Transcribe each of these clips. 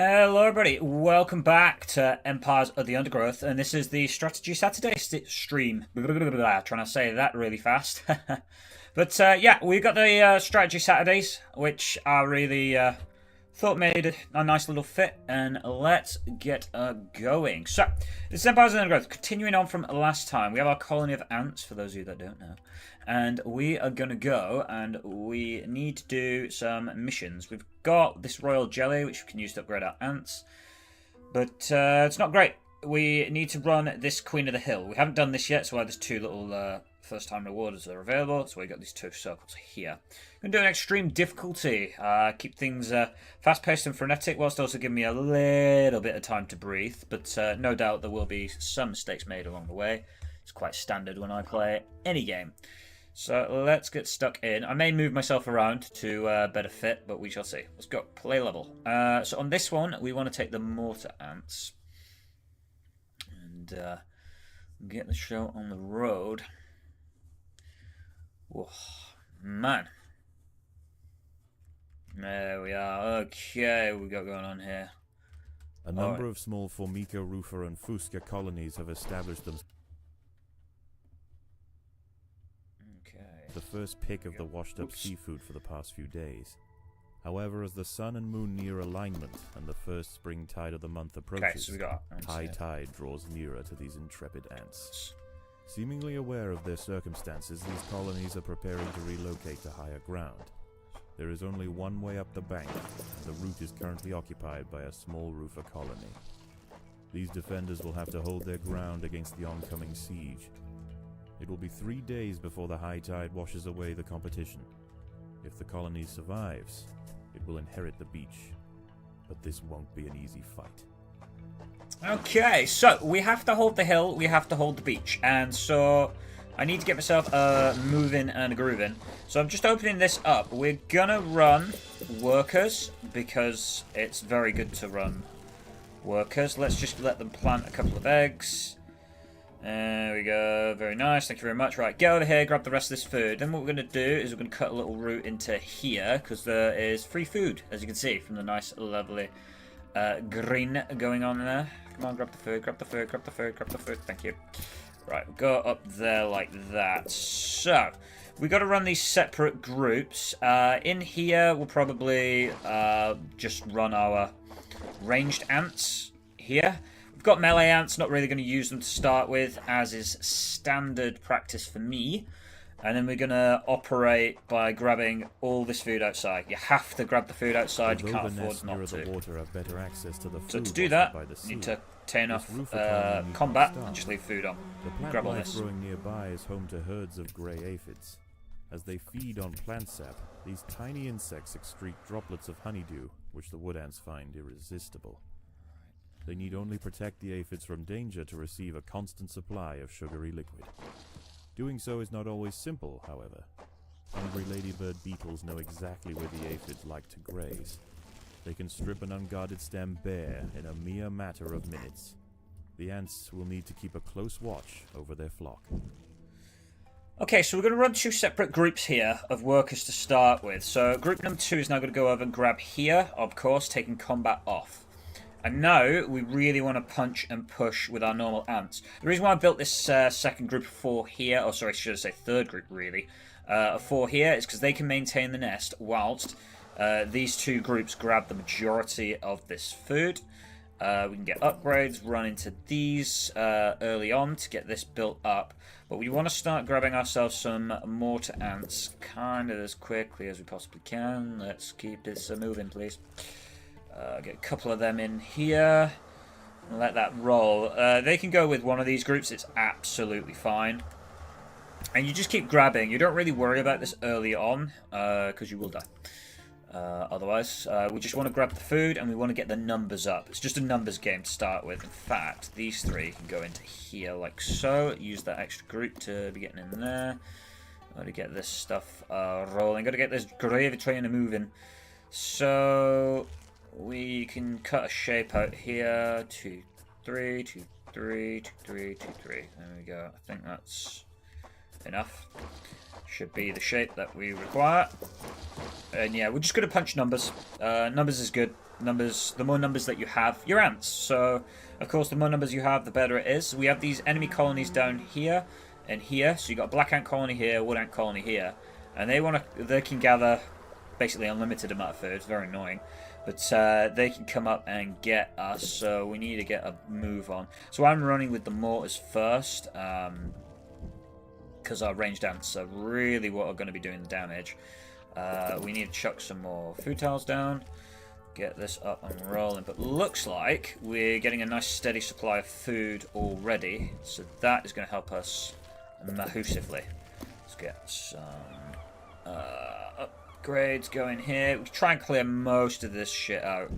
Hello everybody, welcome back to Empires of the Undergrowth, and this is the Strategy Saturday stream. Trying to say that really fast. But yeah, we've got the Strategy Saturdays, which I really thought made a nice little fit, and let's get going. So, this is Empires of the Undergrowth, continuing on from last time. We have our colony of ants, for those of you that don't know. And we are going to go, and we need to do some missions. We've got this royal jelly, which we can use to upgrade our ants. But it's not great. We need to run this Queen of the Hill. We haven't done this yet, so there's two little first-time rewards that are available. So we've got these two circles here. I'm going to do an extreme difficulty. Keep things fast-paced and frenetic, whilst also giving me a little bit of time to breathe. But no doubt there will be some mistakes made along the way. It's quite standard when I play any game. So let's get stuck in. I may move myself around to better fit, but we shall see. Let's go. Play level. So on this one, we want to take the mortar ants. And get the show on the road. Whoa, man. There we are. Okay, what we got going on here? A number of small Formica, Rufer, and Fusca colonies have established themselves. The first pick of the washed-up seafood for the past few days. However, as the sun and moon near alignment and the first spring tide of the month approaches, high tide draws nearer to these intrepid ants. Seemingly aware of their circumstances, these colonies are preparing to relocate to higher ground. There is only one way up the bank, and the route is currently occupied by a small Rufer colony. These defenders will have to hold their ground against the oncoming siege. It will be 3 days before the high tide washes away the competition. If the colony survives, it will inherit the beach. But this won't be an easy fight. Okay, so we have to hold the hill, we have to hold the beach. And so I need to get myself moving and grooving. So I'm just opening this up. We're gonna run workers because it's very good to run workers. Let's just let them plant a couple of eggs. There we go. Very nice. Thank you very much. Right, get over here, grab the rest of this food. Then what we're going to do is we're going to cut a little route into here because there is free food, as you can see, from the nice, lovely green going on there. Come on, grab the food, grab the food, grab the food, grab the food. Thank you. Right, we'll go up there like that. So, we've got to run these separate groups. In here, we'll probably just run our ranged ants here. We've got melee ants, not really going to use them to start with, as is standard practice for me. And then we're going to operate by grabbing all this food outside. You have to grab the food outside, you can't afford not to. So to do that, you need to turn off combat and just leave food on. Grab all this. The plant life growing nearby is home to herds of grey aphids. As they feed on plant sap, these tiny insects excrete droplets of honeydew, which the wood ants find irresistible. They need only protect the aphids from danger to receive a constant supply of sugary liquid. Doing so is not always simple, however. Hungry ladybird beetles know exactly where the aphids like to graze. They can strip an unguarded stem bare in a mere matter of minutes. The ants will need to keep a close watch over their flock. Okay, so we're going to run two separate groups here of workers to start with. So group number 2 is now going to go over and grab here, of course, taking combat off. And now we really want to punch and push with our normal ants. The reason why I built this second group of 4 here, or sorry, should I say third group really, of 4 here, is because they can maintain the nest whilst these two groups grab the majority of this food. We can get upgrades, run into these early on to get this built up. But we want to start grabbing ourselves some mortar ants kind of as quickly as we possibly can. Let's keep this moving, please. Get a couple of them in here and let that roll. They can go with one of these groups. It's absolutely fine. And you just keep grabbing. You don't really worry about this early on because you will die. Otherwise, we just want to grab the food and we want to get the numbers up. It's just a numbers game to start with. In fact, these 3 can go into here like so. Use that extra group to be getting in there. Got to get this stuff rolling. Got to get this gravy train moving. So we can cut a shape out here. 2, 3, 2, 3, 2, 3, 2, 3. There we go. I think that's enough. Should be the shape that we require. And yeah, we're just going to punch numbers. Numbers is good. Numbers, the more numbers that you have, you're ants. So, of course, the more numbers you have, the better it is. We have these enemy colonies down here and here. So you got a black ant colony here, wood ant colony here. And they can gather basically unlimited amount of food. It's very annoying. But they can come up and get us, so we need to get a move on. So I'm running with the mortars first, because our ranged ants are really what are going to be doing the damage. We need to chuck some more food tiles down, get this up and rolling. But looks like we're getting a nice steady supply of food already, so that is going to help us massively. Let's get some upgrades going here. We can try and clear most of this shit out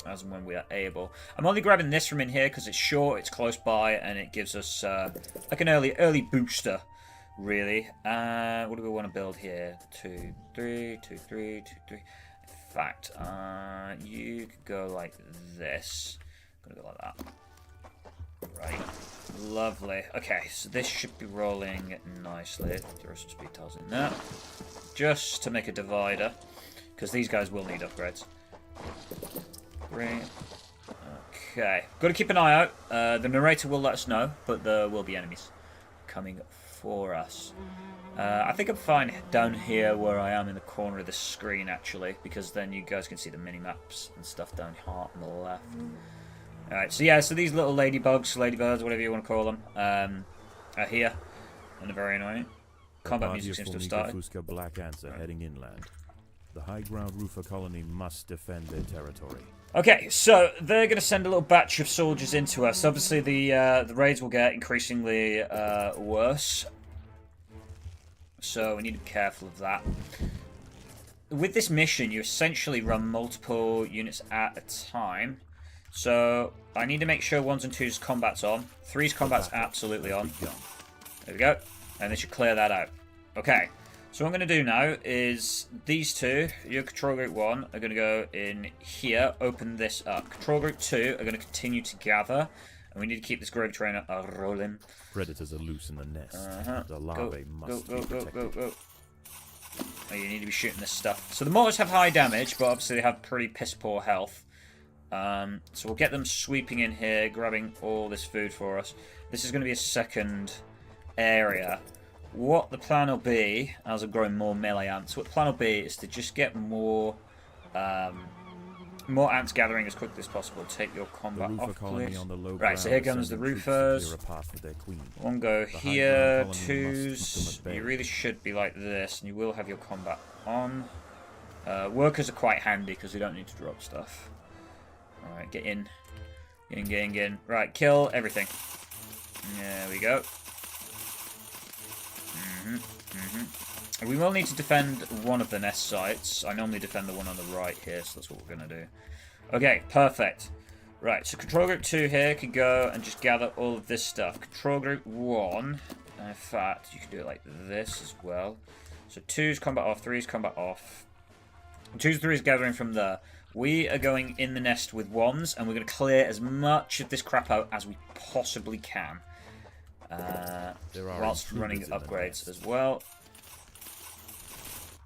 as and when we are able. I'm only grabbing this from in here because it's short, it's close by, and it gives us like an early booster, really. What do we want to build here? 2, 3, 2, 3, 2, 3. In fact, you could go like this. I'm gonna go like that. Right. Lovely. Okay, so this should be rolling nicely. There are some speed tiles in there. Just to make a divider, because these guys will need upgrades. Great. Okay. Got to keep an eye out. The narrator will let us know, but there will be enemies coming for us. I think I'm fine down here where I am in the corner of the screen, actually, because then you guys can see the mini-maps and stuff down here on the left. Alright, so yeah, so these little ladybugs, ladybirds, whatever you want to call them, are here, and they're very annoying. Combat music seems to have started. Black ants are heading inland. The high ground roofer colony must defend their territory. Okay, so they're going to send a little batch of soldiers into us. Obviously, the raids will get increasingly worse, so we need to be careful of that. With this mission, you essentially run multiple units at a time. So I need to make sure 1s and 2s combat's on. 3's combat's absolutely on. There we go. And they should clear that out. Okay. So what I'm going to do now is these two, your control group 1, are going to go in here, open this up. Control group 2 are going to continue to gather. And we need to keep this gravy train rolling. Predators are loose in the nest. The larvae must be go. Oh, you need to be shooting this stuff. So the mortars have high damage, but obviously they have pretty piss poor health. So we'll get them sweeping in here, grabbing all this food for us. This is going to be a second area. What the plan will be, as I'm growing more melee ants, what the plan will be is to just get more ants gathering as quickly as possible. Take your combat off, please. Right, so here comes the roofers. One go here, 2s. You really should be like this, and you will have your combat on. Workers are quite handy because they don't need to drop stuff. Alright, get in. Get in. Right, kill everything. There we go. We will need to defend one of the nest sites. I normally defend the one on the right here, so that's what we're going to do. Okay, perfect. Right, so control group 2 here can go and just gather all of this stuff. Control group 1, in fact, you can do it like this as well. So 2's combat off, 3's combat off. 2's 3's gathering from there. We are going in the nest with 1s, and we're going to clear as much of this crap out as we possibly can. Whilst running upgrades as well.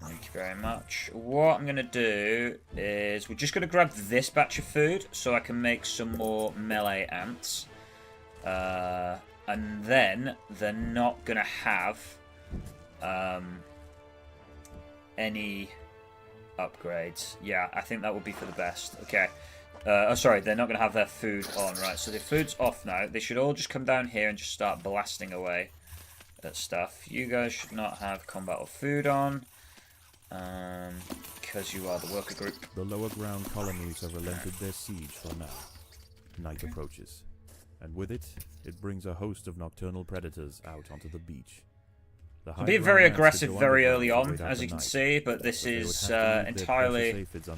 Thank you very much. What I'm going to do is we're just going to grab this batch of food so I can make some more melee ants. And then they're not going to have any upgrades. Yeah, I think that would be for the best. Okay. Oh, sorry, they're not going to have their food on. Right, so their food's off now. They should all just come down here and just start blasting away at stuff. You guys should not have combat or food on. Because you are the worker group. The lower ground colonies have relented their siege for now. Night approaches. And with it, it brings a host of nocturnal predators out onto the beach. I'll be very aggressive very early on, as you can see, but this is entirely within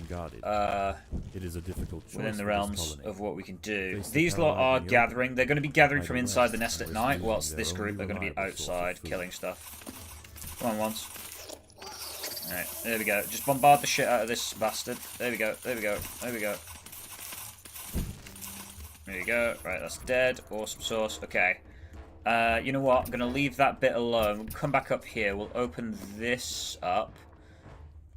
the realms of what we can do. These lot are gathering. They're going to be gathering from inside the nest at night, whilst this group are going to be outside killing stuff. Come on, once. Alright, there we go. Just bombard the shit out of this bastard. There we go. There you go. Right, that's dead. Awesome sauce. Okay. You know what? I'm going to leave that bit alone. We'll come back up here. We'll open this up.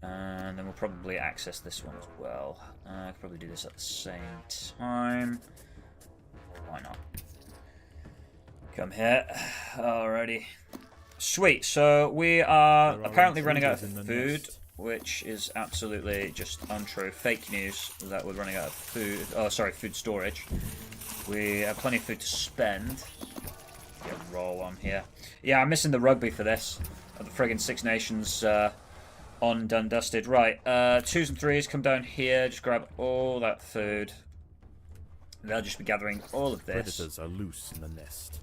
And then we'll probably access this one as well. I could probably do this at the same time. Why not? Come here. Alrighty. Sweet. So we are apparently running out of food, which is absolutely just untrue. Fake news that we're running out of food. Oh, sorry, food storage. We have plenty of food to spend. Get a roll on here. Yeah, I'm missing the rugby for this. The friggin' Six Nations on done dusted. Right, 2s and 3s, come down here, just grab all that food. They'll just be gathering all of this. Predators are loose in the nest.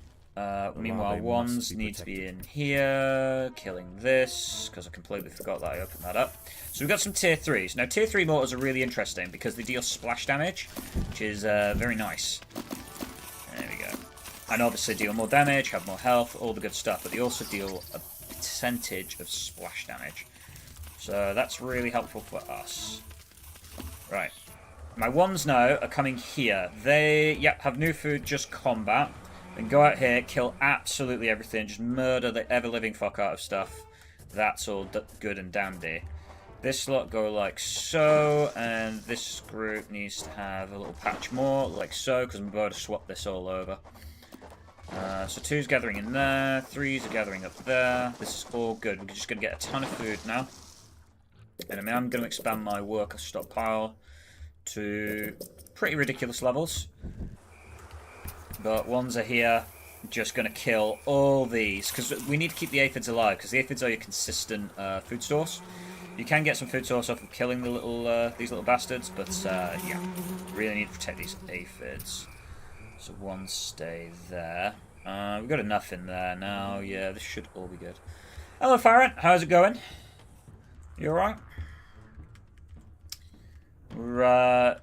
Meanwhile, 1s need to be in here, killing this, because I completely forgot that I opened that up. So we've got some tier 3s. Now, tier 3 mortars are really interesting because they deal splash damage, which is very nice. There we go. And obviously deal more damage, have more health, all the good stuff, but they also deal a percentage of splash damage. So that's really helpful for us. Right. My 1s now are coming here. They, have new food, just combat. Then go out here, kill absolutely everything, just murder the ever-living fuck out of stuff. That's all good and dandy. This lot go like so, and this group needs to have a little patch more, like so, because I'm about to swap this all over. So 2's gathering in there, 3's are gathering up there. This is all good. We're just going to get a ton of food now. And I mean, I'm going to expand my worker stockpile to pretty ridiculous levels. But 1s are here, just going to kill all these, because we need to keep the aphids alive, because the aphids are your consistent food source. You can get some food source off of killing the these little bastards, but yeah, really need to protect these aphids. So 1s stay there. We've got enough in there now. Yeah, this should all be good. Hello, Farron. How's it going? You alright? We're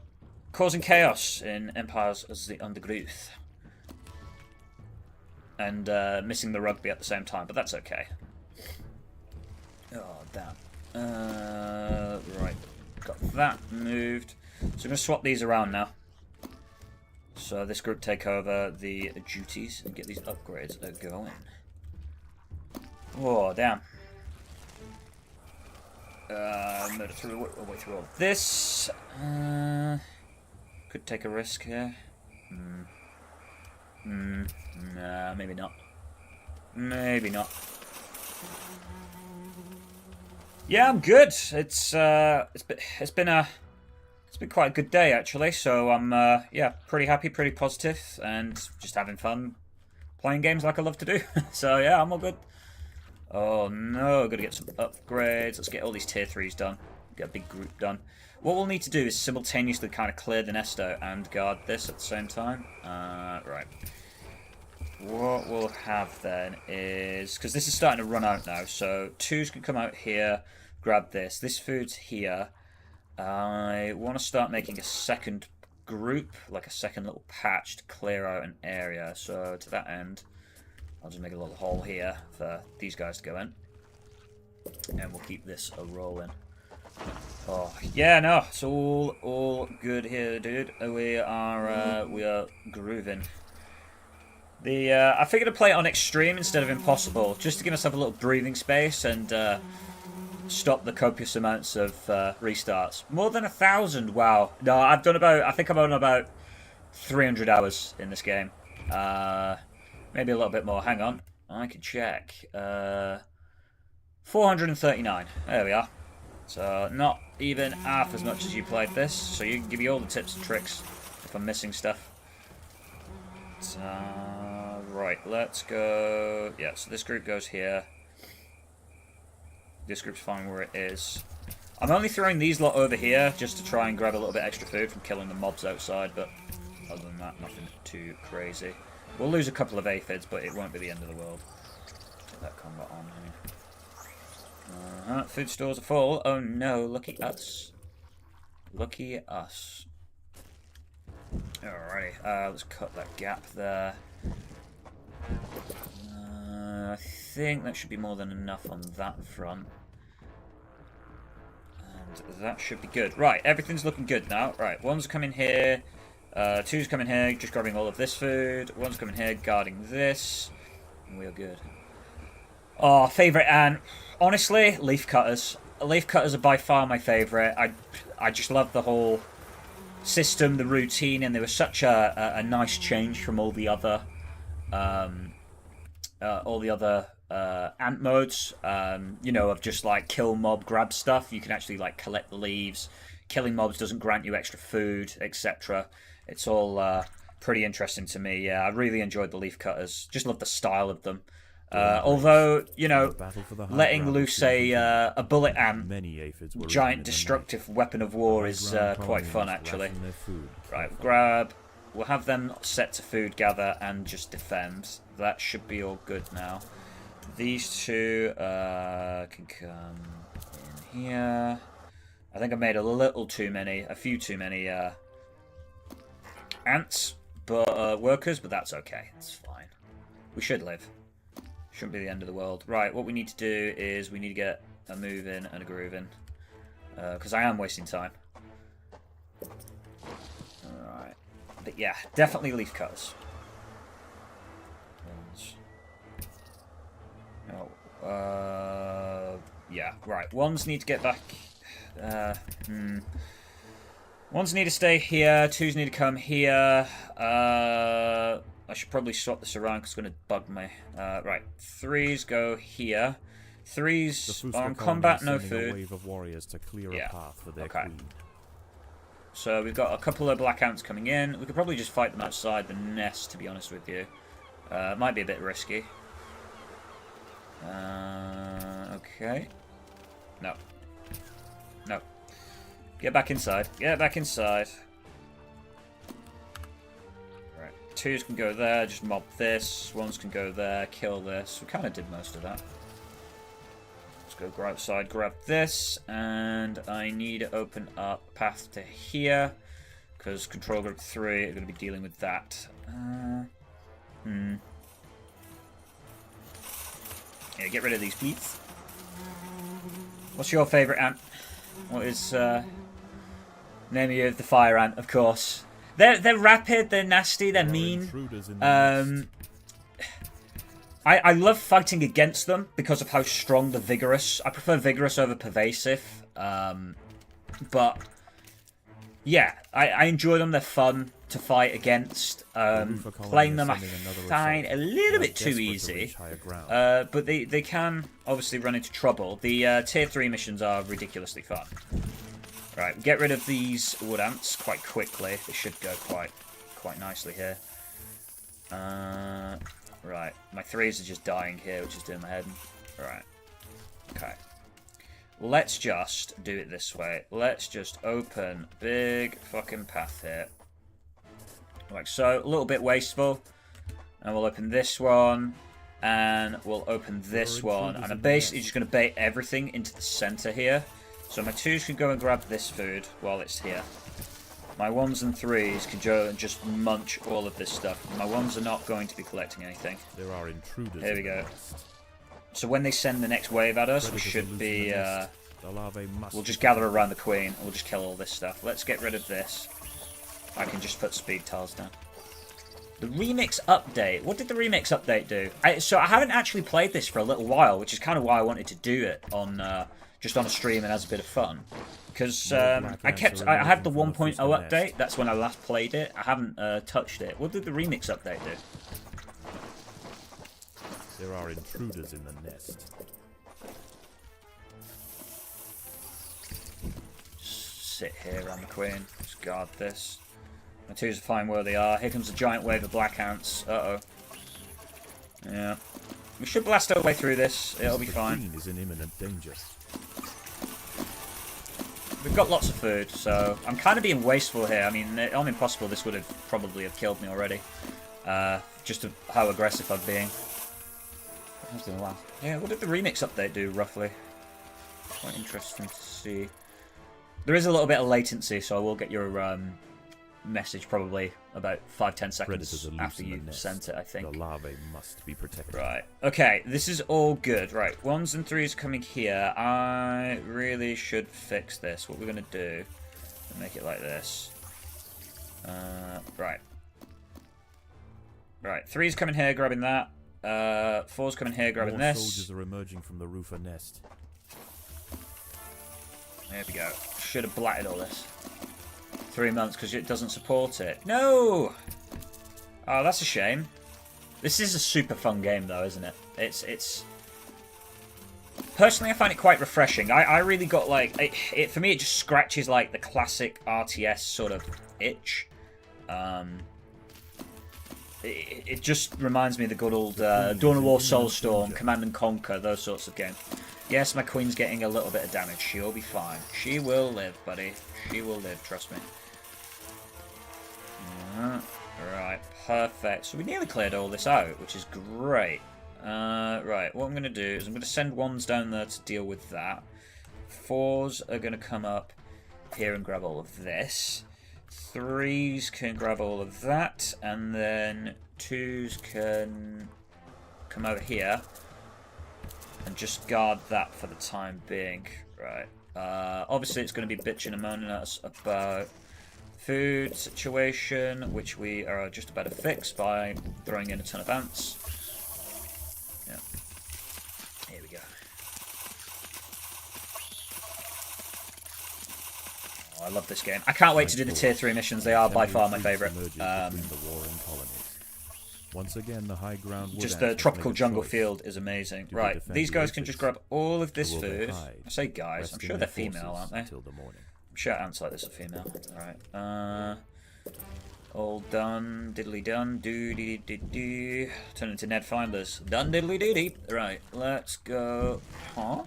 causing chaos in Empires as the Undergrowth. And missing the rugby at the same time, but that's okay. Oh, damn. Right, got that moved. So I'm going to swap these around now. So this group take over the duties and get these upgrades going. Oh, damn. Murder through our way through all this. Could take a risk here. Nah, maybe not. Maybe not. Yeah, I'm good. It's been quite a good day actually. So I'm yeah, pretty happy, pretty positive, and just having fun playing games like I love to do. So yeah, I'm all good. Oh no, gotta get some upgrades. Let's get all these tier 3s done. Get a big group done. What we'll need to do is simultaneously kind of clear the nest out and guard this at the same time. Right. What we'll have then is, because this is starting to run out now, so 2s can come out here, grab this. This food's here. I want to start making a second group, like a second little patch to clear out an area. So to that end, I'll just make a little hole here for these guys to go in. And we'll keep this a rolling. Oh, yeah, no, it's all good here, dude. We are grooving. I figured to play it on extreme instead of impossible, just to give myself a little breathing space and stop the copious amounts of restarts. More than 1,000, wow. No, I think I'm on about 300 hours in this game. Maybe a little bit more. Hang on, I can check. 439. There we are. So not even half as much as you played this. So you can give you all the tips and tricks if I'm missing stuff. Right, let's go. Yeah, so this group goes here. This group's fine where it is. I'm only throwing these lot over here just to try and grab a little bit extra food from killing the mobs outside, but other than that, nothing too crazy. We'll lose a couple of aphids, but it won't be the end of the world. Get that combat on here. Food stores are full. Oh no, lucky us. Lucky us. Alrighty, let's cut that gap there. I think that should be more than enough on that front. And that should be good. Right, everything's looking good now. Right, 1's coming here. 2's coming here, just grabbing all of this food. 1's coming here, guarding this. And we are good. Oh, favourite ant. Honestly, leaf cutters. leaf cutters are by far my favourite. I just love the whole system, the routine, and they were such a nice change from all the other ant modes. You know, of just like kill mob, grab stuff. You can actually like collect the leaves. Killing mobs doesn't grant you extra food, etc. It's all pretty interesting to me. Yeah, I really enjoyed the leaf cutters. Just love the style of them. Although, you know, letting loose a bullet ant, giant destructive weapon of war is quite fun, actually. Right, grab. We'll have them set to food gather and just defend. That should be all good now. These two can come in here. I think I made a few too many ants, but workers, but that's okay. It's fine. We should live. Shouldn't be the end of the world. Right, what we need to do is we need to get a move in and a groove in, because I am wasting time. Alright. But yeah, definitely leaf cutters. Yeah, right. Ones need to get back. Ones need to stay here. Twos need to come here. I should probably swap this around because it's going to bug me. Right, threes go here. Threes on combat, no food. A wave of warriors to clear a path for their queen. So we've got a couple of black ants coming in. We could probably just fight them outside the nest, to be honest with you. It might be a bit risky. Okay. No. No. Get back inside. Get back inside. Right. Twos can go there. Just mob this. Ones can go there. Kill this. We kind of did most of that. Let's go go outside. Grab this. And I need to open up a path to here. Because control group 3 are going to be dealing with that. Yeah, get rid of these, please. What's your favourite ant? What is name of the fire ant? Of course. They're rapid. They're nasty. They're mean. I love fighting against them because of how strong the vigorous. I prefer vigorous over pervasive. But yeah, I enjoy them. They're fun to fight against. Playing them, I find a little bit too easy. But they can obviously run into trouble. The tier 3 missions are ridiculously fun. Right, get rid of these wood ants quite quickly. They should go quite nicely here. Right, my threes are just dying here, which is doing my head in. Right, okay. Let's just do it this way. Let's just open big fucking path here. Like so, a little bit wasteful. And we'll open this one. And we'll open this one. And I'm basically just going to bait everything into the center here. So my twos can go and grab this food while it's here. My ones and threes can go and just munch all of this stuff. My ones are not going to be collecting anything. There are intruders. Here we go. So when they send the next wave at us, we should be... we'll just gather around the queen. We'll just kill all this stuff. Let's get rid of this. I can just put speed tiles down. The remix update. What did the remix update do? So I haven't actually played this for a little while, which is kind of why I wanted to do it on just on a stream and as a bit of fun. Because I had the 1.0 update. That's when I last played it. I haven't touched it. What did the remix update do? There are intruders in the nest. Sit here around the queen. Just guard this. My twos are fine where they are. Here comes a giant wave of black ants. Uh-oh. Yeah. We should blast our way through this. It'll be fine. The queen is in imminent danger. We've got lots of food, so I'm kind of being wasteful here. I mean, on Impossible, this would have probably have killed me already. Just how aggressive I'm being. Yeah, what did the remix update do, roughly? Quite interesting to see. There is a little bit of latency, so I will get your message probably about 5-10 seconds after you sent it, I think. The larvae must be protected. Right. Okay, this is all good. Right, ones and threes coming here. I really should fix this. What we're going to do, make it like this. Right. Right, threes coming here, grabbing that. Fours coming here, grabbing this. Soldiers are emerging from the roofer nest. There we go. Should have blatted all this. 3 months because it doesn't support it. No! Oh, that's a shame. This is a super fun game, though, isn't it? It's... Personally, I find it quite refreshing. I really got, like... for me, it just scratches, like, the classic RTS sort of itch. It just reminds me of the good old Dawn of War, Soulstorm, Command & Conquer, those sorts of games. Yes, my queen's getting a little bit of damage. She'll be fine. She will live, buddy. She will live, trust me. Right, perfect. So we nearly cleared all this out, which is great. Right, what I'm going to do is I'm going to send 1s down there to deal with that. 4s are going to come up here and grab all of this. 3s can grab all of that, and then 2s can come over here and just guard that for the time being. Right. Obviously, it's going to be bitching and moaning at us about food situation, which we are just about to fix by throwing in a ton of ants. Yeah. Here we go. Oh, I love this game. I can't wait to do the tier 3 missions. They are by far my favourite. Once again, the high ground just the tropical jungle field is amazing. Right, these guys can just grab all of this food. I say guys, I'm sure they're female, aren't they? I'm sure ants like this are female. Alright, all done, diddly done, doo dee dee dee. Turn into Ned Finders. Done diddly dee dee. Right, let's go. Huh?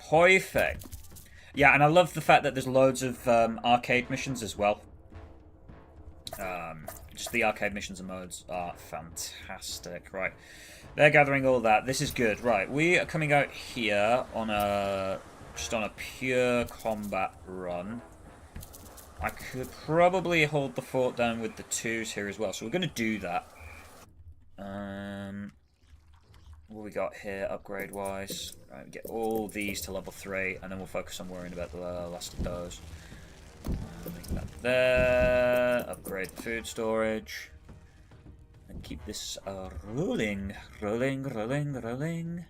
Perfect. Yeah, and I love the fact that there's loads of arcade missions as well. Just the arcade missions and modes are fantastic. Right, they're gathering all that. This is good. Right, we are coming out here on just on a pure combat run. I could probably hold the fort down with the 2s here as well, so we're going to do that. What we got here, upgrade-wise? Right, we get all these to level 3, and then we'll focus on worrying about the last of those. Make that there. Upgrade the food storage. And keep this rolling. Rolling.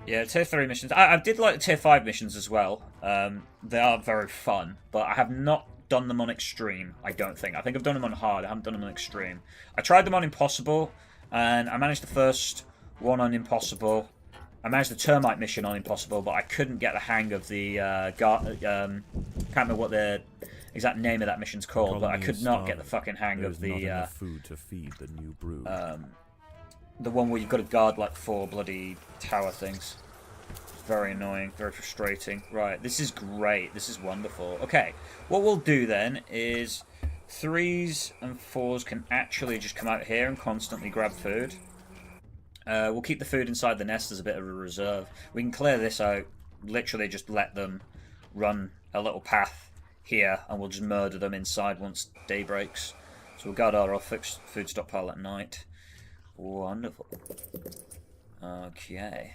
Yeah, tier 3 missions. I did like the tier 5 missions as well. They are very fun, but I have not done them on extreme, I don't think. I think I've done them on hard, I haven't done them on extreme. I tried them on impossible, and I managed the first one on impossible. I managed the termite mission on impossible, but I couldn't get the hang of the can't remember what the exact name of that mission's called, but I could not get the fucking hang of the food to feed the new brood. The one where you've got to guard like 4 bloody tower things. Very annoying, very frustrating. Right, this is great. This is wonderful. Okay, what we'll do then is 3s and 4s can actually just come out here and constantly grab food. We'll keep the food inside the nest as a bit of a reserve. We can clear this out, literally just let them run a little path here, and we'll just murder them inside once day breaks. So we'll guard our food stockpile at night. Wonderful. Okay.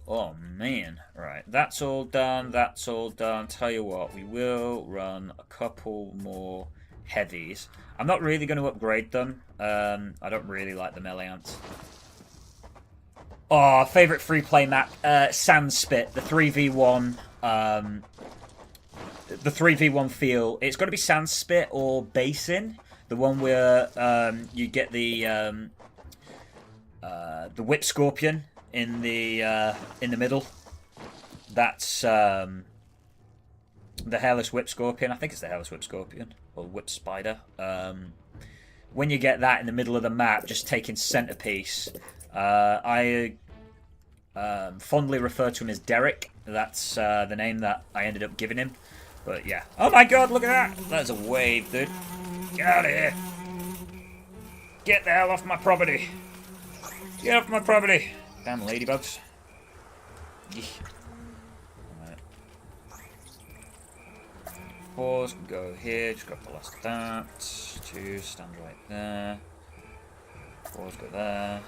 Oh, man. Right, that's all done. That's all done. Tell you what, we will run a couple more heavies. I'm not really going to upgrade them. I don't really like the melee ants. Oh, favourite free-play map, Sandspit, the 3v1, the 3v1 feel. It's got to be Sandspit or Basin, the one where you get the whip scorpion in the middle. That's the hairless whip scorpion. I think it's the hairless whip scorpion or whip spider. When you get that in the middle of the map, just taking centerpiece. I fondly refer to him as Derek. That's the name that I ended up giving him. But yeah. Oh my god, look at that! That's a wave, dude. Get out of here. Get the hell off my property. Get off my property. Damn ladybugs. Right. 4s can go here. Just grab the last of that. 2s stand right there. 4s go there.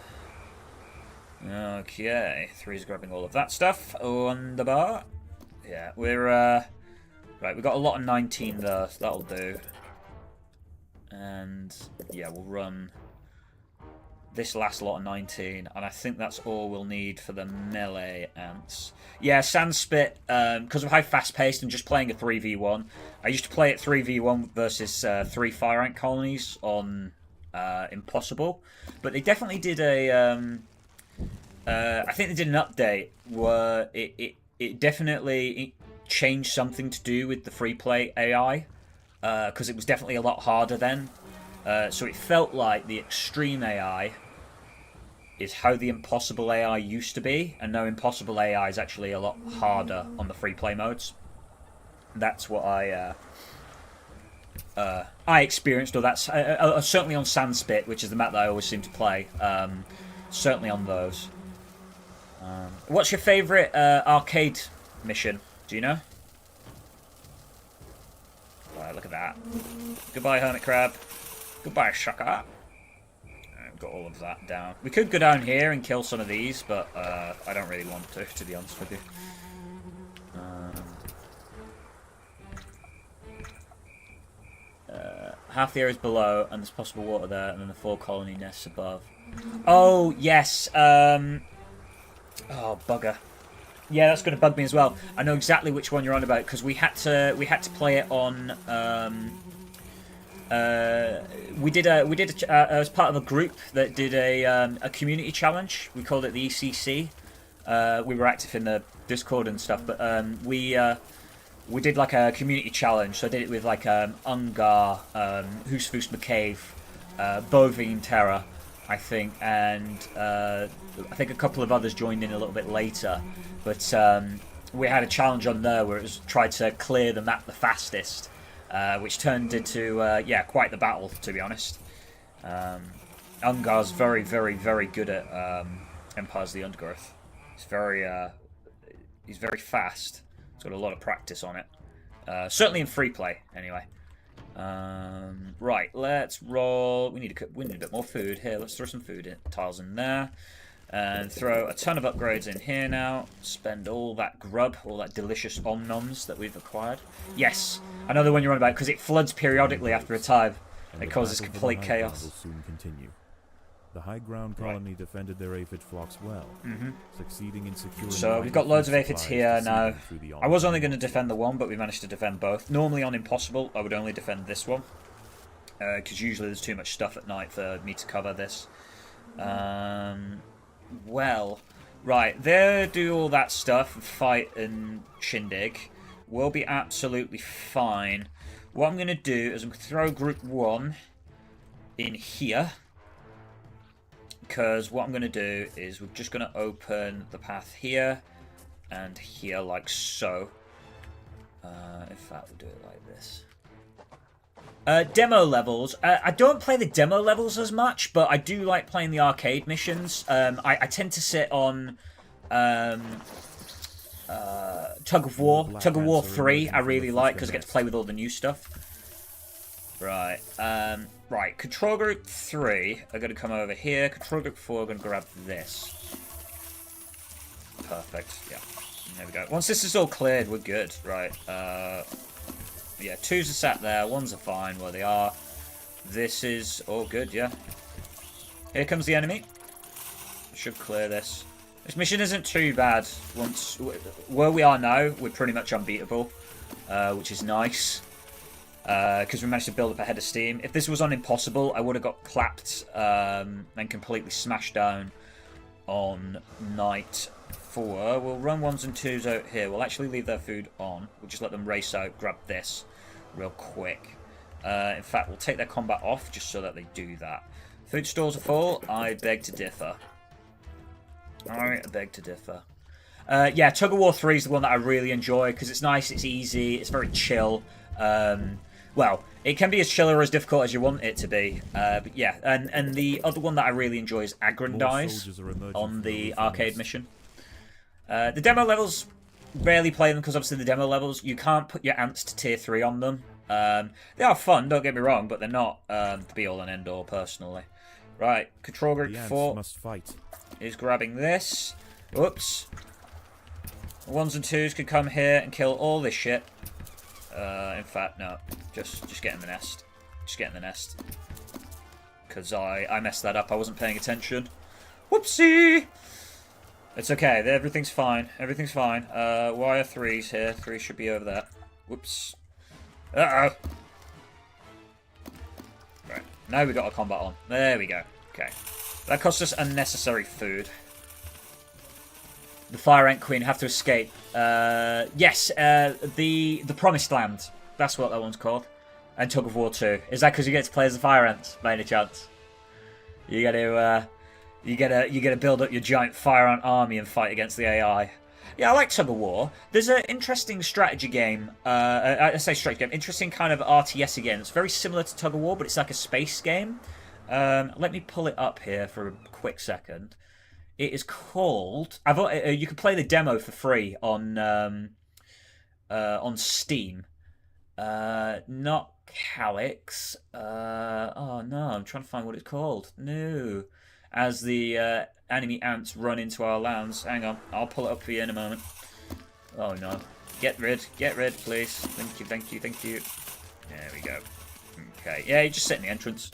Okay, 3's grabbing all of that stuff on the bar. Yeah, we're right. We've got a lot of 19 there, so that'll do. And yeah, we'll run this last lot of 19, and I think that's all we'll need for the melee ants. Yeah, Sandspit, because of how fast-paced and just playing a 3v1, I used to play it 3v1 versus 3 fire ant colonies on Impossible, but they definitely did a... I think they did an update where it definitely changed something to do with the free play AI, because it was definitely a lot harder then. So it felt like the extreme AI is how the impossible AI used to be, and now impossible AI is actually a lot harder on the free play modes. That's what I experienced, or that's certainly on Sandspit, which is the map that I always seem to play. Certainly on those. What's your favourite arcade mission? Do you know? Right, look at that. Goodbye, Hermit Crab. Goodbye, Shaka. Got all of that down. We could go down here and kill some of these, but I don't really want to be honest with you. Half the area is below, and there's possible water there, and then the 4 colony nests above. Oh, yes. Oh, bugger. Yeah, that's going to bug me as well. I know exactly which one you're on about, because we had to play it on... we did as part of a group that did a community challenge. We called it the ECC. We were active in the Discord and stuff, but we did like a community challenge. So I did it with like Ungar, Hoosfoos McCave, Bovine Terror, I think, and I think a couple of others joined in a little bit later. But we had a challenge on there where it was tried to clear the map the fastest. Which turned into, yeah, quite the battle, to be honest. Ungar's very, very, very good at Empires of the Undergrowth. He's very fast. He's got a lot of practice on it. Certainly in free play, anyway. Right, let's roll. We need a bit more food here. Let's throw some food tiles in there. And throw a ton of upgrades in here now. Spend all that grub, all that delicious om-noms that we've acquired. Yes, another one you're on about, because it floods periodically after a time. It causes complete chaos. Will soon continue. The high ground colony defended their aphid flocks well, succeeding in securing... So we've got loads of aphids here now. I was only going to defend the one, but we managed to defend both. Normally on Impossible, I would only defend this one, because usually there's too much stuff at night for me to cover this. Well, right, they'll do all that stuff, fight and shindig. We'll be absolutely fine. What I'm going to do is I'm going to throw group 1 in here. Because what I'm going to do is we're just going to open the path here and here like so. In fact, we'll do it like this. Demo levels. I don't play the demo levels as much, but I do like playing the arcade missions. I tend to sit on Tug of War. Tug of War 3 I really like because I get to play with all the new stuff. Right. Right. Control Group 3 are going to come over here. Control Group 4 are going to grab this. Perfect. Yeah. There we go. Once this is all cleared, we're good. Right. Yeah, 2s are sat there, 1s are fine where they are. This is all good, yeah. Here comes the enemy. Should clear this. This mission isn't too bad. Once where we are now, we're pretty much unbeatable, which is nice. Because we managed to build up a head of steam. If this was on Impossible, I would have got clapped and completely smashed down on night 4. We'll run 1s and 2s out here. We'll actually leave their food on. We'll just let them race out, grab this real quick. In fact, we'll take their combat off just so that they do that. Food stores are full. I beg to differ. I beg to differ. Yeah, Tug of War 3 is the one that I really enjoy because it's nice, it's easy, it's very chill. Well, it can be as chill or as difficult as you want it to be. But yeah, and the other one that I really enjoy is Aggrandize on the arcade mission. The demo levels, rarely play them because obviously the demo levels, you can't put your ants to tier 3 on them. They are fun, don't get me wrong, but they're not the be-all and end-all, personally. Right, Control Group 4 must fight. Is grabbing this. Whoops. 1s and 2s can come here and kill all this shit. In fact, no. Just get in the nest. Just get in the nest. because I messed that up. I wasn't paying attention. Whoopsie! It's okay. Everything's fine. Everything's fine. Why are 3s here? 3 should be over there. Whoops. Uh-oh. Right. Now we got a combat on. There we go. Okay. That cost us unnecessary food. The Fire Ant Queen have to escape. Yes, the Promised Land. That's what that one's called. And Tug of War 2. Is that because you get to play as the Fire Ants, by any chance? You gotta build up your giant Fire Ant army and fight against the AI. Yeah, I like Tug of War. There's an interesting strategy game. I say strategy game. Interesting kind of RTS game. It's very similar to Tug of War, but it's like a space game. Let me pull it up here for a quick second. It is called. You can play the demo for free on Steam. Not Calyx. Oh no, I'm trying to find what it's called. No, as the enemy ants run into our lands. Hang on, I'll pull it up for you in a moment. Oh no, get rid, please. Thank you, thank you, thank you. There we go. Okay, yeah, you just sit in the entrance.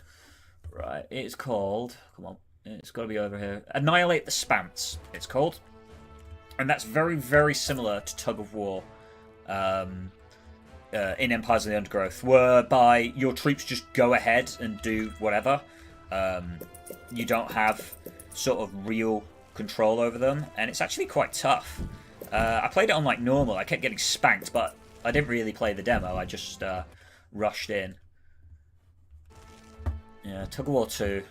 Right, it's called. Come on. It's got to be over here. Annihilate the Spants, it's called. And that's very, very similar to Tug of War in Empires of the Undergrowth, whereby your troops just go ahead and do whatever. You don't have sort of real control over them, and it's actually quite tough. I played it on like normal. I kept getting spanked, but I didn't really play the demo. I just rushed in. Yeah, Tug of War 2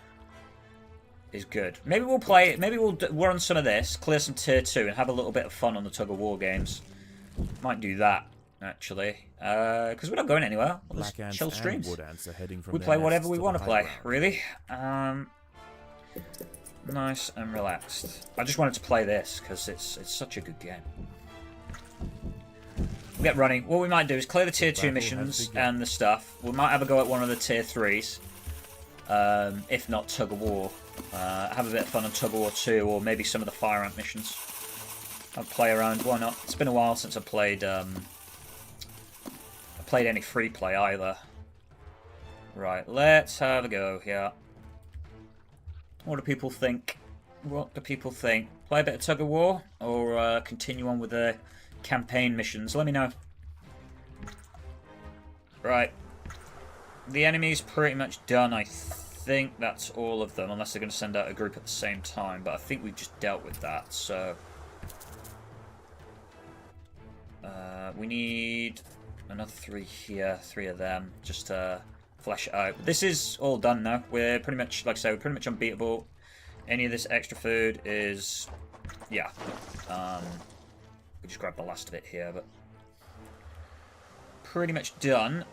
is good. Maybe we'll play it. Maybe we'll run some of this, clear some tier 2, and have a little bit of fun on the Tug of War games. Might do that, actually. Because we're not going anywhere. We'll just chill streams. We play whatever we want to play, really. Nice and relaxed. I just wanted to play this, because it's such a good game. We'll get running. What we might do is clear the tier 2 missions and the stuff. We might have a go at one of the tier 3s. If not Tug of War. Have a bit of fun on Tug of War 2, or maybe some of the Fire Ant missions. I'll play around, why not? It's been a while since I played any free play either. Right, let's have a go here. What do people think? What do people think? Play a bit of Tug of War, or continue on with the campaign missions? Let me know. Right. The enemy's pretty much done, I think that's all of them, unless they're going to send out a group at the same time, but I think we've just dealt with that, so... we need another 3 here, 3 of them, just to flesh it out. This is all done now. We're pretty much, like I say, we're pretty much unbeatable. Any of this extra food is... yeah. We just grab the last of it here, but... pretty much done.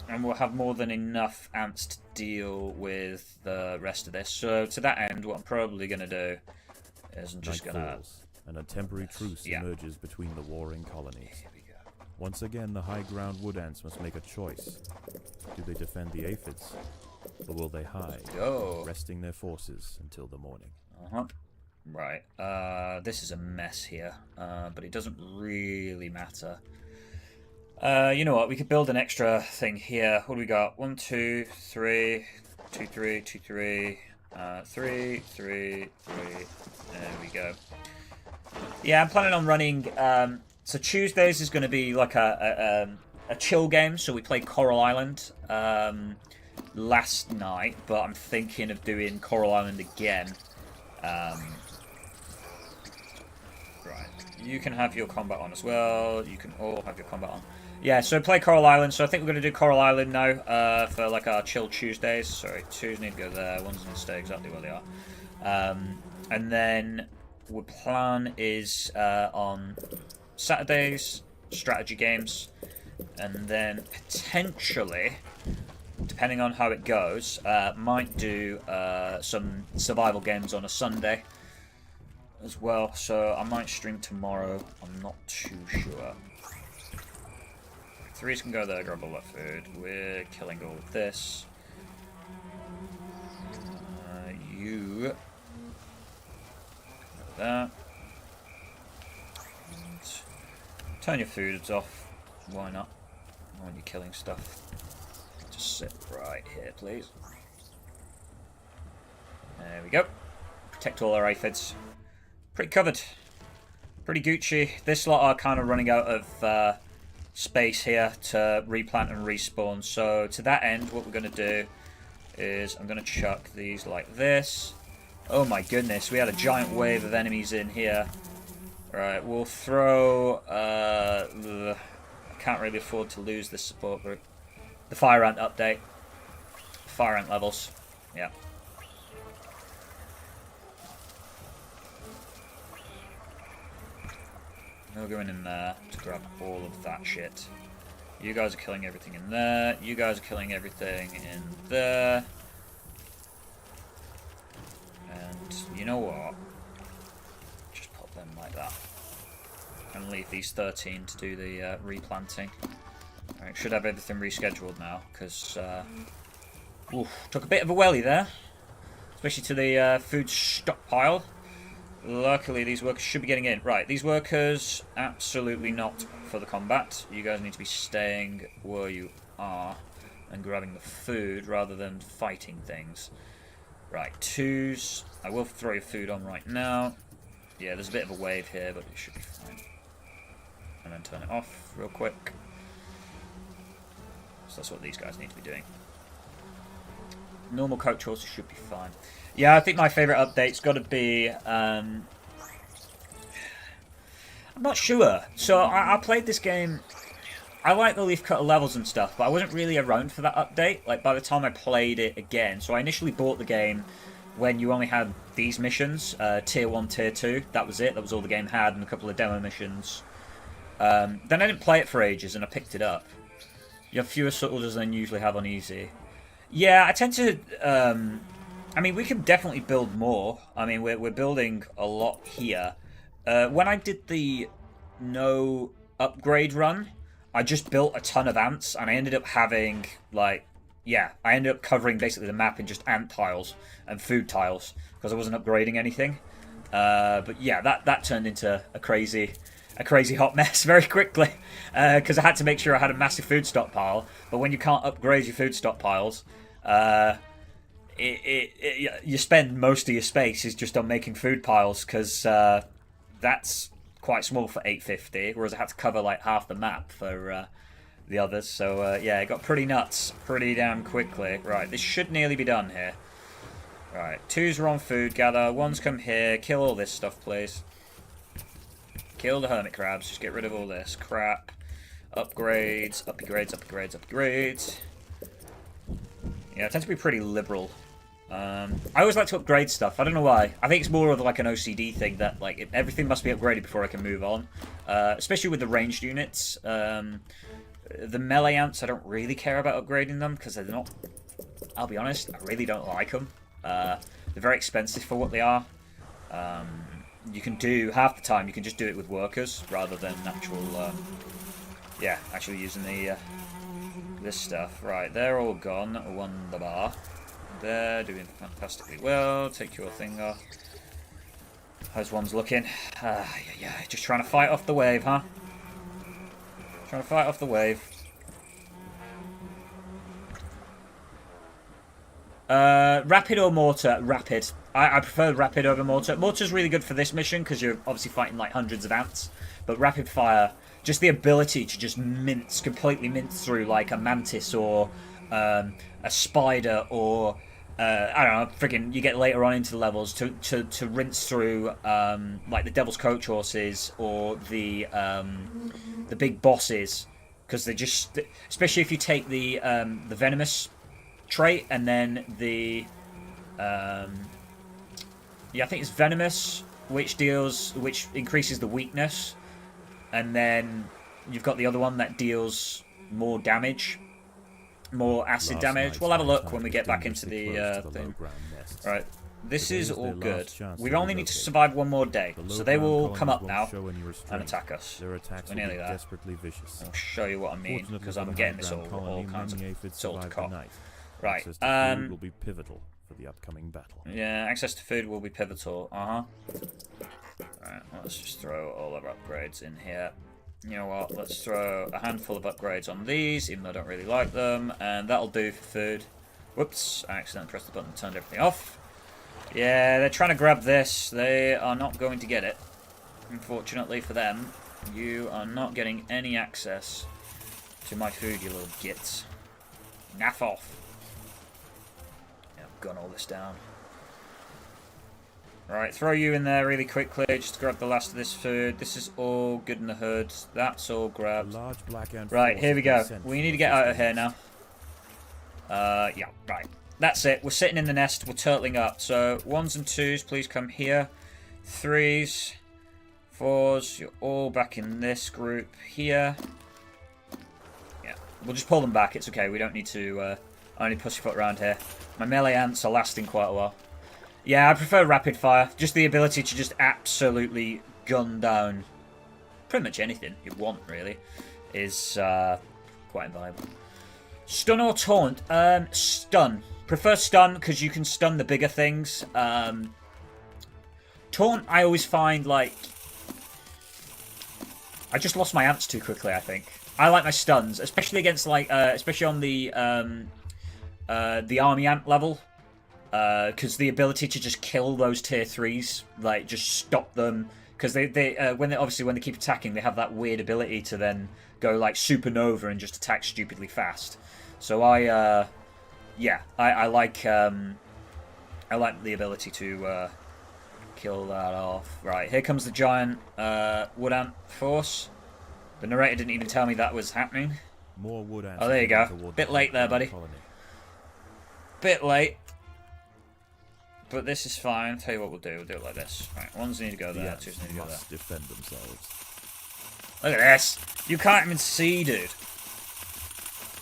And we'll have more than enough ants to deal with the rest of this. So to that end, what I'm probably going to do is I'm just going to... and a temporary truce emerges between the warring colonies. Once again, the high ground wood ants must make a choice. Do they defend the aphids, or will they hide, resting their forces until the morning? Right. This is a mess here, but it doesn't really matter. You know what? We could build an extra thing here. What do we got? 1, 2, 3, 2, 3, 2, 3, 3, 3, 3. There we go. Yeah, I'm planning on running. So Tuesdays is going to be like a chill game. So we played Coral Island last night, but I'm thinking of doing Coral Island again. Right. You can have your combat on as well. You can all have your combat on. Yeah, so play Coral Island. So I think we're going to do Coral Island now for like our chill Tuesdays. Sorry, 2s need to go there. 1s need to stay exactly where they are. And then the plan is on Saturdays, strategy games. And then potentially, depending on how it goes, might do some survival games on a Sunday as well. So I might stream tomorrow. I'm not too sure. 3s can go there, grab all that food. We're killing all of this. You... that. And turn your foods off. Why not? When you're killing stuff. Just sit right here, please. There we go. Protect all our aphids. Pretty covered. Pretty Gucci. This lot are kind of running out of space here to replant and respawn. So to that end, what we're going to do is I'm going to chuck these like this. Oh my goodness, we had a giant wave of enemies in here. Right, we'll throw... I can't really afford to lose this support group. The fire ant update. Fire ant levels. Yeah. We'll go in there to grab all of that shit. You guys are killing everything in there. You guys are killing everything in there. And you know what? Just pop them like that. And leave these 13 to do the replanting. Alright, should have everything rescheduled now, because took a bit of a welly there. Especially to the food stockpile. Luckily, these workers should be getting in. Right, these workers, absolutely not for the combat. You guys need to be staying where you are and grabbing the food rather than fighting things. Right, 2s. I will throw your food on right now. Yeah, there's a bit of a wave here, but it should be fine. And then turn it off real quick. So that's what these guys need to be doing. Normal coach horses should be fine. Yeah, I think my favourite update's got to be... I'm not sure. So I played this game... I like the leaf cutter levels and stuff, but I wasn't really around for that update. Like, by the time I played it again. So I initially bought the game when you only had these missions. Tier 1, Tier 2. That was it. That was all the game had, and a couple of demo missions. Then I didn't play it for ages, and I picked it up. You have fewer soldiers than you usually have on easy. Yeah, I tend to... I mean, we can definitely build more. I mean, we're building a lot here. When I did the no upgrade run, I just built a ton of ants, and I ended up having, like... Yeah, I ended up covering basically the map in just ant tiles and food tiles, because I wasn't upgrading anything. But yeah, that turned into a crazy hot mess very quickly, because I had to make sure I had a massive food stockpile. But when you can't upgrade your food stockpiles, you spend most of your space is just on making food piles, because that's quite small for 850, whereas I had to cover like half the map for the others. So yeah, it got pretty nuts pretty damn quickly. Right, this should nearly be done here. Right, 2s are on food gather, 1s come here, kill all this stuff please. Kill the hermit crabs, just get rid of all this crap. Upgrades, upgrades. Yeah, I tend to be pretty liberal. I always like to upgrade stuff. I don't know why. I think it's more of like an OCD thing that like everything must be upgraded before I can move on. Especially with the ranged units. The melee ants, I don't really care about upgrading them because they're not... I'll be honest, I really don't like them. They're very expensive for what they are. You can do, half the time, you can just do it with workers rather than actual... yeah, actually using the this stuff. Right, they're all gone. Wonderbar. They're doing fantastically well. Take your thing off. How's one's looking? Yeah, just trying to fight off the wave, huh? Trying to fight off the wave. Rapid or mortar? Rapid. I prefer rapid over mortar. Mortar's really good for this mission because you're obviously fighting like hundreds of ants. But rapid fire, just the ability to just completely mince through like a mantis or a spider or I don't know, friggin' you get later on into the levels to rinse through like the Devil's Coach horses or the big bosses, because they just, especially if you take the venomous trait and then the yeah, I think it's venomous, which increases the weakness, and then you've got the other one that deals more damage. More acid damage. We'll have a look when we get back into the thing. Right, this is all good. We only need to survive one more day, so they will come up now and attack us. We're nearly there. I'll show you what I mean, because I'm getting this all kinds of sort of cop. Right, will be pivotal for the upcoming battle. Yeah, access to food will be pivotal. Right, let's just throw all our upgrades in here. You know what, let's throw a handful of upgrades on these, even though I don't really like them, and that'll do for food. Whoops, I accidentally pressed the button and turned everything off. Yeah, they're trying to grab this. They are not going to get it. Unfortunately for them, you are not getting any access to my food, you little gits. Naff off. Yeah, I've gun all this down. Right, throw you in there really quickly, just to grab the last of this food. This is all good in the hood. That's all grabbed. Right, here we go. We need to get out of here now. Yeah, right. That's it. We're sitting in the nest. We're turtling up. So, 1s and 2s, please come here. 3s, 4s, you're all back in this group here. Yeah, we'll just pull them back. It's okay. We don't need to only pussyfoot around here. My melee ants are lasting quite a while. Yeah, I prefer rapid fire. Just the ability to just absolutely gun down pretty much anything you want, really, is quite invaluable. Stun or taunt? Stun. Prefer stun because you can stun the bigger things. Taunt, I always find, like... I just lost my ants too quickly, I think. I like my stuns, especially against, like, especially on the army ant level. Because the ability to just kill those tier 3s, like, just stop them. Because obviously when they keep attacking, they have that weird ability to then go, like, supernova and just attack stupidly fast. So I like the ability to kill that off. Right, here comes the giant wood ant force. The narrator didn't even tell me that was happening. More wood ants. Oh, there you go. Bit late there, buddy. Bit late. But this is fine. Tell you what we'll do. We'll do it like this. Right, 1s need to go there. 2s need to go there. Defend themselves. Look at this. You can't even see, dude.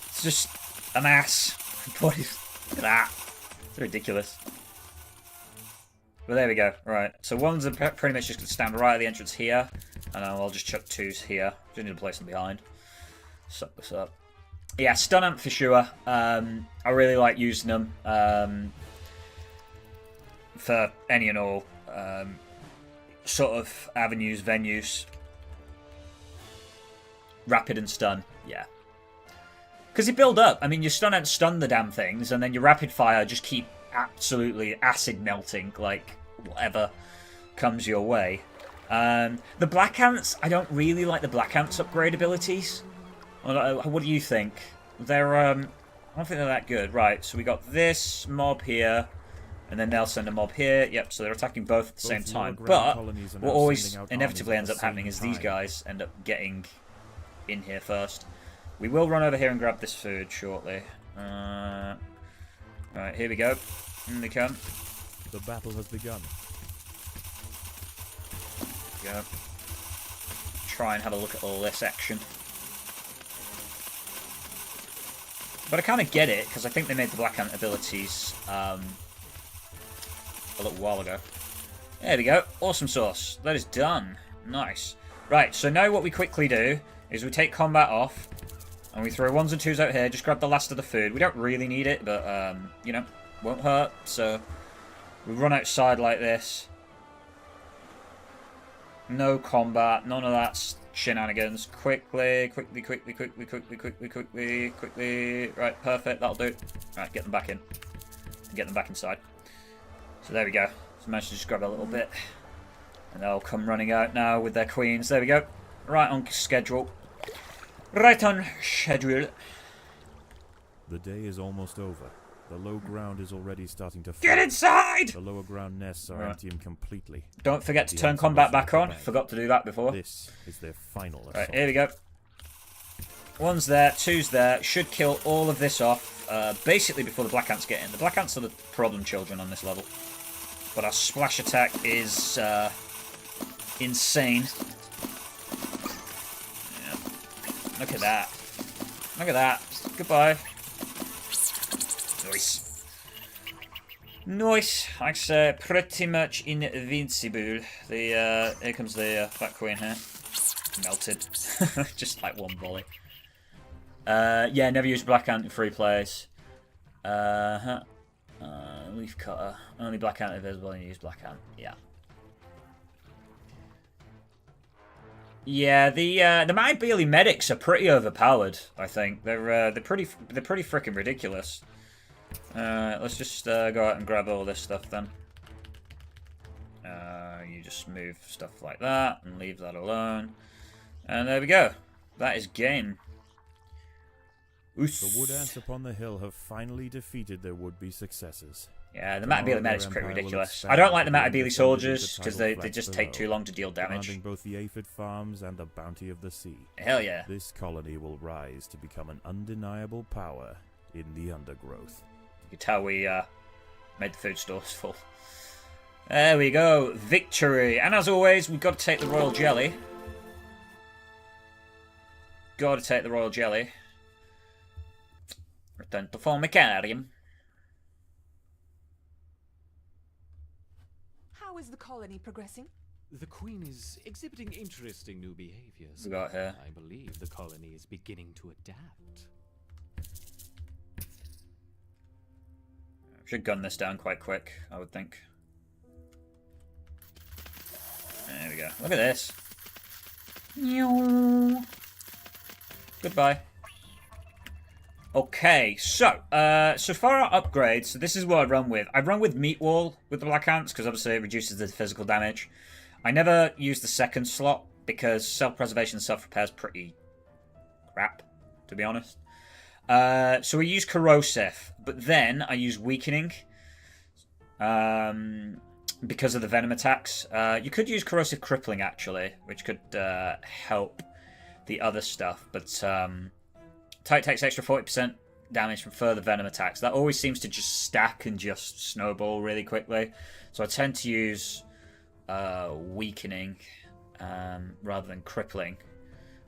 It's just a mass. Boys, look at that. It's ridiculous. But there we go. Right. So 1s are pretty much just going to stand right at the entrance here. And then I'll just chuck 2s here. Just need to place them behind. Suck this up. Yeah, stun ant for sure. I really like using them. For any and all sort of avenues, venues. Rapid and stun, yeah. Because you build up. I mean, your stun ants stun the damn things, and then your rapid fire just keep absolutely acid melting, like, whatever comes your way. The black ants, I don't really like the black ants upgrade abilities. What do you think? They're, I don't think they're that good. Right, so we got this mob here. And then they'll send a mob here. Yep, so they're attacking both at the same time. But what always inevitably ends up happening is these guys end up getting in here first. We will run over here and grab this food shortly. Right, here we go. In they come. The battle has begun. Go. Try and have a look at all this action. But I kind of get it, because I think they made the Black Ant abilities... a little while ago. There we go. Awesome sauce. That is done. Nice. Right, so now what we quickly do is we take combat off and we throw 1s and 2s out here. Just grab the last of the food. We don't really need it, but, you know, won't hurt. So we run outside like this. No combat. None of that shenanigans. Quickly. Right, perfect. That'll do. Right, get them back in. Get them back inside. So there we go. So managed to just grab a little bit. And they'll come running out now with their queens. There we go. Right on schedule. Right on schedule. The day is almost over. The low ground is already starting to fall. Get inside! The lower ground nests are emptying completely. Don't forget to turn combat back on. Forgot to do that before. This is their final assault. Right, here we go. 1's there, 2's there. Should kill all of this off. Basically before the black ants get in. The black ants are the problem children on this level. But our splash attack is insane. Yeah. Look at that. Look at that. Goodbye. Nice. Nice. Like I say, pretty much invincible. Here comes the fat queen here. Melted. Just like one volley. Yeah, never use Black Ant in free plays. Leaf Cutter. Only Black Ant invisible and you use Black Ant. Yeah. Yeah, the My Bailey medics are pretty overpowered, I think. They're pretty freaking ridiculous. Let's just go out and grab all this stuff then. you just move stuff like that and leave that alone. And there we go. That is game. The wood ants upon the hill have finally defeated their would-be successors. Yeah, the Matabele medics are pretty ridiculous. I don't like the Matabele soldiers because they just take too long to deal damage. Both the aphid farms and the bounty of the sea. Hell yeah. This colony will rise to become an undeniable power in the undergrowth. You can tell we made the food stores full. There we go. Victory. And as always, we've got to take the royal jelly. Got to take the royal jelly. Return to Formicarium. How is the colony progressing? The Queen is exhibiting interesting new behaviors. We got her. I believe the colony is beginning to adapt. Should gun this down quite quick, I would think. There we go. Look at this. Goodbye. Okay, so for our upgrades, so this is what I'd run with. I'd run with Meat Wall with the Black Ants, because obviously it reduces the physical damage. I never use the second slot, because self-preservation and self-repair is pretty crap, to be honest. So we use Corrosive, but then I use Weakening, because of the Venom attacks. You could use Corrosive Crippling, actually, which could help the other stuff, but... Type takes extra 40% damage from further Venom attacks. That always seems to just stack and just snowball really quickly. So I tend to use Weakening rather than Crippling.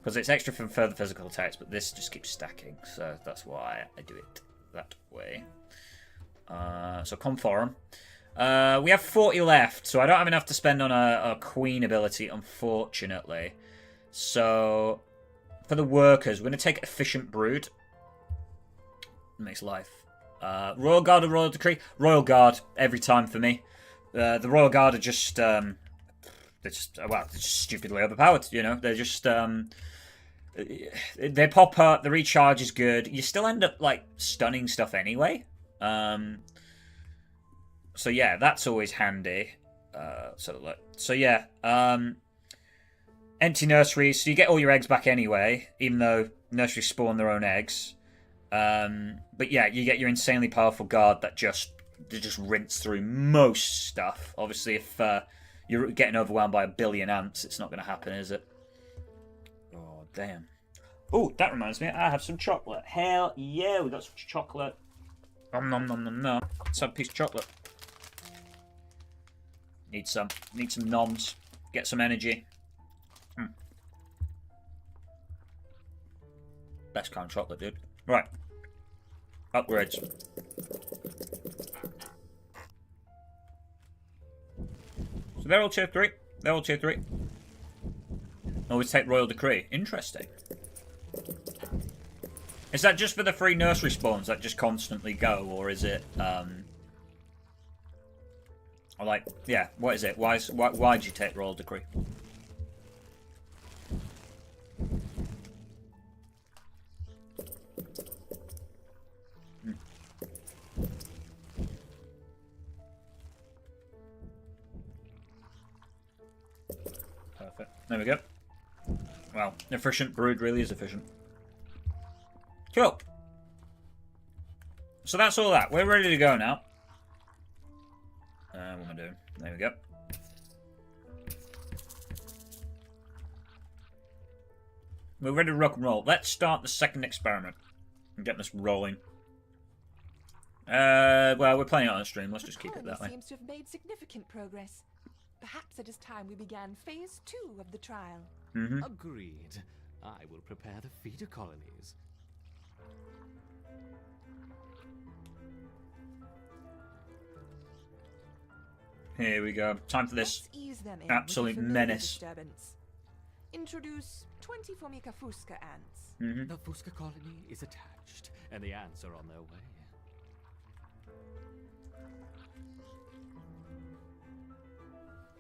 Because it's extra from further physical attacks, but this just keeps stacking. So that's why I do it that way. So Conform. We have 40 left, so I don't have enough to spend on a Queen ability, unfortunately. So... for the workers, we're going to take Efficient Brood. Makes life. Royal Guard or Royal Decree? Royal Guard, every time for me. The Royal Guard are just, they're just stupidly overpowered, you know? They're just, they pop up, the recharge is good. You still end up, like, stunning stuff anyway. So yeah, that's always handy. So yeah, empty nurseries, so you get all your eggs back anyway, even though nurseries spawn their own eggs. But yeah, you get your insanely powerful guard that just rinse through most stuff. Obviously, if you're getting overwhelmed by 1 billion ants, it's not going to happen, is it? Oh, damn. Oh, that reminds me, I have some chocolate. Hell yeah, we got some chocolate. Nom nom nom nom nom. Let's have a piece of chocolate. Need some noms. Get some energy. Best kind of chocolate, dude. Right. Upgrades. So they're all tier 3. They're all tier 3. Always take Royal Decree. Interesting. Is that just for the free nursery spawns that just constantly go, or is it, or like, yeah, what is it? Why'd you take Royal Decree? Perfect. There we go. Well, efficient brood really is efficient. Cool. So that's all that. We're ready to go now. What am I doing? There we go. We're ready to rock and roll. Let's start the second experiment and get this rolling. Well, we're playing it on the stream. Let's just keep it that way. Seems to have made significant progress. Perhaps it is time we began phase 2 of the trial. Mm-hmm. Agreed. I will prepare the feeder colonies. Here we go. Time for this Let's ease them in absolute with a menace. disturbance. Introduce 20 Formica Fusca ants. Mm-hmm. The Fusca colony is attached, and the ants are on their way.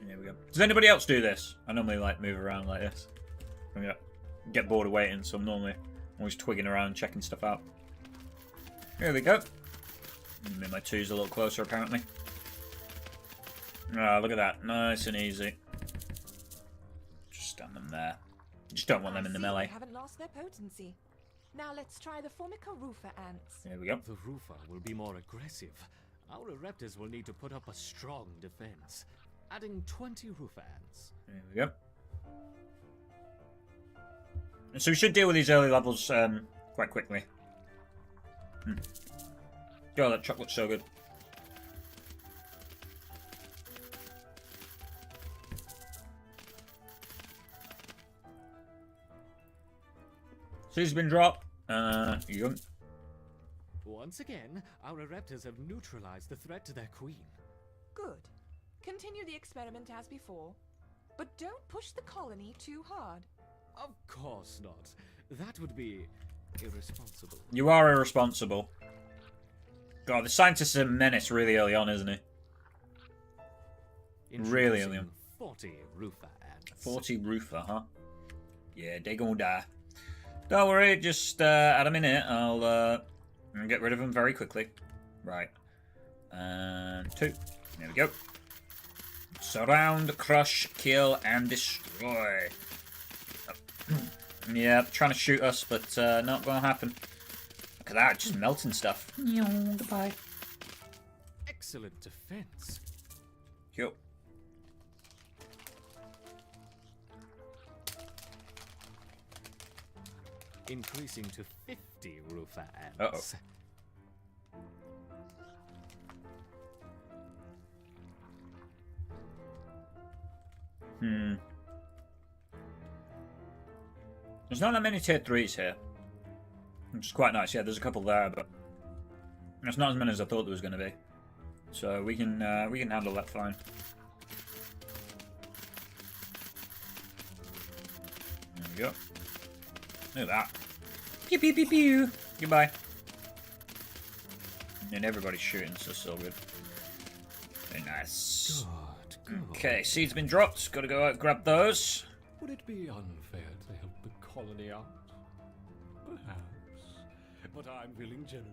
Here we go. Does anybody else do this? I normally like move around like this. I'm gonna get bored of waiting, so I'm normally always twigging around, checking stuff out. Here we go. Move my twos a little closer, apparently. Ah, look at that. Nice and easy. there. Just don't want them in the melee. They haven't lost their potency. Now let's try the Formica rufa ants. There we go. The rufa will be more aggressive. Our Ereptors will need to put up a strong defense. Adding 20 rufa ants. There we go. So we should deal with these early levels quite quickly. Oh, that chocolate's so good. Seed's been dropped. You go. Once again, our Ereptors have neutralized the threat to their queen. Good. Continue the experiment as before, but don't push the colony too hard. Of course not. That would be irresponsible. You are irresponsible. God, the scientist is a menace really early on, isn't he? Really early on. 40 rufa ants. 40 rufa, huh? Yeah, they gonna die. Don't worry, just add them in here. I'll get rid of them very quickly. Right. And 2. There we go. Surround, crush, kill, and destroy. Yeah, trying to shoot us, but not gonna happen. Look at that, just melting stuff. Goodbye. Excellent defense. Yo. Increasing to 50 rufa ants. Uh-oh. There's not that many tier 3s here. Which is quite nice. Yeah, there's a couple there, but there's not as many as I thought there was going to be. So we can handle that fine. There we go. Look at that. Pew pew pew pew. Goodbye. And everybody's shooting, so still good. Very nice. Good. Okay, seed's been dropped. Gotta go out grab those. Would it be unfair to help the colony out? Perhaps. But I'm feeling generous.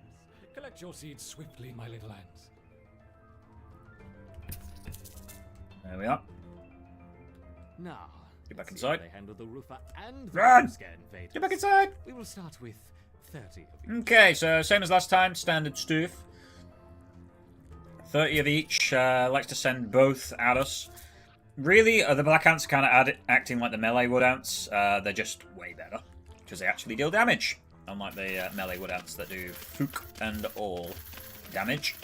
Collect your seeds swiftly, my little ants. There we are. Now, Get back see how inside. They handle the rufa and Run! the scan invaders. Get back inside. We will start with 30 of each. Okay, so same as last time, standard stuff. 30 of each. Likes to send both at us. Really, the black ants are kind of acting like the melee wood ants. They're just way better because they actually deal damage, unlike the melee wood ants that do fook and all damage.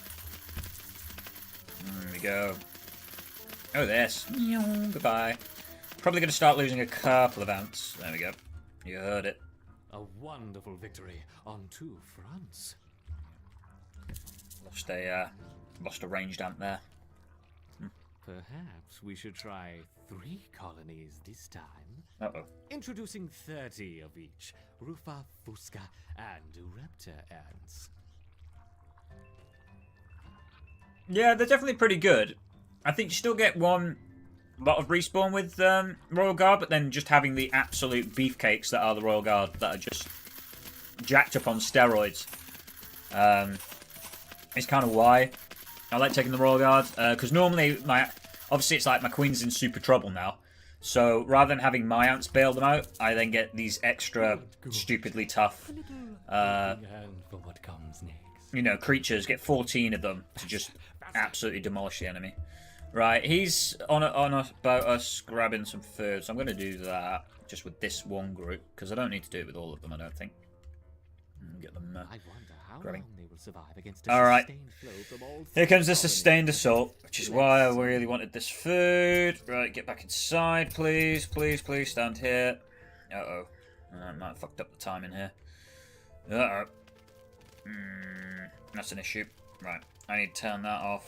There we go. Oh, this. Goodbye. Probably going to start losing a couple of ants. There we go. You heard it. A wonderful victory on 2 fronts. Lost a ranged ant there. Perhaps we should try 3 colonies this time. Uh-oh. Introducing 30 of each. Rufa, Fusca, and Ereptor ants. Yeah, they're definitely pretty good. I think you still get one lot of respawn with Royal Guard, but then just having the absolute beefcakes that are the Royal Guard that are just jacked up on steroids is kind of why I like taking the Royal Guard. Because normally, obviously it's like my Queen's in super trouble now. So rather than having my ants bail them out, I then get these extra stupidly tough For what comes next. you know, creatures, get 14 of them to just absolutely demolish the enemy. Right, he's on about us grabbing some food, so I'm going to do that just with this one group, because I don't need to do it with all of them, I don't think. Get them I wonder how grabbing. long they will survive against a Alright. sustained flow from all Here 3 comes the colonies. sustained assault, which is why I really wanted this food. Right, get back inside, please. Please, please, stand here. Uh-oh. I might have fucked up the timing here. Uh-oh. That's an issue. Right, I need to turn that off.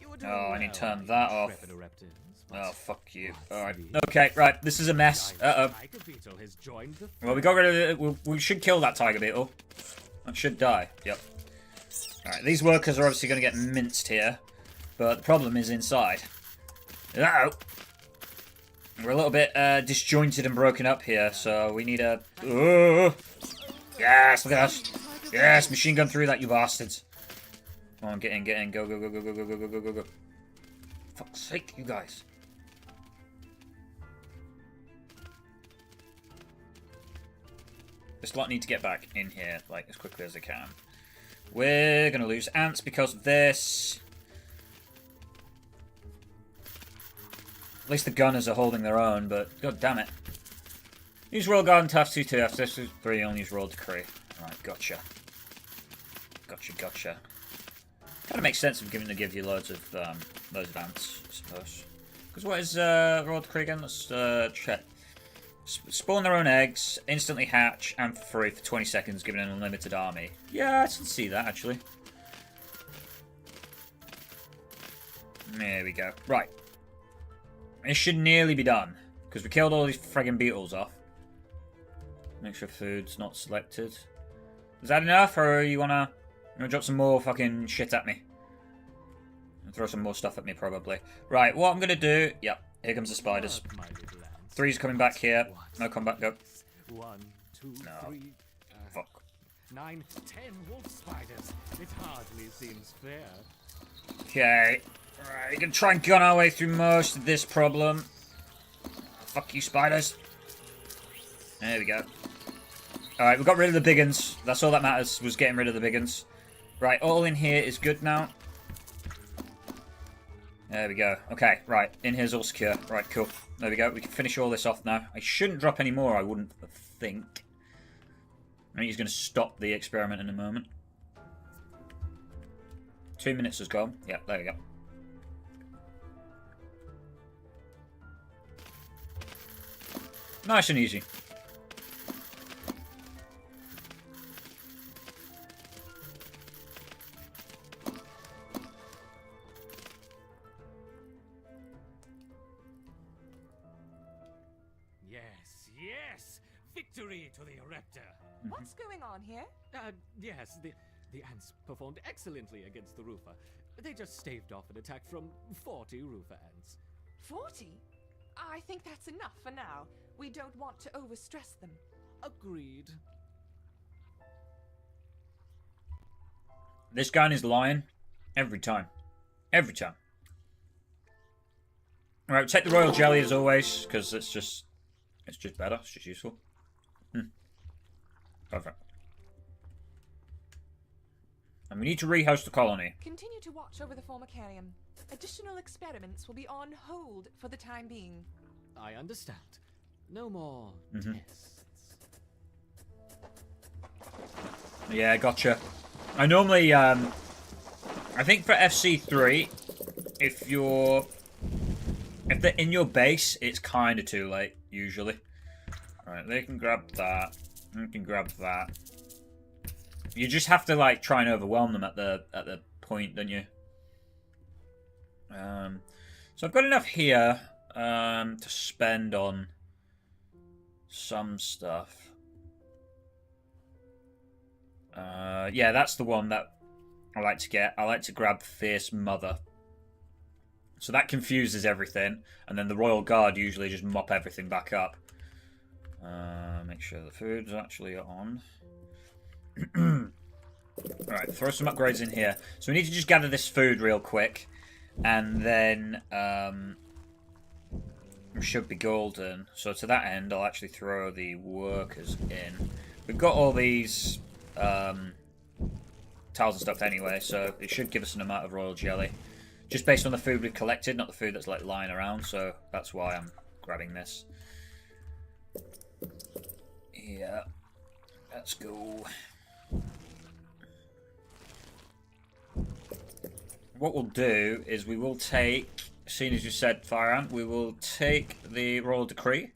You are doing Oh, I need to well, turn that off. intrepid Ereptors, but Oh, fuck you. what's Alright. the Okay, right, this is a mess. Uh-oh. Tiger beetle has joined the Well, we got rid of it. We should kill that tiger beetle. It should die. Yep. Alright, these workers are obviously going to get minced here. But the problem is inside. Uh-oh. We're a little bit disjointed and broken up here, so we need a... Yes, look at us. Yes, machine gun through that, you bastards. Come on, get in, get in. Go, go, go, go, go, go, go, go, go, go, go. Fuck's sake, you guys. This lot need to get back in here, like, as quickly as they can. We're going to lose ants because of this. At least the gunners are holding their own, but god damn it. Use roll guard and task 2-2 after this 3 only use roll decree. Right, gotcha. Gotcha. Kind of makes sense of to give you loads of ants, I suppose. Because what is roll decree again? Let's check. Spawn their own eggs, instantly hatch, and free for 20 seconds, giving an unlimited army. Yeah, I can see that, actually. There we go. Right. It should nearly be done, because we killed all these friggin' beetles off. Make sure food's not selected. Is that enough, or you wanna drop some more fucking shit at me? And throw some more stuff at me, probably. Right, what I'm gonna do... Yep, here comes the spiders. 3's coming back here. No combat, go. 1, 2, No. 3... Fuck. 9, 10 wolf spiders. It hardly seems fair. Okay. Alright, we're gonna try and gun our way through most of this problem. Fuck you, spiders. There we go. Alright, we got rid of the big uns. That's all that matters, was getting rid of the big uns. Right, all in here is good now. There we go. Okay, right. In here's all secure. Right, cool. There we go. We can finish all this off now. I shouldn't drop any more, I wouldn't think. I think he's going to stop the experiment in a moment. 2 minutes has gone. Yeah, there we go. Nice and easy. Yes! Victory to the Ereptor! What's going on here? Yes, the ants performed excellently against the roofer. They just staved off an attack from 40 roofer ants. 40? I think that's enough for now. We don't want to overstress them. Agreed. This gun is lying every time. Every time. Alright, take the royal jelly as always, because it's just better. It's just useful. Perfect. And we need to rehost the colony. Continue to watch over the Formicarium. Additional experiments will be on hold for the time being. I understand. No more tests. Yeah, gotcha. I normally, I think for FC3, if they're in your base, it's kind of too late, usually. Alright, they can grab that. You can grab that. You just have to, like, try and overwhelm them at the point, don't you? So I've got enough here to spend on some stuff. Yeah, that's the one that I like to get. I like to grab Fierce Mother. So that confuses everything, and then the Royal Guard usually just mop everything back up. Make sure the food's actually on. Alright, throw some upgrades in here. So we need to just gather this food real quick, and then we should be golden. So to that end, I'll actually throw the workers in. We've got all these tiles and stuff anyway, so it should give us an amount of royal jelly. Just based on the food we've collected, not the food that's like lying around, so that's why I'm grabbing this. Yeah, let's go. What we'll do is we will take, seeing as you said, Fire Ant, we will take the Royal Decree,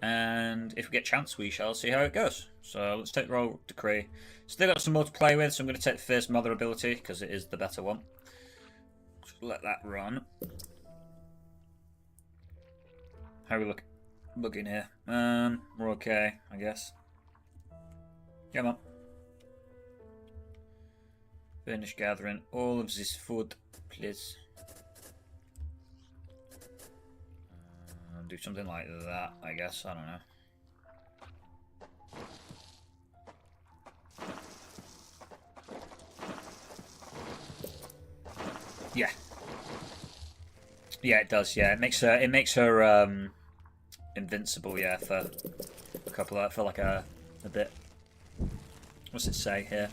and if we get a chance, we shall see how it goes. So let's take the Royal Decree. Still got some more to play with, so I'm going to take the Fierce Mother ability, because it is the better one. Just let that run. How are we looking here? We're okay, I guess. Come on. Finish gathering all of this food, please. Do something like that, I guess. I don't know. Yeah. Yeah, it does. Yeah, it makes her invincible. Yeah, for a couple of, for like a bit. What's it say here?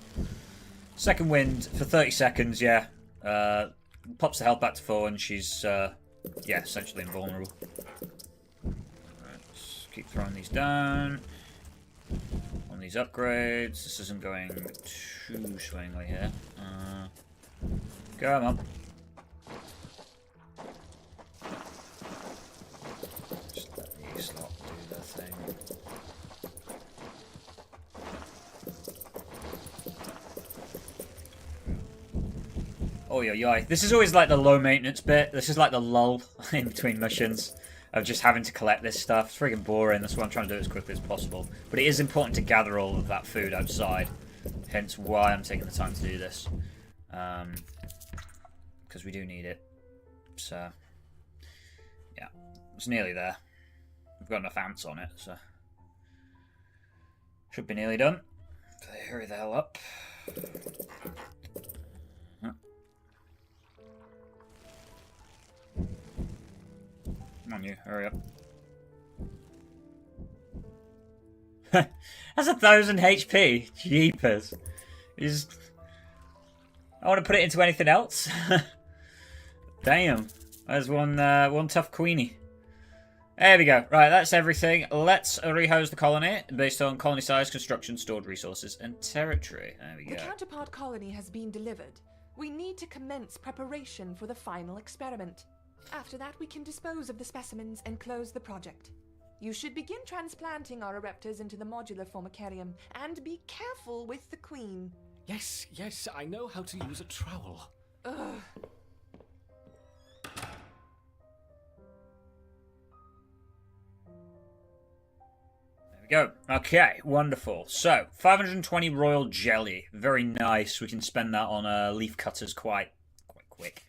Second wind for 30 seconds, yeah. Pops the health back to 4 and she's, yeah, essentially invulnerable. Alright, let's keep throwing these down. On these upgrades. This isn't going too swingly here. Come on. Just let these lot do their thing. Oh yeah. This is always like the low maintenance bit. This is like the lull in between missions of just having to collect this stuff. It's freaking boring. That's why I'm trying to do it as quickly as possible. But it is important to gather all of that food outside. Hence why I'm taking the time to do this. Because we do need it. So, yeah. It's nearly there. We've got enough ants on it, so. Should be nearly done. So hurry the hell up. Come on, you. Hurry up. That's 1,000 HP. Jeepers. I want to put it into anything else. Damn. There's one tough queenie. There we go. Right, that's everything. Let's rehouse the colony based on colony size, construction, stored resources, and territory. There we go. The counterpart colony has been delivered. We need to commence preparation for the final experiment. After that, we can dispose of the specimens and close the project. You should begin transplanting our Areptas into the modular formicarium, and be careful with the queen. Yes, I know how to use a trowel. Ugh. There we go. Okay, wonderful. So, 520 royal jelly. Very nice. We can spend that on leaf cutters quite quick.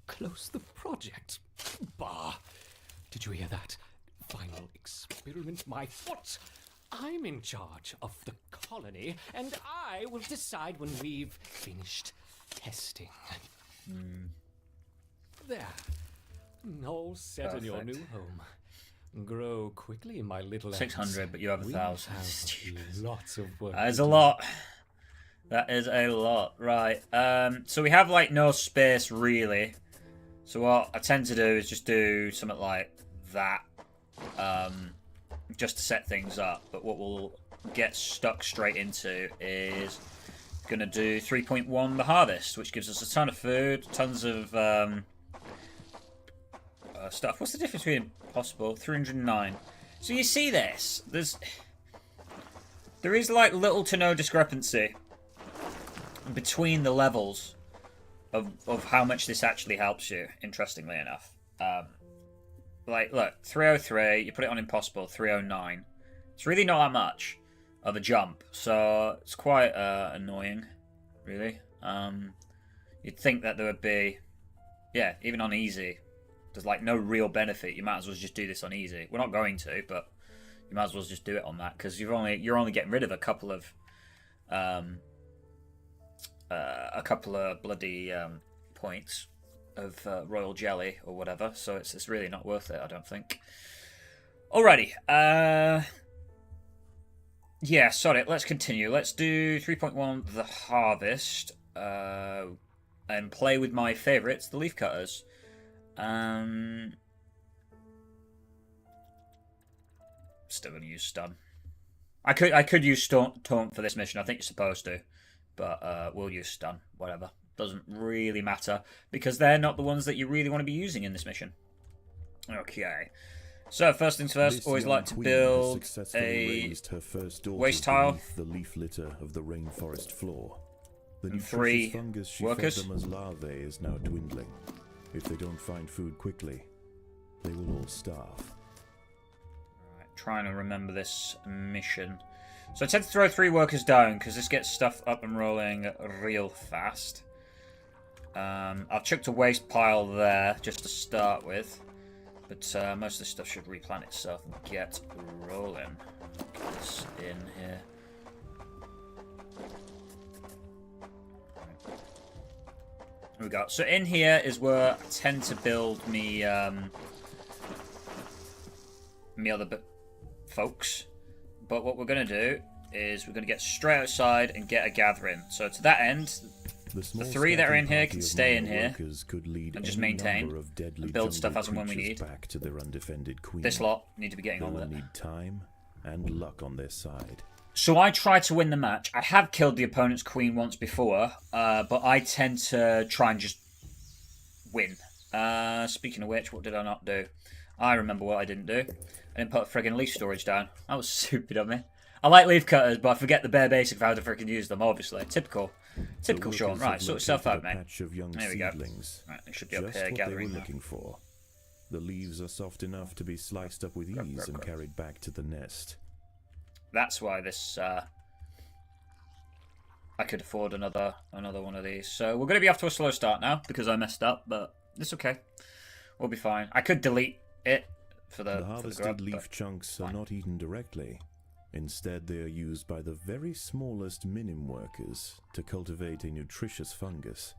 Close the project? Bah! Did you hear that? Final experiment, my foot! I'm in charge of the colony, and I will decide when we've finished testing. There. All set in your new home. Grow quickly, my little 600, ants. but you have 1,000. Have lots of work. That is a lot. That is a lot. Right. So we have, like, no space, really. So what I tend to do is just do something like that. Just to set things up. But what we'll get stuck straight into is going to do 3.1 the harvest, which gives us a ton of food, tons of stuff. What's the difference between possible? 309. So you see this. There is like little to no discrepancy between the levels of how much this actually helps you, interestingly enough. Like, look, 303, you put it on impossible, 309. It's really not that much of a jump, so it's quite annoying, really. You'd think that there would be, yeah, even on easy, there's like no real benefit. You might as well just do this on easy. We're not going to, but you might as well just do it on that, because you're only getting rid of a couple of bloody points of royal jelly or whatever, so it's really not worth it, I don't think. Alrighty, yeah, sorry, let's continue. Let's do 3.1 the harvest, and play with my favourites, the leaf cutters. Still gonna use stun. I could use taunt for this mission. I think you're supposed to, but we'll use stun. Whatever. Doesn't really matter, because they're not the ones that you really want to be using in this mission. Okay. So, first things first, always like to build a waste tile. The leaf litter of the rainforest floor. The and 3 fungus she workers. fed them as larvae is now dwindling. If they don't find food quickly, they will all starve. Alright, trying to remember this mission. So I tend to throw 3 workers down, because this gets stuff up and rolling real fast. I've chucked a waste pile there, just to start with. But most of this stuff should replant itself and get rolling. Get this in here. Here we go. So in here is where I tend to build me me other folks. But what we're going to do is we're going to get straight outside and get a gathering. So to that end, the 3 that are in here can stay in here and just maintain and build stuff as and when we need. Back to their undefended queen. This lot need to be getting they on with it. Need time and luck on their side. So I try to win the match. I have killed the opponent's queen once before, but I tend to try and just win. Speaking of which, what did I not do? I remember what I didn't do. I didn't put a friggin' leaf storage down. That was stupid of me. I like leaf cutters, but I forget the bare basic of how to freaking use them, obviously. Typical Sean. Right, sort yourself out, mate. There we go. Right, it should be up here gathering now. Looking for. The leaves are soft enough to be sliced up with ease and carried back to the nest. That's why this... I could afford another one of these. So we're going to be off to a slow start now, because I messed up, but it's okay. We'll be fine. I could delete it for the harvested leaf chunks are not eaten directly. Instead, they are used by the very smallest minim workers to cultivate a nutritious fungus.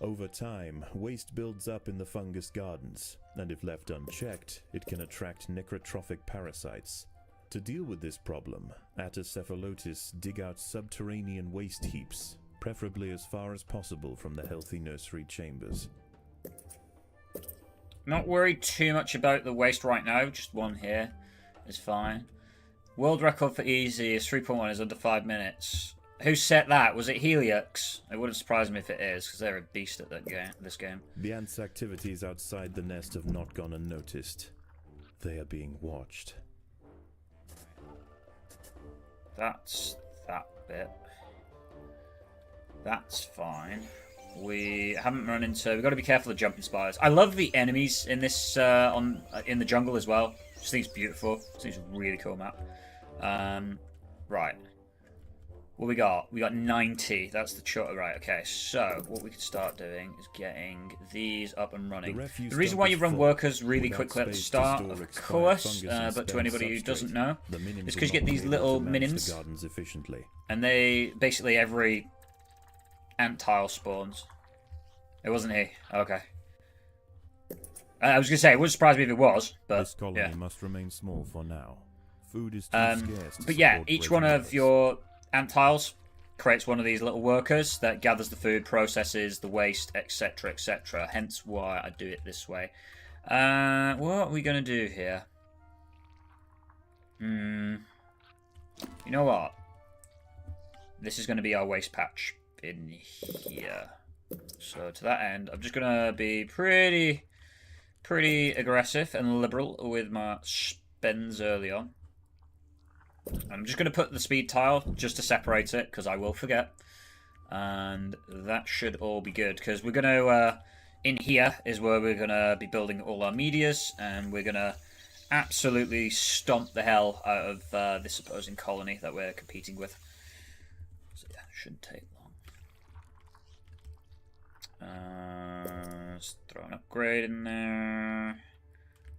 Over time, waste builds up in the fungus gardens, and if left unchecked, it can attract necrotrophic parasites. To deal with this problem, Atacephalotes dig out subterranean waste heaps, preferably as far as possible from the healthy nursery chambers. Not worried too much about the waste right now, just one here is fine. World record for easy is 3.1 is under 5 minutes. Who set that? Was it Heliox? It wouldn't surprise me if it is, because they're a beast at this game. The ants' activities outside the nest have not gone unnoticed. They are being watched. That's that bit. That's fine. We haven't run into... We've got to be careful of jumping spiders. I love the enemies in this in the jungle as well. Just think it's beautiful. Just think it's a really cool map. Right. What we got? We got 90. That's the chart. Right, okay. So, what we can start doing is getting these up and running. The reason why you run workers really quickly at the start, of course, but to anybody who doesn't know, is because you get these little minims. And they, basically every ant tile spawns. It wasn't he. Okay. I was going to say, it wouldn't surprise me if it was, but this colony yeah. must remain small for now. Food is too scarce. But yeah, each one of your ant tiles creates one of these little workers that gathers the food, processes the waste, etc., etc. Hence why I do it this way. What are we going to do here? You know what? This is going to be our waste patch in here. So to that end, I'm just going to be pretty aggressive and liberal with my spends early on. I'm just going to put the speed tile just to separate it, because I will forget. And that should all be good, because we're going to... in here is where we're going to be building all our medias, and we're going to absolutely stomp the hell out of this opposing colony that we're competing with. So yeah, shouldn't take long. Let's throw an upgrade in there.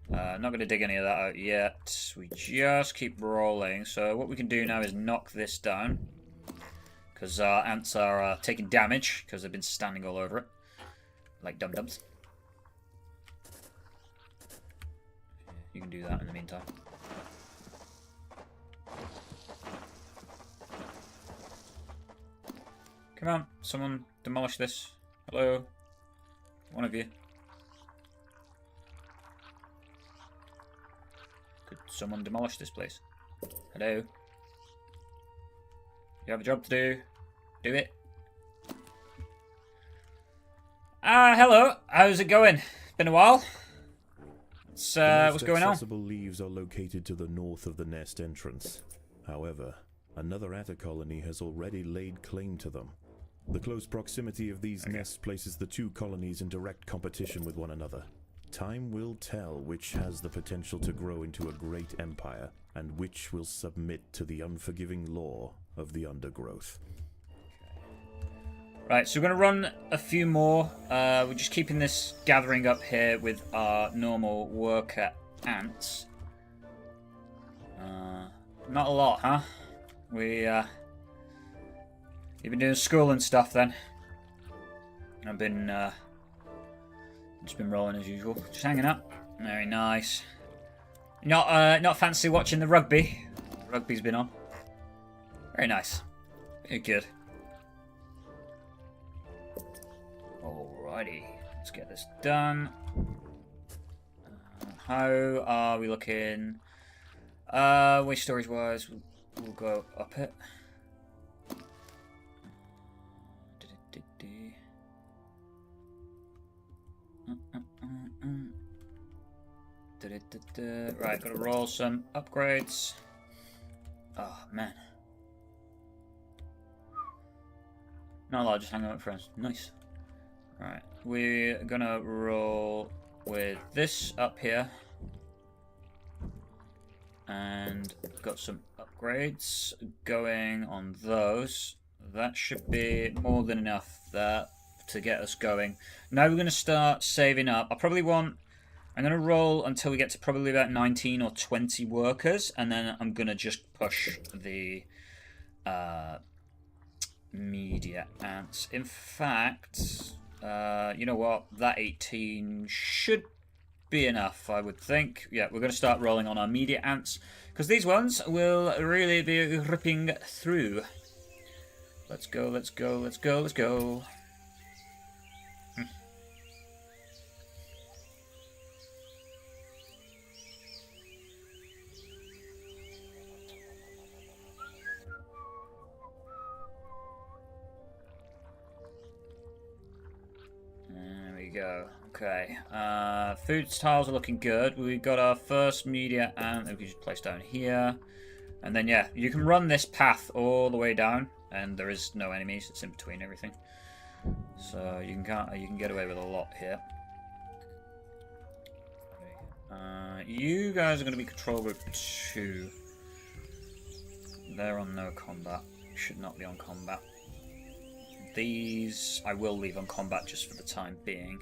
Not going to dig any of that out yet. We just keep rolling. So what we can do now is knock this down, because our ants are taking damage because they've been standing all over it like dum-dums. You can do that in the meantime. Come on, someone demolish this. Hello? One of you. Could someone demolish this place? Hello? You have a job to do. Do it. Hello. How's it going? Been a while. What's going on? Accessible leaves are located to the north of the nest entrance. However, another atta colony has already laid claim to them. The close proximity of these nests places the two colonies in direct competition with one another. Time will tell which has the potential to grow into a great empire, and which will submit to the unforgiving law of the Undergrowth. Right, so we're going to run a few more. We're just keeping this gathering up here with our normal worker ants. Not a lot, huh? You've been doing school and stuff then. I've been just been rolling as usual, just hanging out. Very nice. Not fancy watching the rugby. Rugby's been on. Very nice. Very good. Alrighty. Let's get this done. How are we looking? Waste storage wise, we'll go up it. Right, gotta roll some upgrades. Oh man. Not a lot, just hang out with friends. Nice. Right, we're gonna roll with this up here. And got some upgrades going on those. That should be more than enough there to get us going. Now we're gonna start saving up. I'm gonna roll until we get to probably about 19 or 20 workers, and then I'm gonna just push the media ants. In fact, you know what? That 18 should be enough, I would think. Yeah, we're going to start rolling on our media ants, because these ones will really be ripping through. Let's go, let's go, let's go, let's go. Go. Okay. Food tiles are looking good. We've got our first media and we can just place down here. And then yeah, you can run this path all the way down and there is no enemies. It's in between everything. So you can get away with a lot here. You guys are going to be control group 2. They're on no combat. Should not be on combat. These I will leave on combat just for the time being.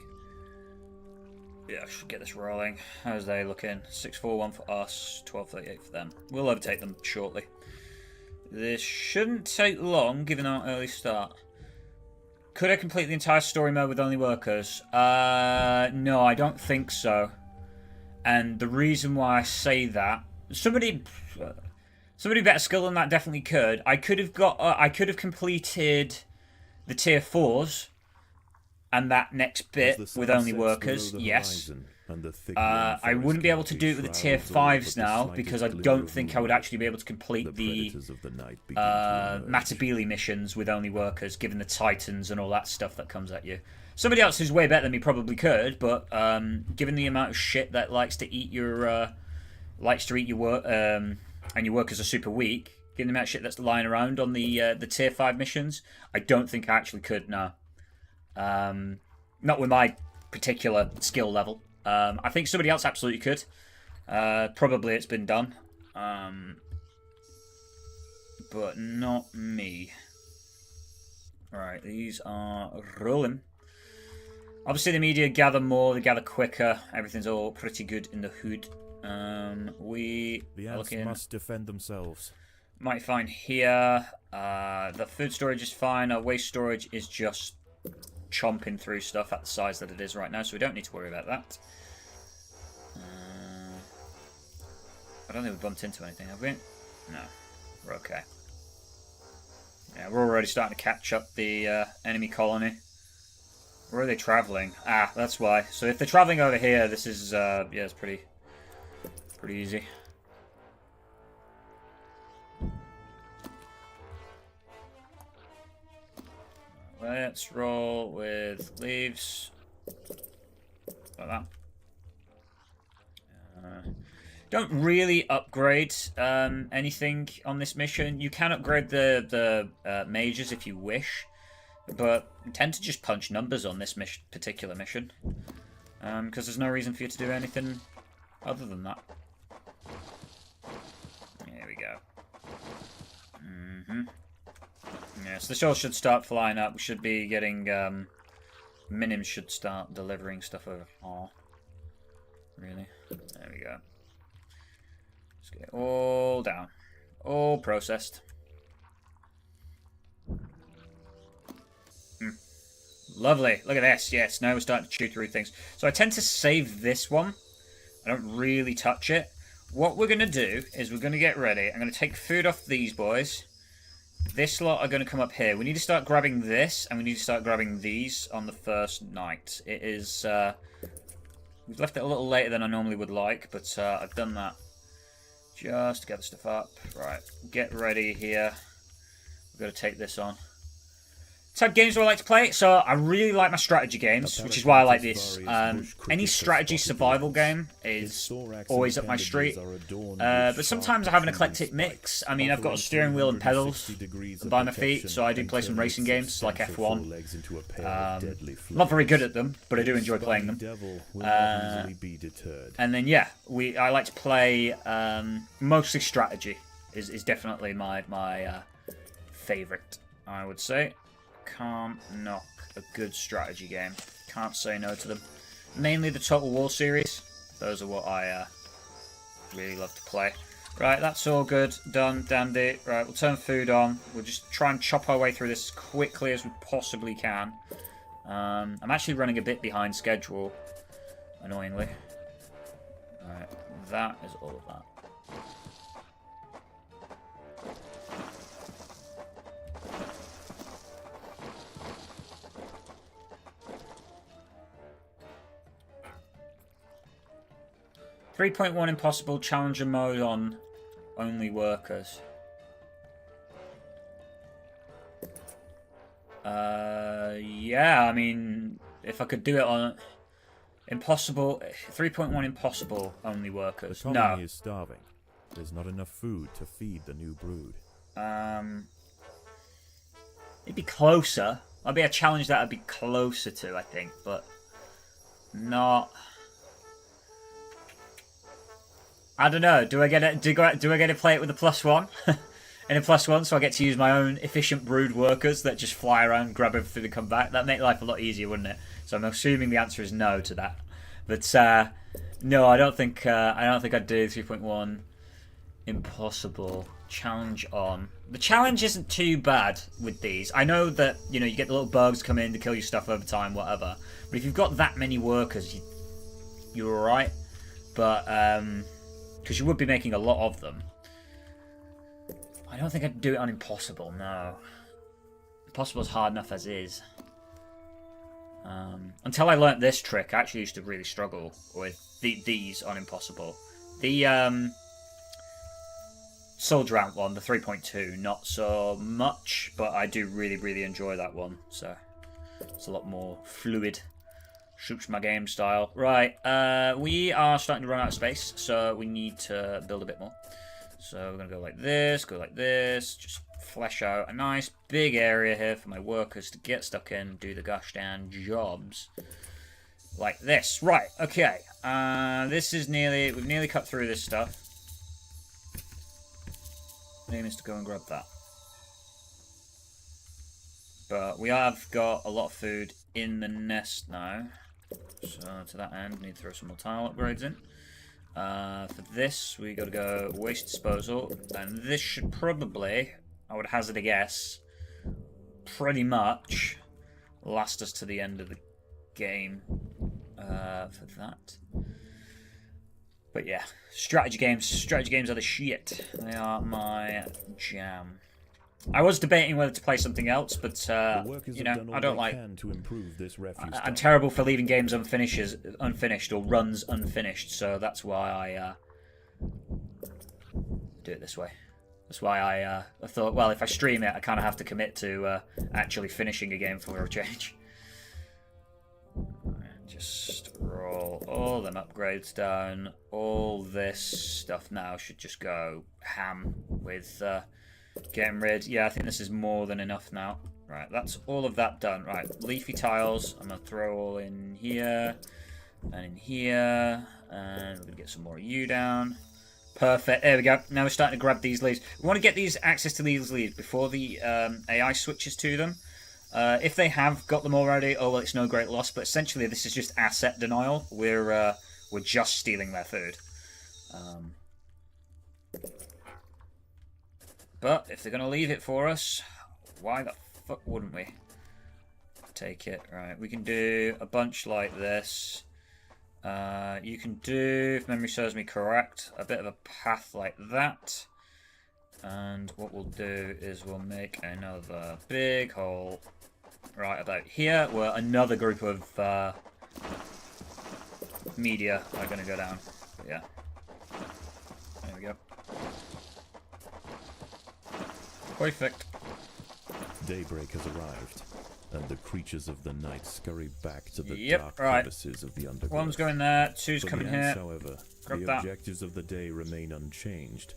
Yeah, I should get this rolling. How's they looking? 641 for us, 1238 for them. We'll overtake them shortly. This shouldn't take long, given our early start. Could I complete the entire story mode with only workers? No, I don't think so. And the reason why I say that, somebody better skill than that definitely could. I could have completed the tier 4s and that next bit with only workers, yes. I wouldn't be able to do it with the tier 5s now because I don't think I would actually be able to complete the Matabili missions with only workers, given the titans and all that stuff that comes at you. Somebody else who's way better than me probably could, but given the amount of shit that likes to eat your work, and your workers are super weak, given the amount of shit that's lying around on the tier 5 missions, I don't think I actually could, no. Not with my particular skill level. I think somebody else absolutely could. Probably it's been done. But not me. Right, these are rolling. Obviously the media gather more, they gather quicker. Everything's all pretty good in the hood. The ants must defend themselves. Might find here. The food storage is fine. Our waste storage is just chomping through stuff at the size that it is right now, so we don't need to worry about that. I don't think we bumped into anything, have we? No. We're okay. Yeah, we're already starting to catch up the enemy colony. Where are they traveling? Ah, that's why. So if they're traveling over here, this is, yeah, it's pretty easy. Let's roll with leaves. Like that. Don't really upgrade anything on this mission. You can upgrade the mages if you wish, but tend to just punch numbers on this particular mission. Because there's no reason for you to do anything other than that. Here we go. Yeah, so the shells should start flying up. We should be getting... Minims should start delivering stuff over. Oh, really? There we go. Just get it all down. All processed. Lovely. Look at this. Yes, now we're starting to chew through things. So I tend to save this one. I don't really touch it. What we're going to do is we're going to get ready. I'm going to take food off these boys. This lot are going to come up here. We need to start grabbing this, and we need to start grabbing these on the first night. It is... we've left it a little later than I normally would like, but I've done that just to get the stuff up. Right, get ready here. We've got to take this on. Type games do I like to play? So I really like my strategy games, which is why I like this. Any strategy survival game is always up my street. But sometimes I have an eclectic mix. I mean, I've got a steering wheel and pedals by my feet, so I do play some racing games like F1. Not very good at them, but I do enjoy playing them. And then yeah, I like to play mostly strategy. Is definitely my favourite, I would say. Can't knock a good strategy game. Can't say no to them. Mainly the Total War series. Those are what I really love to play. Right, that's all good. Done, dandy. Right, we'll turn food on. We'll just try and chop our way through this as quickly as we possibly can. I'm actually running a bit behind schedule, annoyingly. Right, that is all of that. 3.1 impossible challenger mode on only workers. Yeah, I mean, if I could do it on impossible, 3.1 impossible only workers. The colony is starving. There's not enough food to feed the new brood. It'd be closer. I'd be a challenge that I'd be closer to, I think, but not. I don't know. Do I get it? Do I get to play it with a +1? And a +1, so I get to use my own efficient brood workers that just fly around, grab everything, and come back. That'd make life a lot easier, wouldn't it? So I'm assuming the answer is no to that. But no, I don't think I'd do 3.1 impossible challenge on. The challenge isn't too bad with these. I know that you get the little bugs come in to kill your stuff over time, whatever. But if you've got that many workers, you're alright. But because you would be making a lot of them. I don't think I'd do it on impossible. No, impossible is hard enough as is. Until I learnt this trick, I actually used to really struggle with these on impossible. The Soldier Ant one, the 3.2, not so much, but I do really enjoy that one. So it's a lot more fluid. Suits my game style. Right, we are starting to run out of space, so we need to build a bit more. So we're going to go like this, just flesh out a nice big area here for my workers to get stuck in, do the gosh damn jobs. Like this. Right, okay. This is we've nearly cut through this stuff. Aim is to go and grab that. But we have got a lot of food in the nest now. So to that end, we need to throw some more tile upgrades in. For this, we got to go waste disposal, and this should probably, I would hazard a guess, pretty much last us to the end of the game for that. But yeah, strategy games are the shit. They are my jam. I was debating whether to play something else, but I don't like. I'm terrible for leaving games unfinished or runs unfinished, so that's why I do it this way. That's why I thought, well, if I stream it, I kind of have to commit to actually finishing a game for a change. Just roll all them upgrades down. All this stuff now should just go ham with. Getting rid. Yeah, I think this is more than enough now. Right, that's all of that done. Right, leafy tiles. I'm going to throw all in here and in here. And we're going to get some more of you down. Perfect. There we go. Now we're starting to grab these leaves. We want to get these access to these leaves before the AI switches to them. If they have got them already, oh well, it's no great loss. But essentially, this is just asset denial. We're just stealing their food. But if they're going to leave it for us, why the fuck wouldn't we take it? Right, we can do a bunch like this. You can do, if memory serves me correct, a bit of a path like that. And what we'll do is we'll make another big hole right about here, where another group of media are going to go down. But yeah. There we go. Perfect. Daybreak has arrived, and the creatures of the night scurry back to the dark right. crevices of the undergrowth. One's going there, two's For coming the here. ants, however, Grab the that. objectives of the day remain unchanged.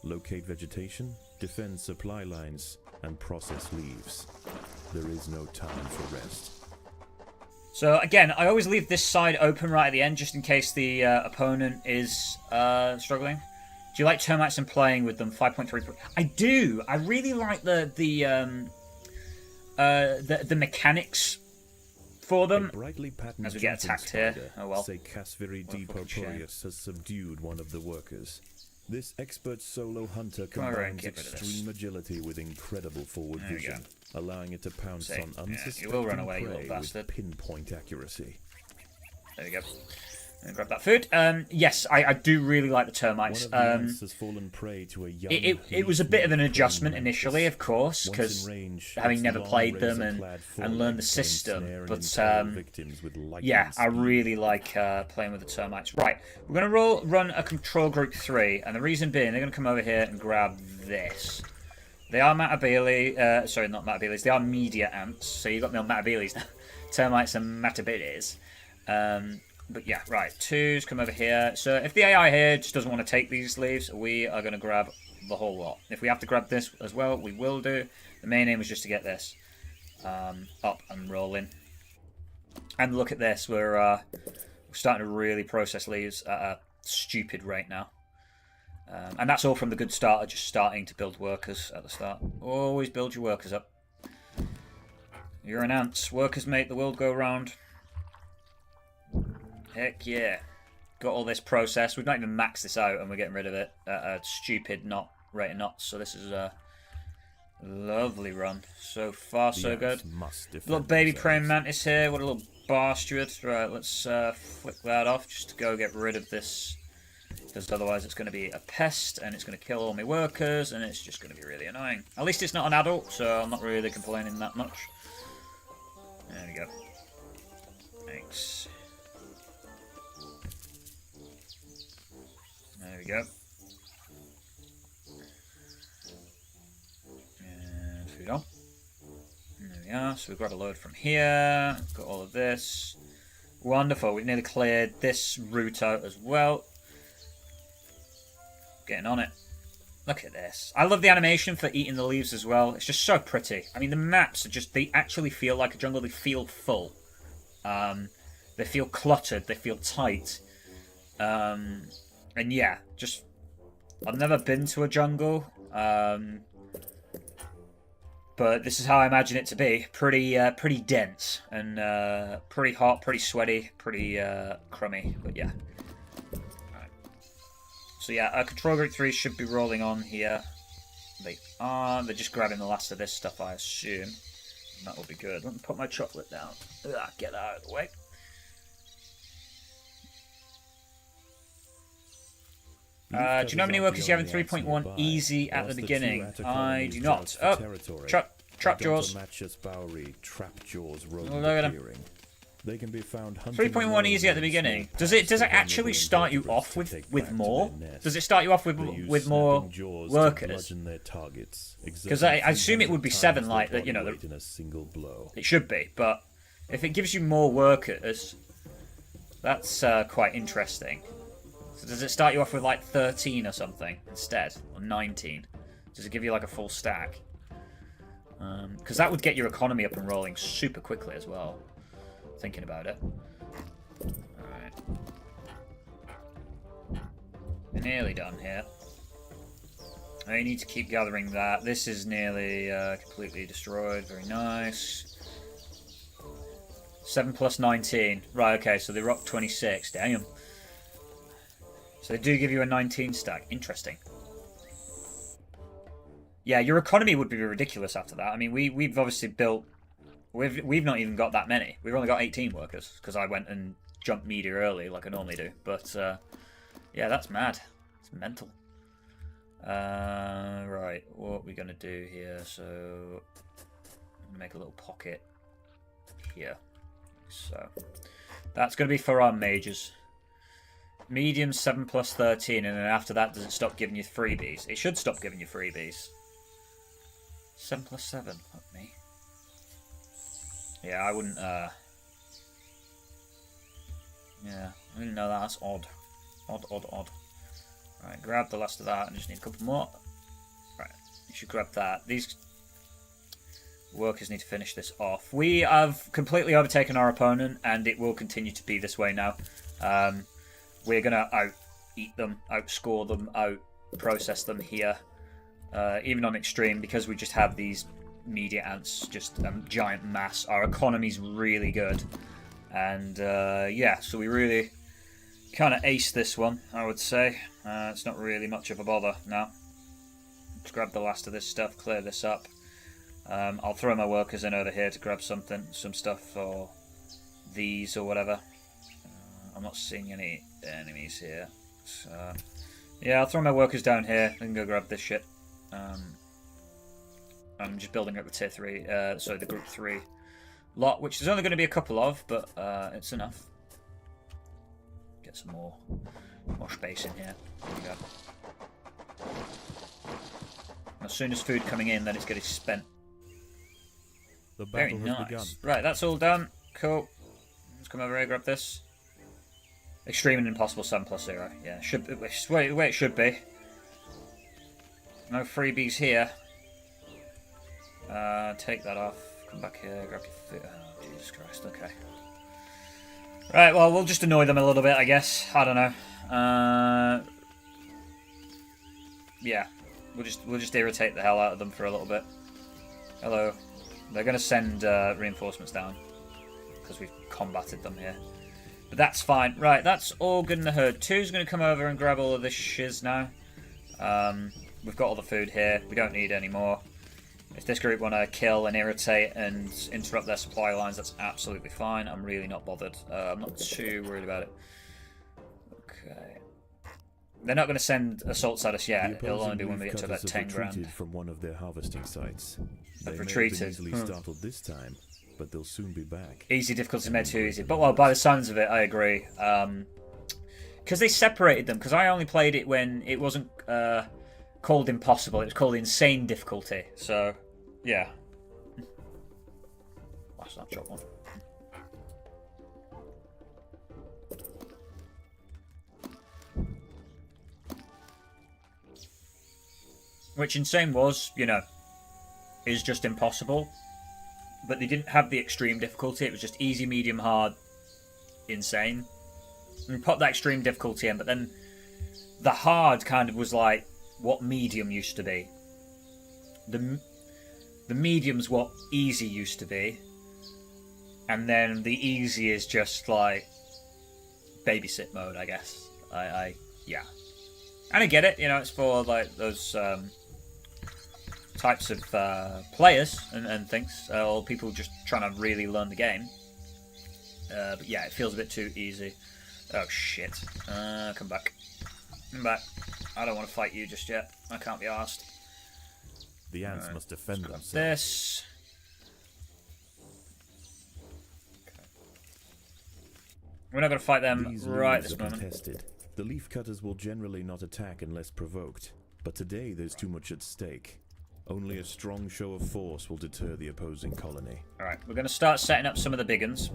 Locate vegetation, defend supply lines, and process leaves. There is no time for rest. So again, I always leave this side open right at the end, just in case the opponent is struggling. Do you like termites and playing with them? 5.33. I do. I really like the mechanics for them. As we get attacked here. Oh well. Has subdued one of the workers. This expert solo hunter combines extreme agility with incredible forward vision, allowing it to pounce on unsuspecting prey with pinpoint accuracy. There we go. Grab that food. Yes, I do really like the termites. Has fallen prey to a young it was a bit of an adjustment initially, of course, because having never played them and learned the system. But yeah, I really like playing with the termites. Right, we're going to run a control group 3, and the reason being they're going to come over here and grab this. They are Matabele, sorry, not Matabeles, they are media ants, so you've got me on Matabeles now. Termites and Matabeles. But yeah, right, 2's come over here. So if the AI here just doesn't want to take these leaves, we are going to grab the whole lot. If we have to grab this as well, we will do. The main aim is just to get this up and rolling. And look at this, we're starting to really process leaves at a stupid rate now. And that's all from the good start of just starting to build workers at the start. Always build your workers up. You're an ant. Workers make the world go round. Heck yeah. Got all this process. We've not even maxed this out and we're getting rid of it at a stupid rate of knots. So this is a lovely run. So far, so good. Little baby praying mantis here. What a little bastard. Right, let's flick that off just to go get rid of this. Because otherwise it's going to be a pest and it's going to kill all my workers and it's just going to be really annoying. At least it's not an adult, so I'm not really complaining that much. There we go. Thanks. There we go. And food on. There we are. So we've got a load from here. Got all of this. Wonderful. We've nearly cleared this route out as well. Getting on it. Look at this. I love the animation for eating the leaves as well. It's just so pretty. I mean, the maps are just, they actually feel like a jungle. They feel full. They feel cluttered. They feel tight. And yeah, just, I've never been to a jungle. But this is how I imagine it to be. Pretty dense. And pretty hot, pretty sweaty, pretty crummy. But yeah. So yeah, Control Group 3 should be rolling on here. They are. They're just grabbing the last of this stuff, I assume. And that will be good. Let me put my chocolate down. Ugh, get that out of the way. Do you know how many workers you have in 3.1 easy at the beginning? I do not. Oh, trap jaws. Look at them. They can be found 3.1 easy at the beginning. Does it actually start you off with more? Does it start you off with more workers? Because I assume it would be 7, like that. You know, it should be. But if it gives you more workers, that's quite interesting. So does it start you off with like 13 or something instead, or 19? Does it give you like a full stack? Because that would get your economy up and rolling super quickly as well. Thinking about it. Alright. We're nearly done here. I need to keep gathering that. This is nearly completely destroyed. Very nice. 7 plus 19. Right, okay, so they rock 26. Damn. So they do give you a 19 stack. Interesting. Yeah, your economy would be ridiculous after that. I mean, we've obviously built... We've not even got that many. We've only got 18 workers because I went and jumped media early like I normally do. But yeah, that's mad. It's mental. Right, what are we gonna do here? So, I'm gonna make a little pocket here. So, that's gonna be for our mages. Medium 7 plus 13, and then after that, does it stop giving you freebies? It should stop giving you freebies. 7 plus 7, fuck me. Yeah, I wouldn't, yeah, I didn't know that. That's odd. Odd. Right, grab the last of that and just need a couple more. Right, you should grab that. These workers need to finish this off. We have completely overtaken our opponent, and it will continue to be this way now. We're going to out-eat them, outscore them, out-process them here. Even on extreme, because we just have these media ants, just a giant mass. Our economy's really good. And, yeah, so we really kind of ace this one, I would say. It's not really much of a bother now. Let's grab the last of this stuff, clear this up. I'll throw my workers in over here to grab some stuff for these or whatever. I'm not seeing any enemies here. So, yeah, I'll throw my workers down here. They can go grab this shit. I'm just building up the tier 3, sorry, the group 3 lot, which there's only going to be a couple of, but it's enough. Get some more space in here. There we go. As soon as food coming in, then it's getting spent. The Very battle nice. has begun. Right, that's all done. Cool. Let's come over here, grab this. Extreme and impossible 7 plus 0. Yeah, should be the way it should be. No freebies here. Take that off. Come back here, grab your food. Oh, Jesus Christ, okay. Right, well, we'll just annoy them a little bit, I guess. I don't know. Yeah, we'll just irritate the hell out of them for a little bit. Hello. They're going to send reinforcements down because we've combated them here. But that's fine. Right, that's all good in the herd. 2's going to come over and grab all of this shiz now. We've got all the food here. We don't need any more. If this group want to kill and irritate and interrupt their supply lines, that's absolutely fine. I'm really not bothered. I'm not too worried about it. Okay. They're not going to send assaults at us yet. It'll only be when we get to about 10 grand. From one of their harvesting sites. They've They retreated. may have been easily startled this time, but they'll soon be back. Easy difficulty made too easy. But, well, by the sounds of it, I agree. Because they separated them. Because I only played it when it wasn't called impossible. It was called insane difficulty. So, yeah. That's not shot one. Which insane was, you know, is just impossible. But they didn't have the extreme difficulty. It was just easy, medium, hard, insane. And put that extreme difficulty in, but then the hard kind of was like what medium used to be. The medium's what easy used to be. And then the easy is just like babysit mode, I guess. Yeah. And I get it, you know, it's for like those types of players and things, or people just trying to really learn the game. But yeah, it feels a bit too easy. Oh shit. Come back. Come back. I don't want to fight you just yet. I can't be arsed. The ants must defend themselves. This. Okay. We're not going to fight them These right leaves this are moment. contested. The leaf cutters will generally not attack unless provoked, but today there's too much at stake. Only a strong show of force will deter the opposing colony. Alright, we're going to start setting up some of the big uns.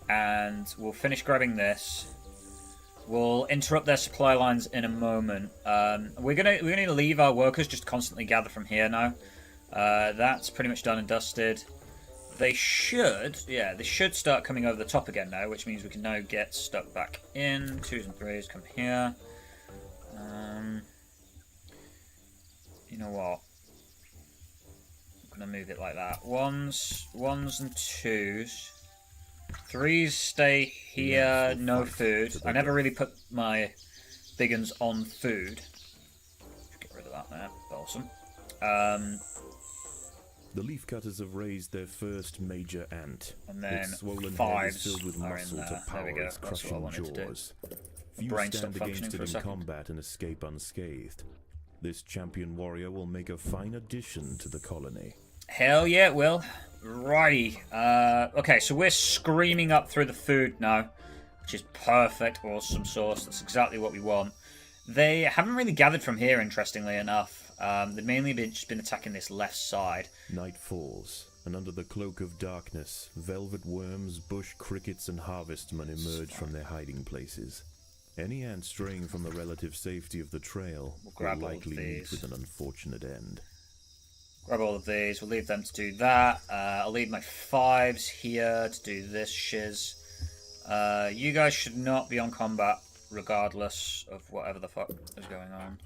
And we'll finish grabbing this. We'll interrupt their supply lines in a moment. We're gonna leave our workers just constantly gather from here now. That's pretty much done and dusted. They should start coming over the top again now, which means we can now get stuck back in. 2s and 3s come here. You know what? I'm gonna move it like that. 1s and 2s. 3s stay here, no food. I never really put my big uns on food. Get rid of that there. Awesome. The leaf cutters have raised their first major ant. And then its swollen head is 5s filled with are in muscle there. to There we power go. its That's what I crushing wanted to do. jaws. brain stopped functioning for a second. Combat and escape unscathed. This champion warrior will make a fine addition to the colony. Hell yeah, it will. Righty. Okay, so we're screaming up through the food now, which is perfect. Awesome sauce. That's exactly what we want. They haven't really gathered from here, interestingly enough. They've mainly just been attacking this left side. Night falls, and under the cloak of darkness, velvet worms, bush crickets, and harvestmen emerge from their hiding places. Any ant straying from the relative safety of the trail will likely meet with an unfortunate end. Grab all of these. We'll leave them to do that. I'll leave my 5s here to do this shiz. You guys should not be on combat, regardless of whatever the fuck is going on.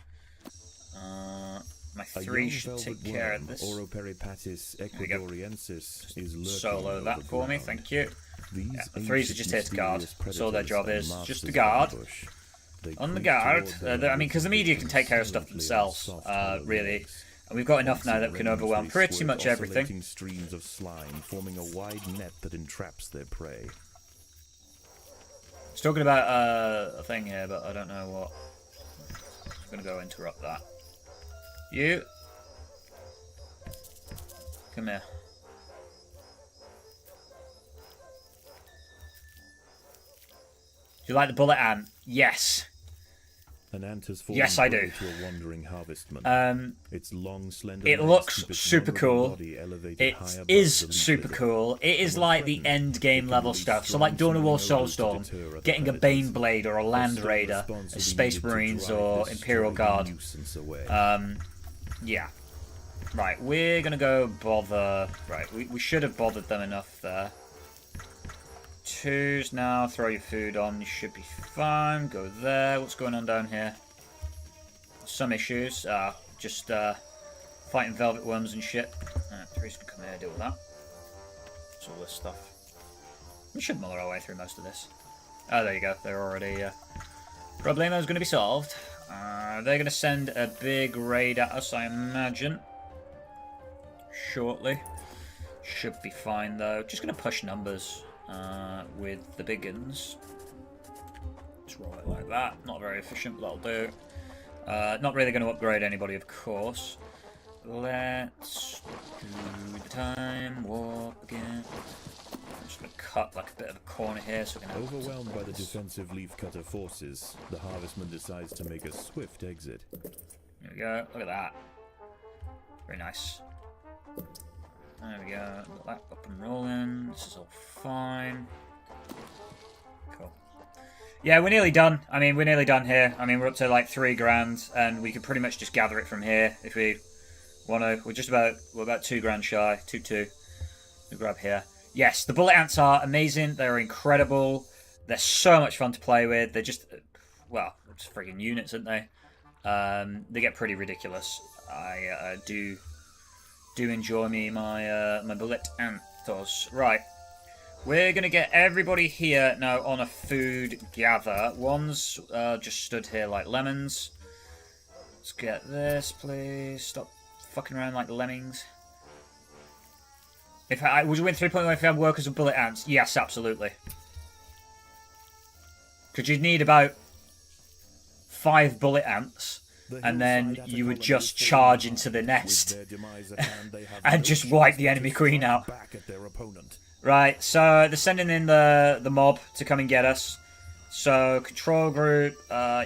My 3 should take care of this. Oroperipatis ecuadoriensis is lurking solo that for me, thank you. Yeah, the 3s are just here to guard. That's all their job is. Just to guard. On the guard. I mean, because the media can take care of stuff themselves, really. And we've got enough now that we can overwhelm pretty much everything. Streams of slime forming a wide net that entraps their prey. It's talking about a thing here, but I don't know what. I'm going to go interrupt that. You. Come here. Do you like the bullet ant? Yes. An ant has fallen yes, I do. To a wandering harvestman. Its long, slender it looks super cool. It is super cool. It is like the end game level stuff. So like Dawn of War Soulstorm, getting a Bane Blade or a Land Raider, a Space Marines or Imperial Guard. Yeah. Right, we're gonna go bother. Right, we should have bothered them enough there. 2s now, throw your food on, you should be fine. Go there. What's going on down here? Some issues. Just fighting velvet worms and shit. 3s can come here, deal with that. What's all this stuff? We should muller our way through most of this. Oh, there you go. They're already... Problema's going to be solved. They're going to send a big raid at us, I imagine. Shortly. Should be fine, though. Just going to push numbers. With the big guns. Just roll it like that. Not very efficient, but that'll do. Not really going to upgrade anybody, of course. Let's do the time warp again. I'm just going to cut like a bit of a corner here so we can... Overwhelmed by the defensive leafcutter forces, the harvestman decides to make a swift exit. There we go. Look at that. Very nice. There we go, got that up and rolling. This is all fine. Cool. Yeah, we're nearly done. I mean, we're nearly done here. I mean, we're up to like 3 grand, and we could pretty much just gather it from here if we want to. We're about 2 grand shy. 2-2. We'll grab here. Yes, the bullet ants are amazing. They're incredible. They're so much fun to play with. They're just, well, just friggin' units, aren't they? They get pretty ridiculous. I do enjoy me my bullet anthos. Right, we're gonna get everybody here now on a food gather. One's just stood here like lemons. Let's get this, please. Stop fucking around like lemmings. Would you win 3.1 if you had workers with bullet ants? Yes, absolutely. Because you'd need about 5 bullet ants. And then you would just charge into the nest and just wipe the enemy queen out. Right, so they're sending in the mob to come and get us. So, control group,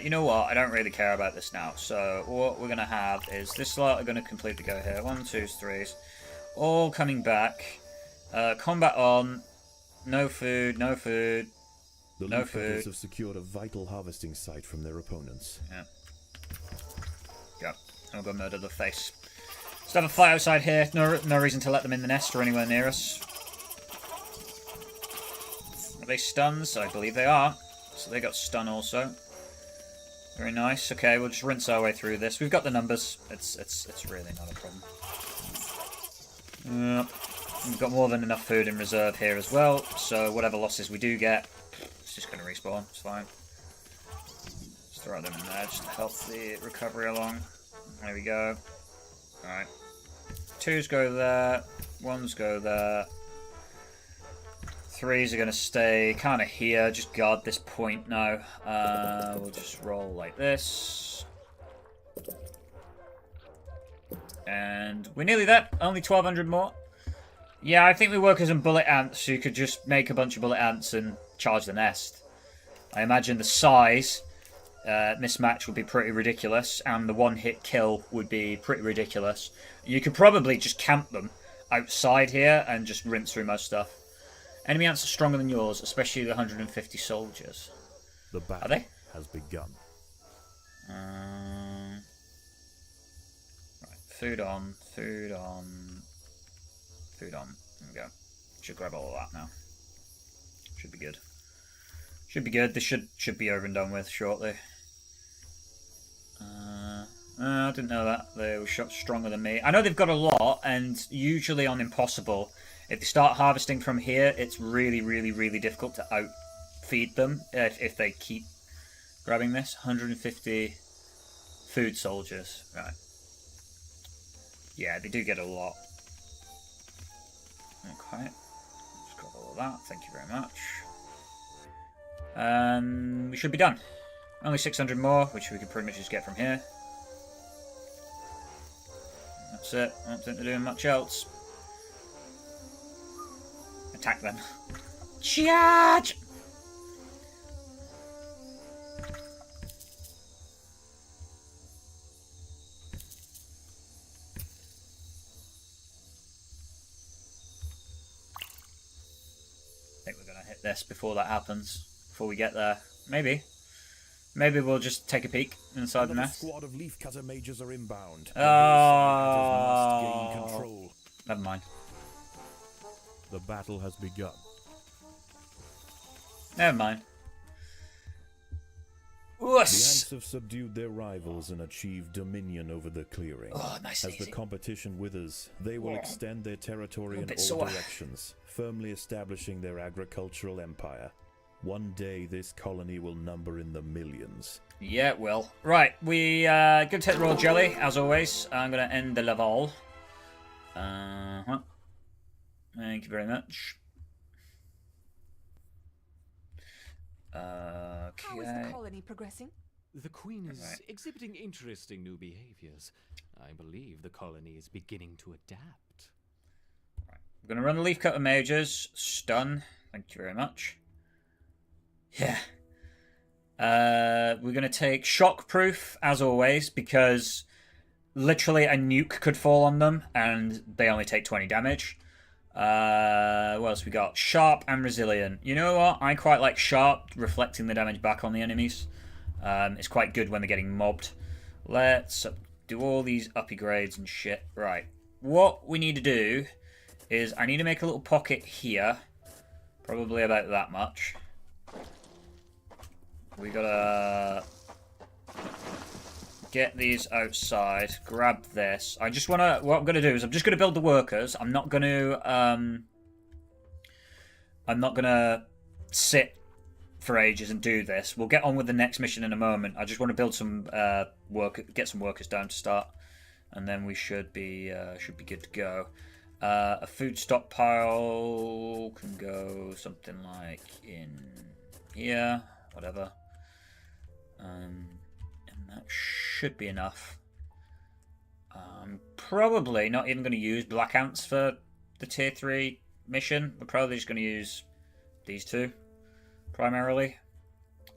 you know what, I don't really care about this now. So, what we're going to have is this lot are going to completely go here. 1, 2, 3s. All coming back. Combat on. No food, no food. No food. Have secured a vital harvesting site from their opponents. Yeah. Yep, and we'll go murder the face. Let's have a fight outside here. No reason to let them in the nest or anywhere near us. Are they stuns? I believe they are. So they got stun also. Very nice. Okay, we'll just rinse our way through this. We've got the numbers. It's really not a problem. We've got more than enough food in reserve here as well. So whatever losses we do get, it's just going to respawn. It's fine. Throw them in there just to help the recovery along. There we go. Alright. 2s go there. 1s go there. 3s are going to stay kind of here. Just guard this point now. We'll just roll like this. And we're nearly there. Only 1,200 more. Yeah, I think we work as in bullet ants, so you could just make a bunch of bullet ants and charge the nest. I imagine the size mismatch would be pretty ridiculous, and the one-hit kill would be pretty ridiculous. You could probably just camp them outside here and just rinse through most stuff. Enemy ants are stronger than yours, especially the 150 soldiers. The battle are they? has begun. Right, food on, food on, food on. There we go. Should grab all of that now. Should be good. Should be good. This should be over and done with shortly. I didn't know that. They were stronger than me. I know they've got a lot, and usually on Impossible, if they start harvesting from here, it's really, really, really difficult to outfeed them if they keep grabbing this. 150 food soldiers. Right. Yeah, they do get a lot. Okay. Let's grab all of that. Thank you very much. We should be done. Only 600 more, which we can pretty much just get from here. That's it. I don't think they're doing much else. Attack them. Charge! I think we're going to hit this before that happens. Before we get there. Maybe. Maybe we'll just take a peek inside the nest. Squad of leafcutter mages are inbound. Oh, must gain control. Never mind. The battle has begun. Never mind. The ants have subdued their rivals and achieved dominion over the clearing. Oh, nice and As easy. the competition withers, they will extend their territory in all directions, firmly establishing their agricultural empire. One day, this colony will number in the millions. Yeah, it will. Right, we gonna take the royal jelly, as always. I'm gonna end the level. Thank you very much. Okay. How is the colony progressing? The Queen is exhibiting interesting new behaviors. I believe the colony is beginning to adapt. Right. We're gonna run the leafcutter mages. Stun. Thank you very much. Yeah. We're going to take shockproof, as always, because literally a nuke could fall on them, and they only take 20 damage. What else we got? Sharp and resilient. You know what? I quite like sharp, reflecting the damage back on the enemies. It's quite good when they're getting mobbed. Let's do all these uppy grades and shit. Right. What we need to do is I need to make a little pocket here. Probably about that much. We gotta get these outside, grab this. I just wanna, what I'm gonna do is I'm just gonna build the workers. I'm not gonna sit for ages and do this. We'll get on with the next mission in a moment. I just want to build some get some workers down to start, and then we should be good to go. A food stockpile can go something like in here, whatever. And that should be enough. I'm probably not even going to use black ants for the tier 3 mission. We're probably just going to use these two primarily.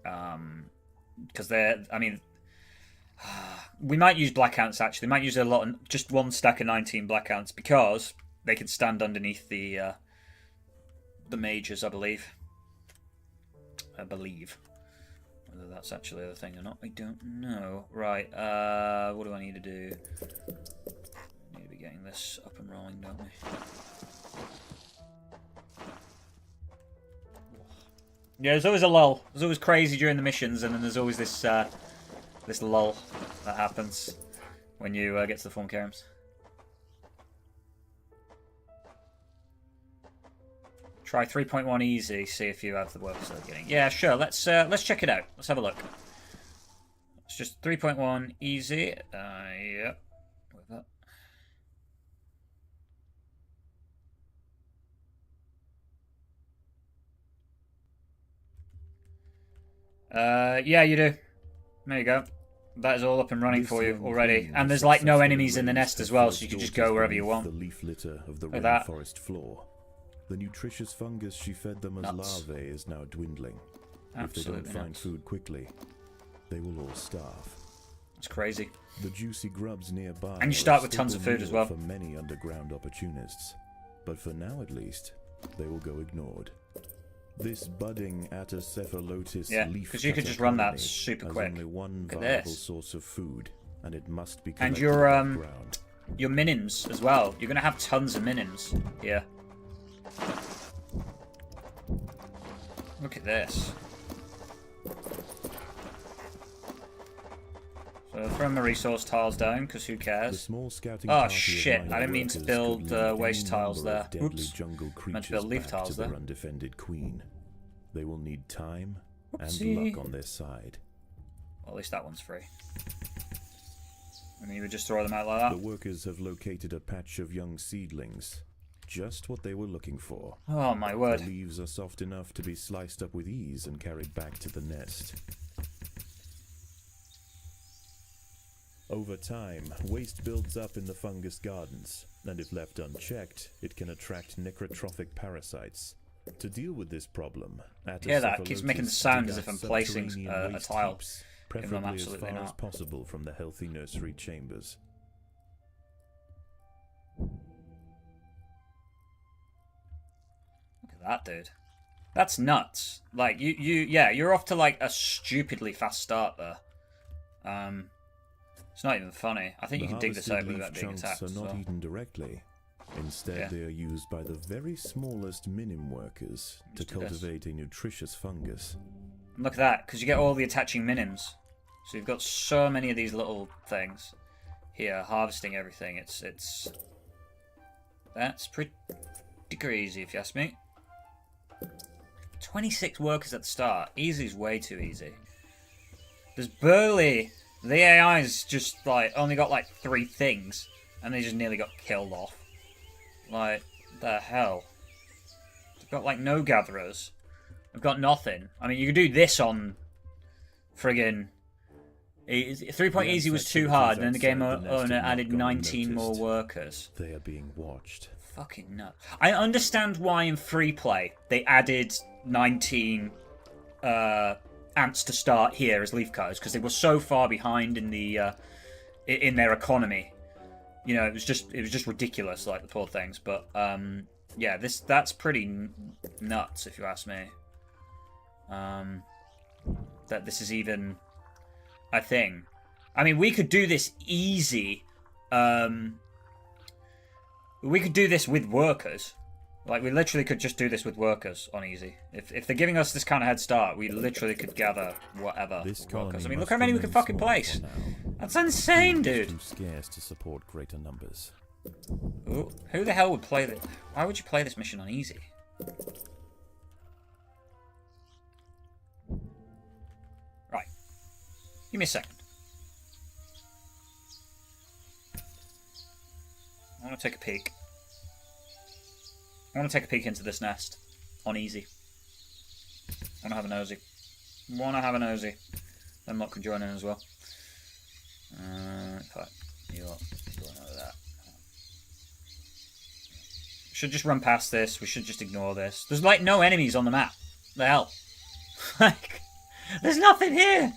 Because they're, I mean, we might use black ants actually. We might use a lot, just one stack of 19 black ants because they can stand underneath the mages, I believe. Whether that's actually the thing or not, I don't know. Right, what do I need to do? Need to be getting this up and rolling, don't we? Yeah, there's always a lull. There's always crazy during the missions, and then there's always this this lull that happens when you get to the form caroms. Try 3.1 easy, see if you have the workers that are getting. Yeah, sure. Let's check it out. Let's have a look. It's just 3.1 easy. Yep. With that. Yeah, you do. There you go. That is all up and running for you already. And there's like no enemies in the nest as well, so you can just go wherever you want. The leaf litter of the Look at that. rainforest floor. The nutritious fungus she fed them as larvae is now dwindling. Absolutely if they don't find food quickly, they will all starve. It's crazy. The juicy grubs nearby. And you start with tons of food as well. For many underground opportunists, but for now at least, they will go ignored. This budding Atacephalotis leaf because you could just run that super quick. Only one Look viable at this. source of food, and it must be collected and your underground. your minims as well. You're gonna have tons of minims here. Look at this. So throw my resource tiles down, because who cares? Oh shit, I didn't mean to build waste tiles there. Oops. Meant to build leaf tiles there. Undefended queen. They will need time Oopsie. and luck on their side. Well, at least that one's free. And you would just throw them out like that. The workers have located a patch of young seedlings. Just what they were looking for. Oh my word. The leaves are soft enough to be sliced up with ease and carried back to the nest. Over time, waste builds up in the fungus gardens, and if left unchecked, it can attract necrotrophic parasites. To deal with this problem, yeah, that keeps making the sound as if I'm placing a tile, heaps, even though I'm preferably as absolutely far as not. possible from the healthy nursery chambers. Look at that, dude. That's nuts. Like yeah, you're off to like a stupidly fast start there. It's not even funny. I think you can dig this out without being attacked. Are not eaten directly. Instead, they are used by the very smallest minim workers to cultivate a nutritious fungus. Look at that, because you get all the attaching minims. So you've got so many of these little things here, harvesting everything. That's pretty crazy, if you ask me. 26 workers at the start. Easy is way too easy. There's barely... The AI's just, like, only got, like, 3 things. And they just nearly got killed off. Like, the hell? They've got, like, no gatherers. They've got nothing. I mean, you could do this on... friggin... 3-point easy was too hard, and then the game owner added 19 more workers. They are being watched. Fucking nuts. I understand why in free play they added 19 ants to start here as leaf cutters, because they were so far behind in the in their economy. You know, it was just ridiculous, like the poor things. But yeah, that's pretty nuts if you ask me. That this is even a thing. I mean, we could do this easy. We could do this with workers. Like, we literally could just do this with workers on easy. If they're giving us this kind of head start, we literally could gather whatever workers. I mean, look how many we can fucking place. That's insane, dude. Too scarce to support greater numbers. Ooh, who the hell would play this? Why would you play this mission on easy? Right. Give me a second. I want to take a peek. I want to take a peek into this nest on easy. I want to have a nosy. Then Lot can join in as well. In fact, you lot going over that. Should just run past this. We should just ignore this. There's like no enemies on the map. The hell? Like, there's nothing here.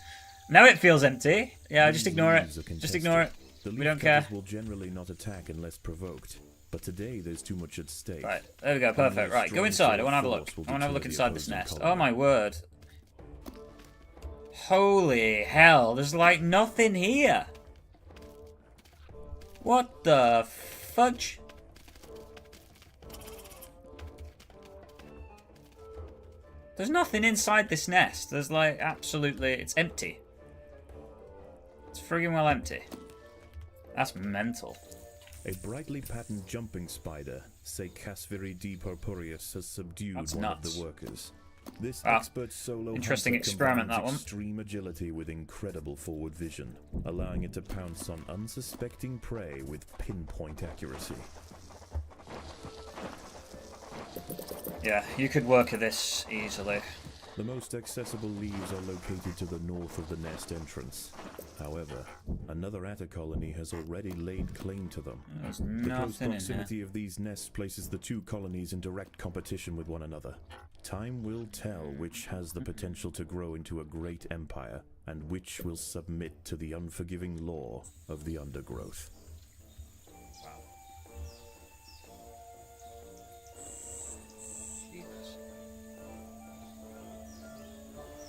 Now it feels empty. Yeah, just ignore it. Just ignore it. We don't care. Will generally not attack unless provoked. But today there's too much at stake. Right, there we go, perfect. Right, go inside. I want to have a look. I want to have a look inside this nest. Oh my word. Holy hell, there's like nothing here. What the fudge? There's nothing inside this nest. There's like absolutely... It's empty. It's friggin' well empty. That's mental. A brightly patterned jumping spider, Casviri D. purpureus, has subdued one of the workers. This expert solo interesting experiment, that one. Extreme agility with incredible forward vision, allowing it to pounce on unsuspecting prey with pinpoint accuracy. Yeah, you could work at this easily. The most accessible leaves are located to the north of the nest entrance. However, another atta colony has already laid claim to them. There's The close nothing in here. proximity of these nests places the two colonies in direct competition with one another. Time will tell which has the potential to grow into a great empire, and which will submit to the unforgiving law of the undergrowth.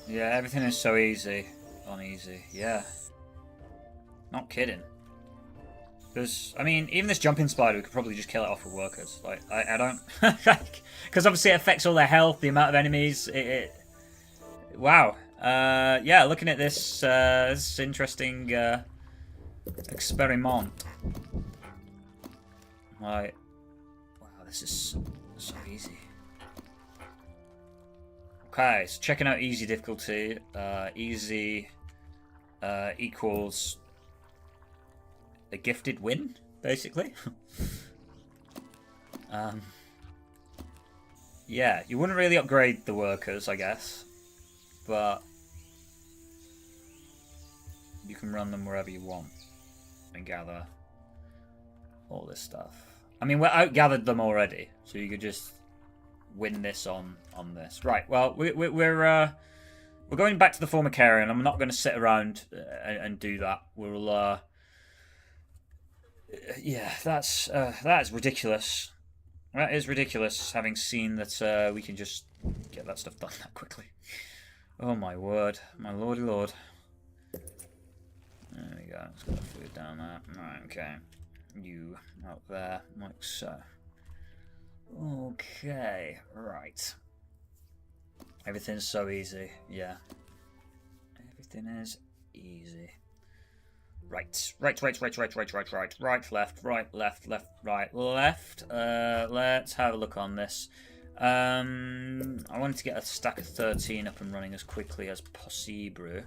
Yeah, everything is so easy. Uneasy. Yeah. Not kidding. Because, I mean, even this jumping spider, we could probably just kill it off with workers. Like, I don't... Because obviously it affects all their health, the amount of enemies. Wow. Yeah, looking at this interesting experiment. Like, wow, this is so easy. Okay, so checking out easy difficulty. Easy equals a gifted win, basically. Yeah, you wouldn't really upgrade the workers, I guess, but you can run them wherever you want and gather all this stuff. I mean, we outgathered them already, so you could just win this on this. Right, well, we're going back to the former carrier, and I'm not going to sit around and do that. We'll yeah, that's ridiculous. That is ridiculous, having seen that we can just get that stuff done that quickly. Oh my word, my lordy lord. There we go, let's get the food down there. Right, okay. You out there, like so. Okay, right. Everything's so easy, yeah. Everything is easy. Right, left, left. Let's have a look on this. I wanted to get a stack of 13 up and running as quickly as possible.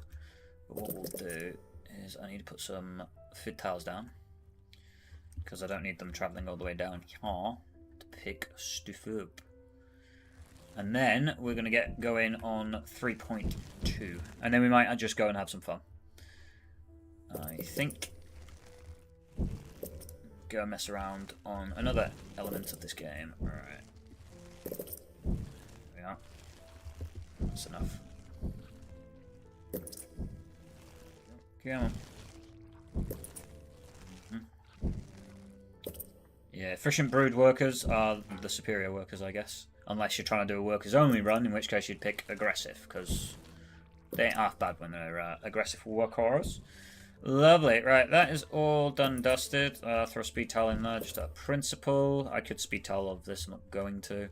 But what we'll do is I need to put some food tiles down, because I don't need them travelling all the way down here to pick stuff up. And then we're going to get going on 3.2. And then we might just go and have some fun. I think. Go and mess around on another element of this game. Alright. There we are. That's enough. Come on. Yeah, efficient brood workers are the superior workers, I guess. Unless you're trying to do a workers only run, in which case you'd pick aggressive, because they ain't half bad when they're aggressive workers. Lovely. Right, that is all done and dusted. Throw a speed tile in there, just out of principle. I could speed tile of this, I'm not going to.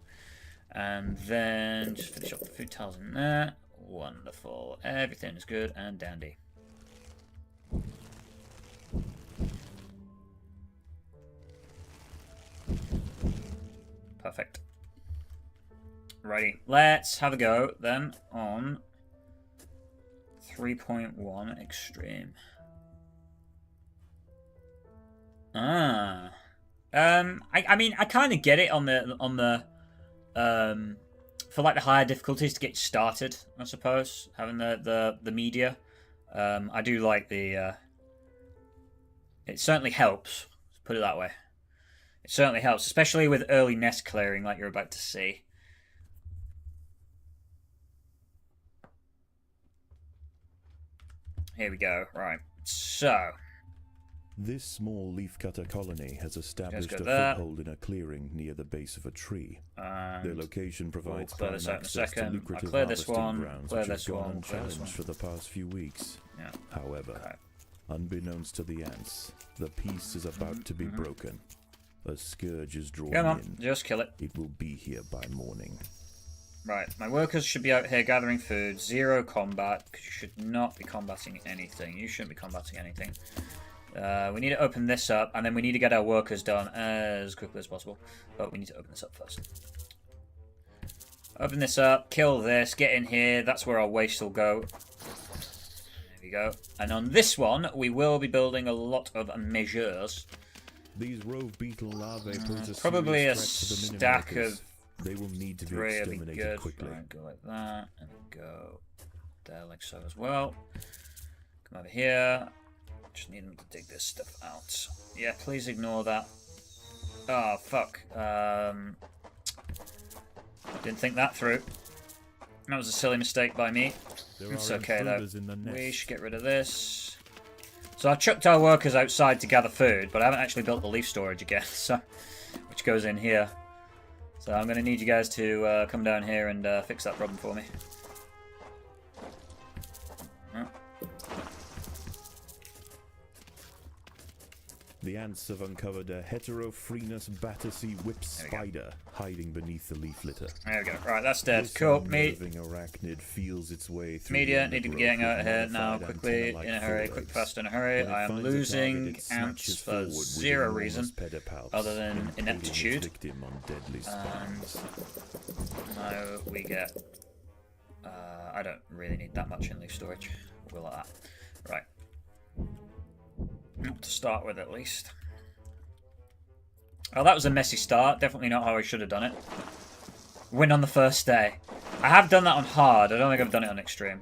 And then just finish up the food tiles in there. Wonderful. Everything is good and dandy. Perfect. Righty. Let's have a go then on 3.1 Extreme. I mean, I kind of get it on the for like the higher difficulties to get started, I suppose, having the media. I do like the it certainly helps, let's put it that way. It certainly helps, especially with early nest clearing like you're about to see. Here we go. Right. So this small leafcutter colony has established a foothold in a clearing near the base of a tree. Their location provides prime access to lucrative harvesting grounds which have gone unchallenged for the past few weeks. Yeah. However, unbeknownst to the ants, the peace is about to be broken. A scourge is drawn in. Just kill it. It will be here by morning. Right, my workers should be out here gathering food. 0 combat, because you should not be combating anything. You shouldn't be combating anything. We need to open this up, and then we need to get our workers done as quickly as possible. But we need to open this up first. Open this up, kill this, get in here. That's where our waste will go. There we go. And on this one, we will be building a lot of measures. These rove beetle larvae pose a probably a serious threat to the stack minimakers. of They will need to be Really exterminated good. quickly. Right, go like that, and go there like so as well. Come over here. Just need them to dig this stuff out. Yeah, please ignore that. Oh, fuck. Didn't think that through. That was a silly mistake by me. It's okay, though. We should get rid of this. So I chucked our workers outside to gather food, but I haven't actually built the leaf storage again, so which goes in here. So I'm going to need you guys to come down here and fix that problem for me. The ants have uncovered a Heterophrenus Battersea whip spider hiding beneath the leaf litter. There we go. Right, that's dead. Cool. Meat. Arachnid feels its way through Media, need to be getting out of here now, quickly, in a hurry, quick, fast, in a hurry. I am losing ants for zero reason, other than ineptitude. And now we get... I don't really need that much in leaf storage. We'll like that. Right. To start with, at least. Oh, that was a messy start. Definitely not how I should have done it. Win on the first day. I have done that on hard. I don't think I've done it on extreme.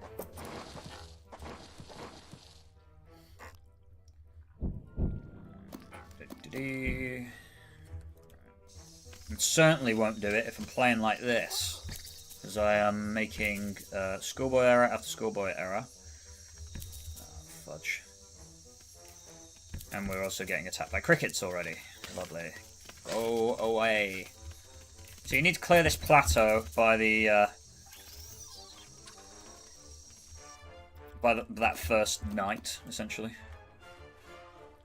And certainly won't do it if I'm playing like this. Because I am making schoolboy error after schoolboy error. Oh, fudge. And we're also getting attacked by crickets already. Lovely. Go away. So you need to clear this plateau by the that first night, essentially.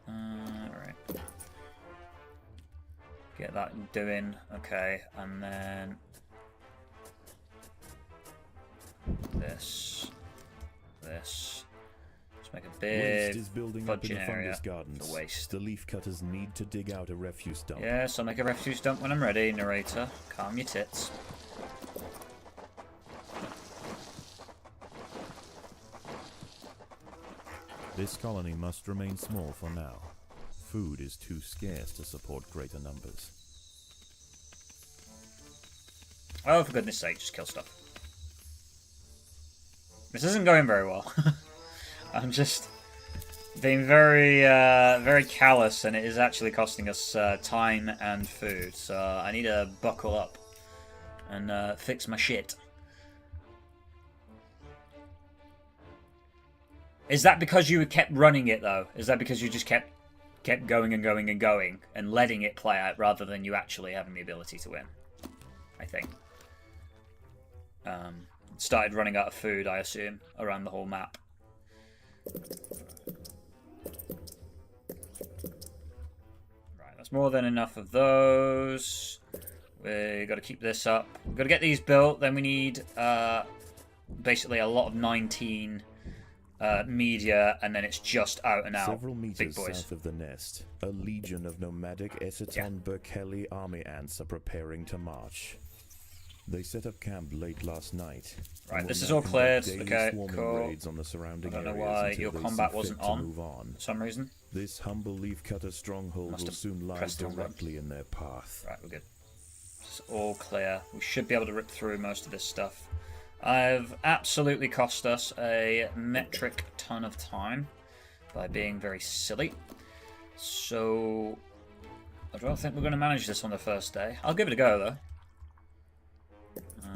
Right. Get that doing. Okay, and then this. Make a big fudging area for waste. The leaf cutters need to dig out a refuse dump. Yes, I'll make a refuse dump when I'm ready, narrator. Calm your tits. This colony must remain small for now. Food is too scarce to support greater numbers. Oh, for goodness sake, just kill stuff. This isn't going very well. I'm just being very, very callous, and it is actually costing us time and food. So I need to buckle up and fix my shit. Is that because you kept running it, though? Is that because you just kept going and going and going and letting it play out rather than you actually having the ability to win? I think. Started running out of food, I assume, around the whole map. Right, that's more than enough of those. We got to keep this up. We've got to get these built. Then we need basically a lot of 19 media, and then it's just out and out. Several meters big boys. south of the nest, a legion of nomadic Essiton Berkeley army ants are preparing to march. They set up camp late last night. Right, this is all cleared. Okay, cool. Raids on the surrounding I don't know why your combat wasn't on for some reason. This humble leafcutter stronghold will soon lie directly in their path. Right, we're good. It's all clear. We should be able to rip through most of this stuff. I've absolutely cost us a metric ton of time by being very silly. So I don't think we're going to manage this on the first day. I'll give it a go, though.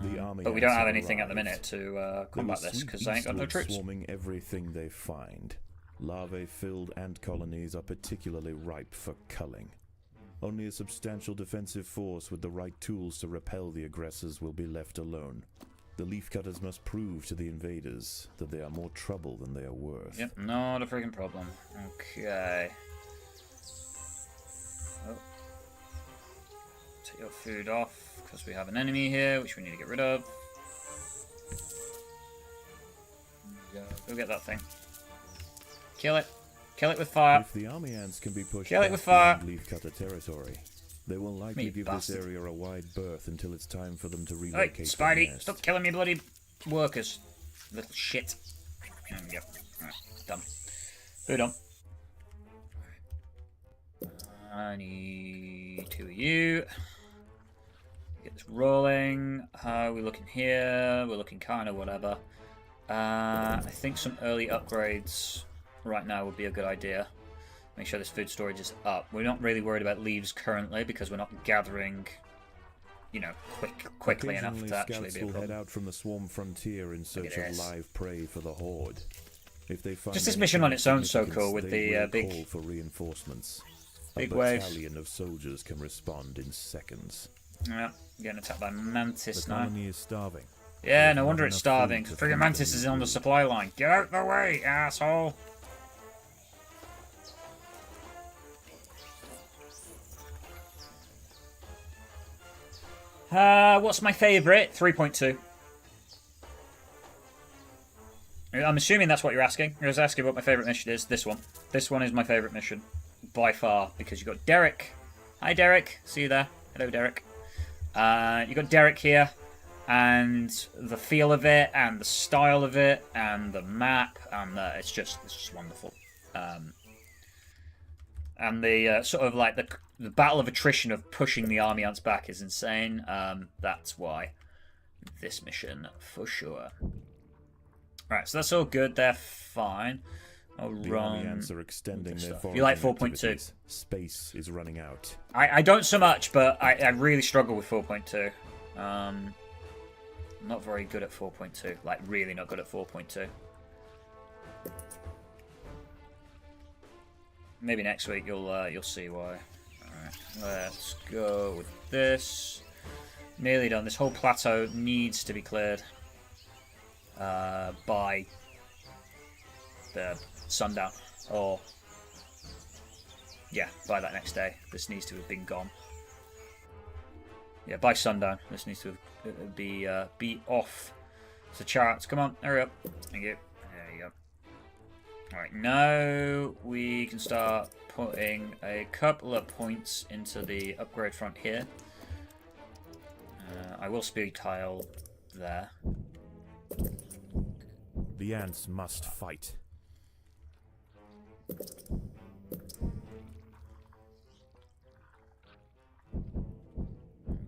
But we don't have anything at the minute to combat this because I ain't got no troops. Swarming everything they find. Larvae-filled ant colonies are particularly ripe for culling. Only a substantial defensive force with the right tools to repel the aggressors will be left alone. The leafcutters must prove to the invaders that they are more trouble than they are worth. Yep, not a freaking problem. Okay. Oh. Take your food off. Because we have an enemy here, which we need to get rid of. Go get that thing. Kill it. Kill it with fire. If the army ants can be pushed Kill it with fire. Leafcutter territory, they will likely give this area a wide berth until it's time for them to relocate. Hey, Spidey, stop killing me bloody workers. Little shit. There we go. Alright, done. Food on. I need 2 of you. Get this rolling. How are we looking here? We're looking kind of whatever. I think some early upgrades right now would be a good idea. Make sure this food storage is up. We're not really worried about leaves currently because we're not gathering, you know, quickly enough to actually be a problem. Will head out from the swarm frontier in search of live prey for the horde. If they find just this mission on its own is so cool with the big call for reinforcements. Big a waves. battalion of soldiers can respond in seconds. Yeah, getting attacked by mantis the now. colony is starving. Yeah, no wonder it's starving. Friggin' mantis is on the supply line. Get out of the way, asshole! What's my favourite? 3.2. I'm assuming that's what you're asking. I was asking what my favourite mission is. This one. This one is my favourite mission. By far. Because you've got Derek. Hi, Derek. See you there. Hello, Derek. You've got Derek here. And the feel of it, and the style of it, and the map, and it's just wonderful. And the sort of like the battle of attrition of pushing the army ants back is insane. That's why this mission for sure. Right, so that's all good. They're fine. I'll the run. Army ants are extending their You like 4.2? Space is running out. I don't so much, but I really struggle with 4.2. Not very good at 4.2. Like really not good at 4.2. Maybe next week you'll see why. Alright, let's go with this. Nearly done. This whole plateau needs to be cleared by the sundown. Or yeah, by that next day. This needs to have been gone. Yeah, by sundown. This needs to be off. So charts, come on, hurry up. Thank you. There you go. Alright, now we can start putting a couple of points into the upgrade front here. I will speed tile there. The ants must fight.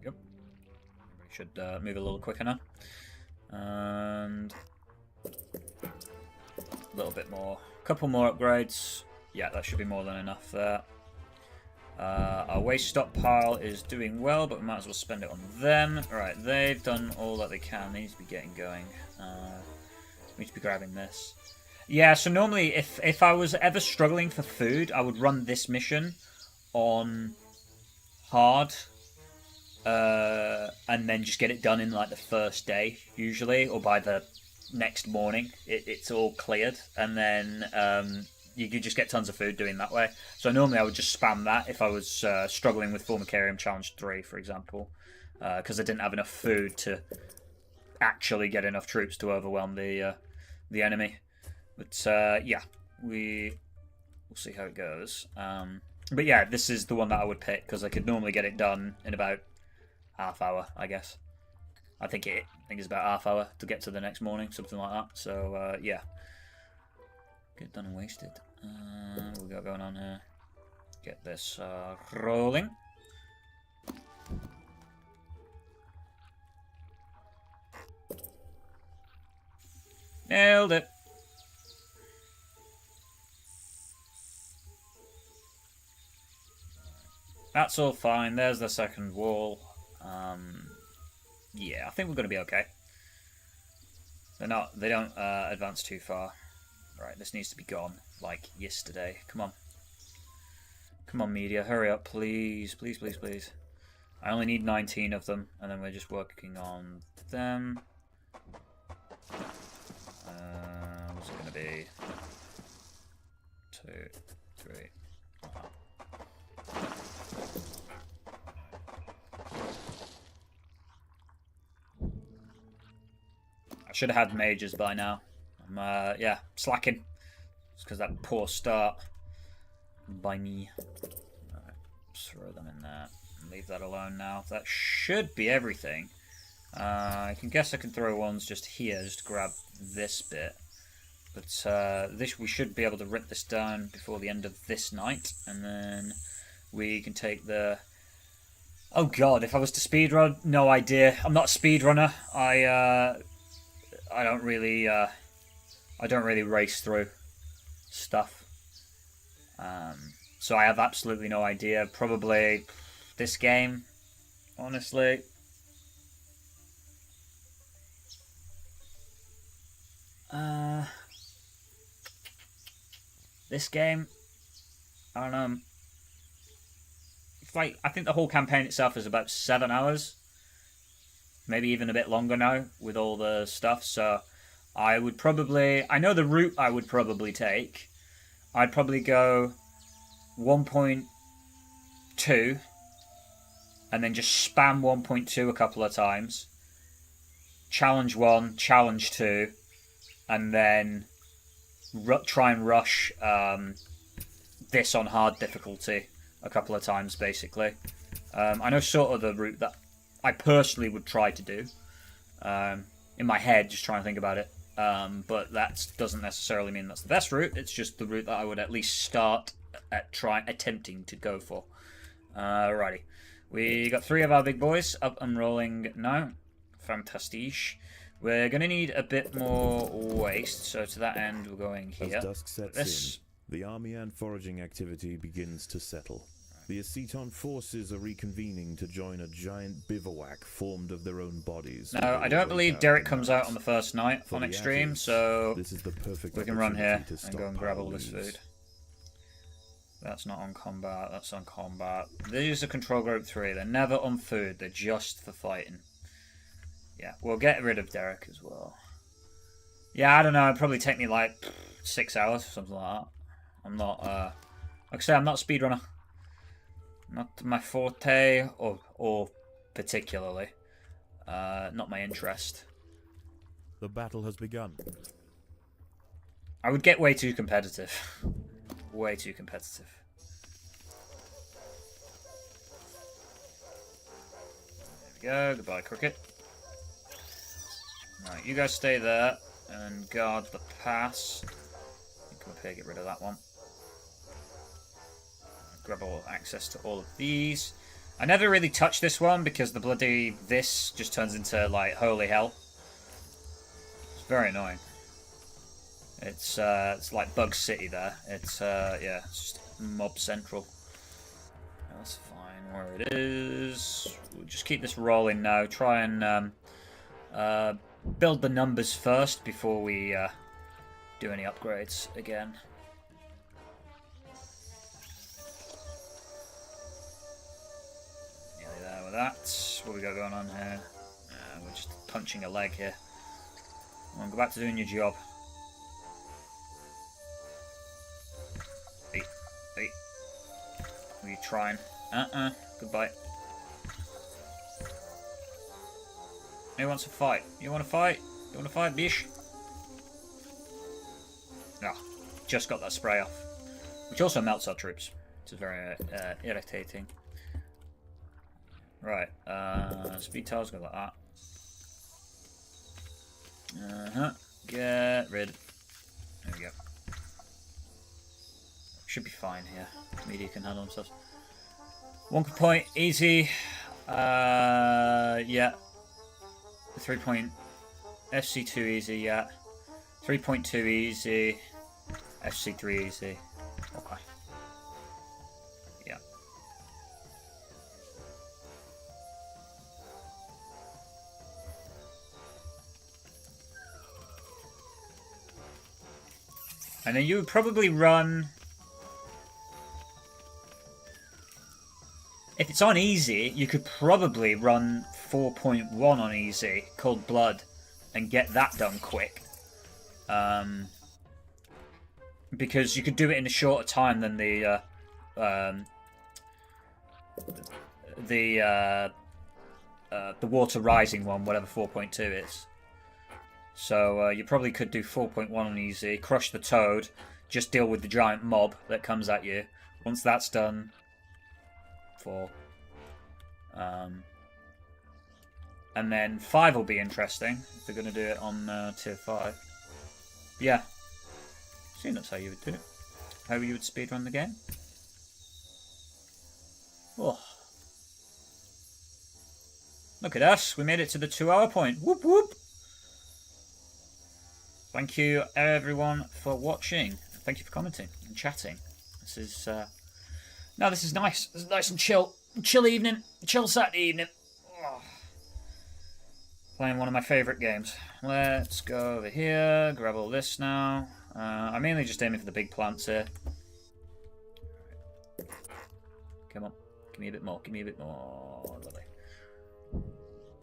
Yep. Should move a little quicker now. And a little bit more. A couple more upgrades. Yeah, that should be more than enough there. Our waste stockpile is doing well, but we might as well spend it on them. Alright, they've done all that they can. They need to be getting going. We need to be grabbing this. Yeah, so normally if I was ever struggling for food, I would run this mission on hard. And then just get it done in like the first day, usually, or by the next morning. It's all cleared, and then you could just get tons of food doing that way. So normally I would just spam that if I was struggling with Formicarium Challenge 3, for example, because I didn't have enough food to actually get enough troops to overwhelm the enemy. But yeah, we'll see how it goes. But yeah, this is the one that I would pick because I could normally get it done in about half hour, I guess. I think it's about half hour to get to the next morning, something like that. So yeah, get done and wasted. What we got going on here? Get this rolling. Nailed it. That's all fine. There's the second wall. Yeah, I think we're going to be okay. They don't advance too far. Right, this needs to be gone like yesterday. Come on. Come on, media, hurry up, please, please, please, please. I only need 19 of them, and then we're just working on them. What's it going to be? 2, 3. I should have had mages by now. I'm, yeah, slacking. It's because that poor start by me. Alright, throw them in there. Leave that alone now. That should be everything. I can guess I can throw ones just here, just to grab this bit. But this we should be able to rip this down before the end of this night, and then we can take the Oh god, if I was to speedrun, no idea. I'm not a speedrunner. I don't really race through stuff. So I have absolutely no idea. Probably this game, honestly. This game, I don't know. It's like, I think the whole campaign itself is about 7 hours. Maybe even a bit longer now with all the stuff. So I would probably, I know the route I would probably take. I'd probably go 1.2 and then just spam 1.2 a couple of times. Challenge 1, challenge 2, and then try and rush this on hard difficulty a couple of times, basically. I know sort of the route that I personally would try to do. In my head, just trying to think about it. But that doesn't necessarily mean that's the best route. It's just the route that I would at least start at attempting to go for. Alrighty. We got 3 of our big boys up and rolling now. Fantastique. We're going to need a bit more waste, so to that end we're going here. As dusk sets in, the army and foraging activity begins to settle. The Aceton forces are reconvening to join a giant bivouac formed of their own bodies. No, I don't believe Derek comes out on the first night on Extreme, so this is the perfect we can run here and go and grab all this food. That's not on combat, that's on combat. These are control group 3, they're never on food, they're just for fighting. Yeah, we'll get rid of Derek as well. Yeah, I don't know, it'd probably take me like 6 hours or something like that. I'm not, like I say, I'm not a speedrunner. Not my forte, or particularly. Not my interest. The battle has begun. I would get way too competitive. Way too competitive. There we go, goodbye cricket. Right, you guys stay there and guard the pass. Come up here, get rid of that one. Grab all access to all of these. I never really touch this one because the bloody this just turns into like holy hell. It's very annoying. It's like Bug City there. It's yeah, it's just mob central. That's fine where it is. We'll just keep this rolling now. Try and build the numbers first before we do any upgrades again. Nearly there with that. What we got going on here? We're just punching a leg here. Come on, go back to doing your job. Hey, hey. What are you trying? Goodbye. Who wants to fight? You want to fight? You want to fight, bish? No, just got that spray off. Which also melts our troops. Which is very irritating. Right, speed tiles go like that. Get rid. There we go. Should be fine here. Media can handle themselves. 1 point, easy. Yeah. 3 point. FC2 easy, yeah. 3.2 easy. FC3 easy. Okay. Yeah. And then you would probably run... If it's on easy, you could probably run 4.1 on easy, Cold Blood, and get that done quick. Because you could do it in a shorter time than the Water Rising one, whatever 4.2 is. So you probably could do 4.1 on easy, crush the toad, just deal with the giant mob that comes at you. Once that's done, 4. And then 5 will be interesting if they're going to do it on tier 5. Yeah. I assume that's how you would do it. How you would speedrun the game. Oh. Look at us. We made it to the 2-hour point. Whoop, whoop. Thank you, everyone, for watching. Thank you for commenting and chatting. This is... No, this is nice. This is nice and chill. Chill evening. Chill Saturday evening. Oh. Playing one of my favourite games. Let's go over here. Grab all this now. I'm mainly just aiming for the big plants here. Come on. Give me a bit more. Give me a bit more. Lovely.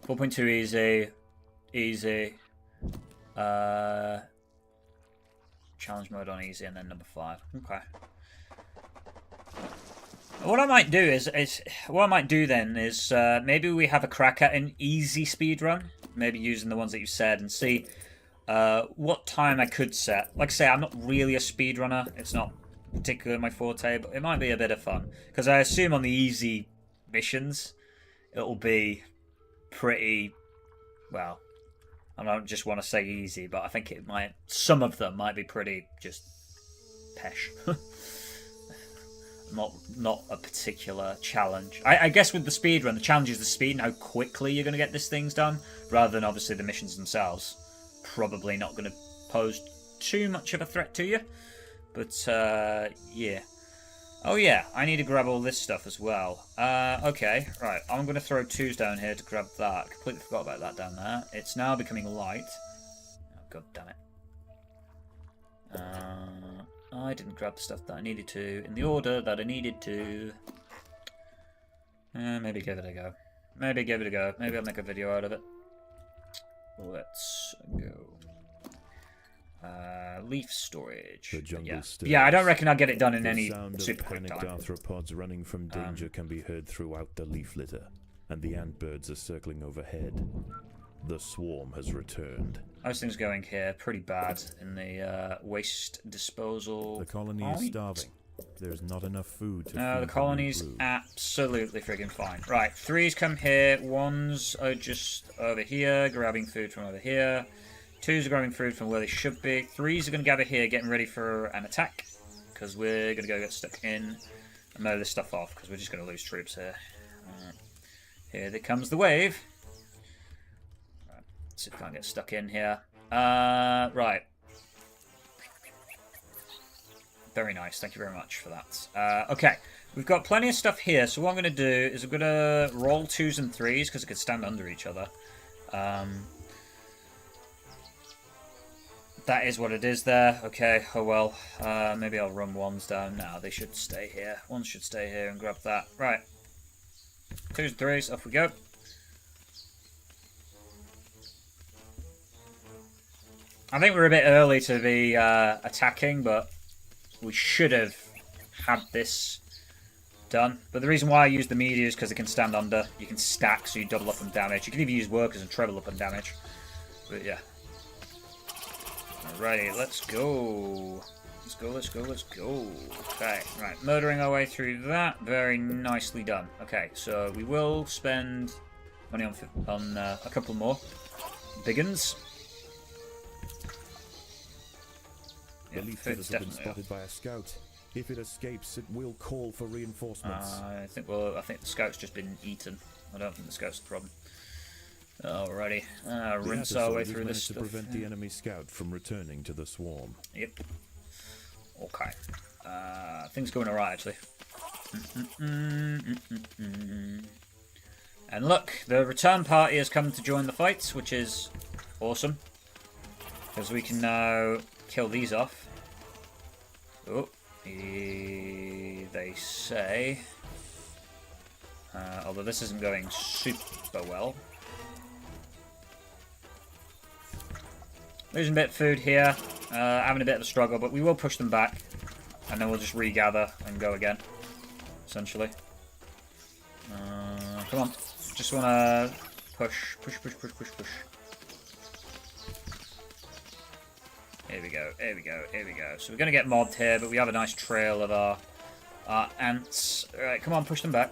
4.2 easy. Easy. Challenge mode on easy, and then number 5. Okay. What I might do is maybe we have a crack at an easy speed run, maybe using the ones that you said, and see what time I could set. Like I say, I'm not really a speedrunner. It's not particularly my forte, but it might be a bit of fun because I assume on the easy missions it'll be pretty well. I don't just want to say easy, but I think it might. Some of them might be pretty just pesh. Not a particular challenge. I guess with the speed run, the challenge is the speed and how quickly you're going to get these things done, rather than obviously the missions themselves. Probably not going to pose too much of a threat to you, but yeah. Oh yeah, I need to grab all this stuff as well. Okay, right. I'm going to throw 2s down here to grab that. Completely forgot about that down there. It's now becoming light. Oh, god damn it. I didn't grab the stuff that I needed to in the order that I needed to. Maybe give it a go. Maybe give it a go. Maybe I'll make a video out of it. Let's go. Leaf storage. Yeah, I don't reckon I'll get it done in any super quick time. Arthropods running from danger can be heard throughout the leaf litter, and the ant birds are circling overhead. The swarm has returned. How's things going here? Pretty bad in the waste disposal. The colony is starving. There's not enough food to No, the colony's absolutely friggin' fine. Right, 3s come here. 1s are just over here, grabbing food from over here. 2s are grabbing food from where they should be. 3s are going to gather here, getting ready for an attack. Because we're going to go get stuck in and mow this stuff off. Because we're just going to lose troops here. Here comes the wave. Right, let's see if we can't get stuck in here. Right. Very nice. Thank you very much for that. Okay. We've got plenty of stuff here. So what I'm going to do is I'm going to roll 2s and 3s because it could stand under each other. That is what it is there. Okay, oh well. Maybe I'll run 1s down now. They should stay here. 1s should stay here and grab that. Right. 2s and 3s. Off we go. I think we're a bit early to be attacking, but we should have had this done. But the reason why I use the meteor is because it can stand under. You can stack, so you double up on damage. You can even use workers and treble up on damage. But yeah. Alrighty, let's go. Let's go, let's go, let's go. Okay, right. Murdering our way through that. Very nicely done. Okay, so we will spend money on a couple more big uns. The leaf has been spotted by a scout. If it escapes, it will call for reinforcements. I think the scout's just been eaten. I don't think the scout's the problem. Alrighty, rinse our way through this stuff. To prevent the enemy scout from returning to the swarm. Yep. Okay. Things going alright actually. And look, the return party has come to join the fight, which is awesome. Because we can now kill these off. Oh, they say. Although this isn't going super well. Losing a bit of food here, having a bit of a struggle, but we will push them back, and then we'll just regather and go again, essentially. Come on, just want to push. Here we go. So we're going to get mobbed here, but we have a nice trail of our ants. Alright, come on, push them back.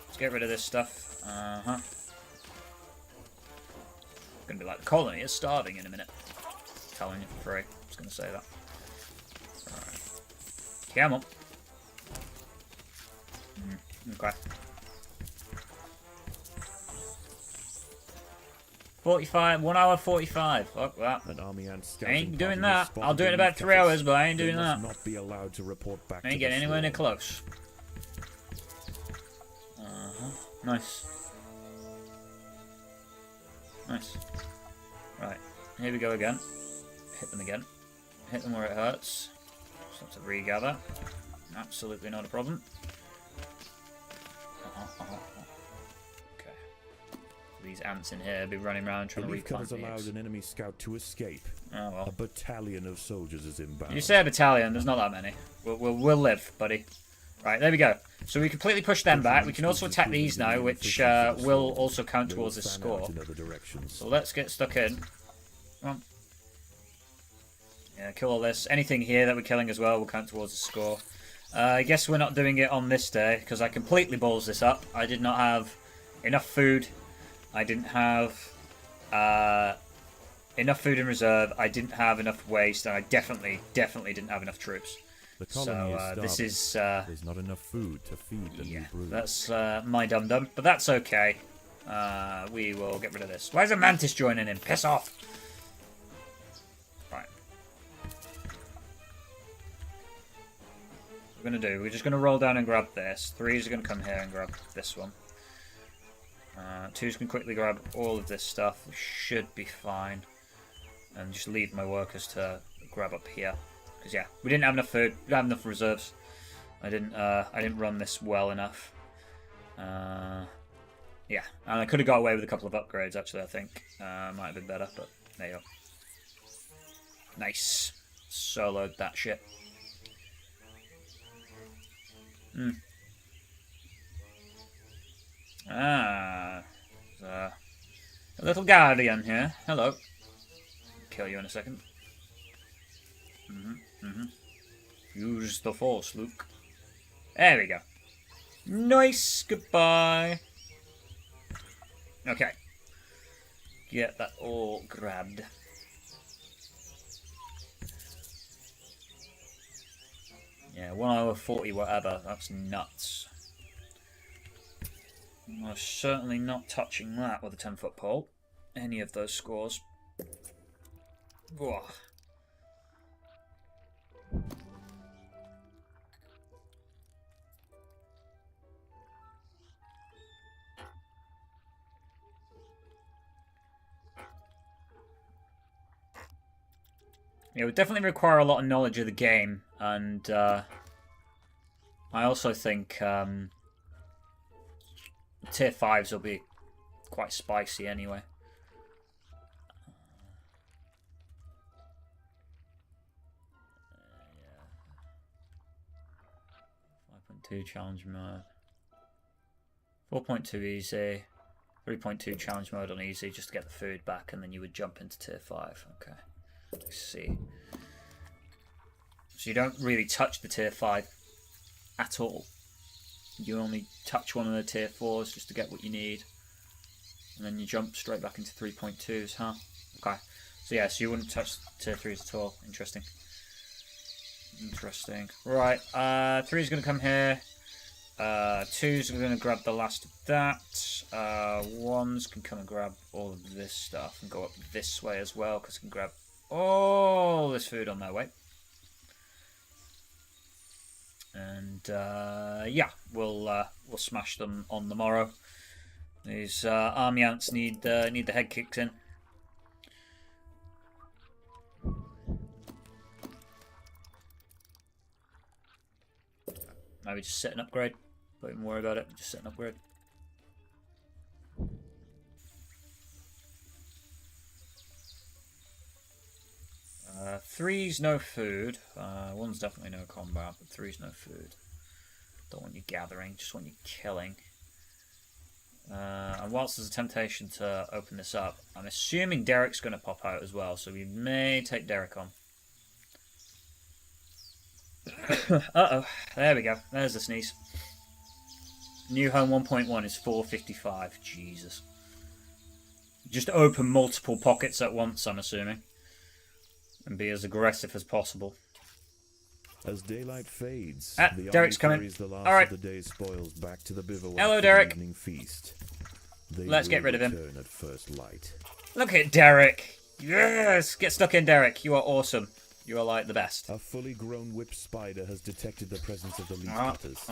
Let's get rid of this stuff. Going to be like the colony is starving in a minute. Telling you for free. I was going to say that. Alright. Come on. Okay. 45, 1 hour 45. Fuck that. An army and ain't doing that. I'll do it in about 3 hours, but I ain't doing that. Not be allowed to report back. I ain't getting anywhere near close. Nice. Nice. Right, here we go again. Hit them again. Hit them where it hurts. Start to regather. Absolutely not a problem. Okay. These ants in here be running around trying to replant has allowed an enemy scout to escape. Oh well. A battalion of soldiers is inbound. You say a battalion, there's not that many. We'll live, buddy. Right, there we go. So we completely push them back. We can also attack these now, which will also count towards the score. So let's get stuck in. Come on. Yeah, kill all this. Anything here that we're killing as well will count towards the score. I guess we're not doing it on this day, because I completely balls this up. I did not have enough food. I didn't have enough food in reserve. I didn't have enough waste, and I definitely didn't have enough troops. So this is there's not enough food to feed the new brood. That's my dum-dum, but that's okay. We will get rid of this. Why is a mantis joining in? Piss off! Right. What we're gonna do? We're just gonna roll down and grab this. 3's are gonna come here and grab this one. 2's can quickly grab all of this stuff. We should be fine, and just leave my workers to grab up here. Because yeah, we didn't have enough food. We didn't have enough reserves. I didn't run this well enough. Yeah, and I could have got away with a couple of upgrades. Actually, I think might have been better. But there you go. Nice. Soloed that shit. A little guardian here. Hello. Kill you in a second. Use the force, Luke. There we go. Nice. Goodbye. Okay. Get that all grabbed. Yeah, 1 hour 40, whatever. That's nuts. I'm certainly not touching that with a 10-foot pole. Any of those scores. Whoa. It would definitely require a lot of knowledge of the game, and I also think tier 5s will be quite spicy anyway. Yeah. 5.2 challenge mode. 4.2 easy. 3.2 challenge mode on easy just to get the food back, and then you would jump into tier 5. Okay. Let's see. So you don't really touch the tier 5 at all. You only touch one of the tier 4s just to get what you need. And then you jump straight back into 3.2s, huh? Okay. So yeah, so you wouldn't touch tier 3s at all. Interesting. Interesting. Right, 3's going to come here. 2's are going to grab the last of that. 1's can come and grab all of this stuff and go up this way as well, because it can grab all this food on their way. And yeah, we'll smash them on the morrow. These army ants need the head kicked in. Maybe just set an upgrade. Don't even worry about it. Just set an upgrade. 3's no food. 1's definitely no combat, but 3's no food. Don't want you gathering, just want you killing. And whilst there's a temptation to open this up, I'm assuming Derek's going to pop out as well, so we may take Derek on. Uh-oh, there we go. There's the sneeze. New home 1.1 is 455. Jesus. Just open multiple pockets at once, I'm assuming. And be as aggressive as possible. As daylight fades, Derek's coming. Alright. Hello, Derek. Feast. Let's get rid of him. At first light. Look at Derek. Yes! Get stuck in, Derek. You are awesome. You are like the best. A fully grown whip spider has detected the presence of the leaf cutters.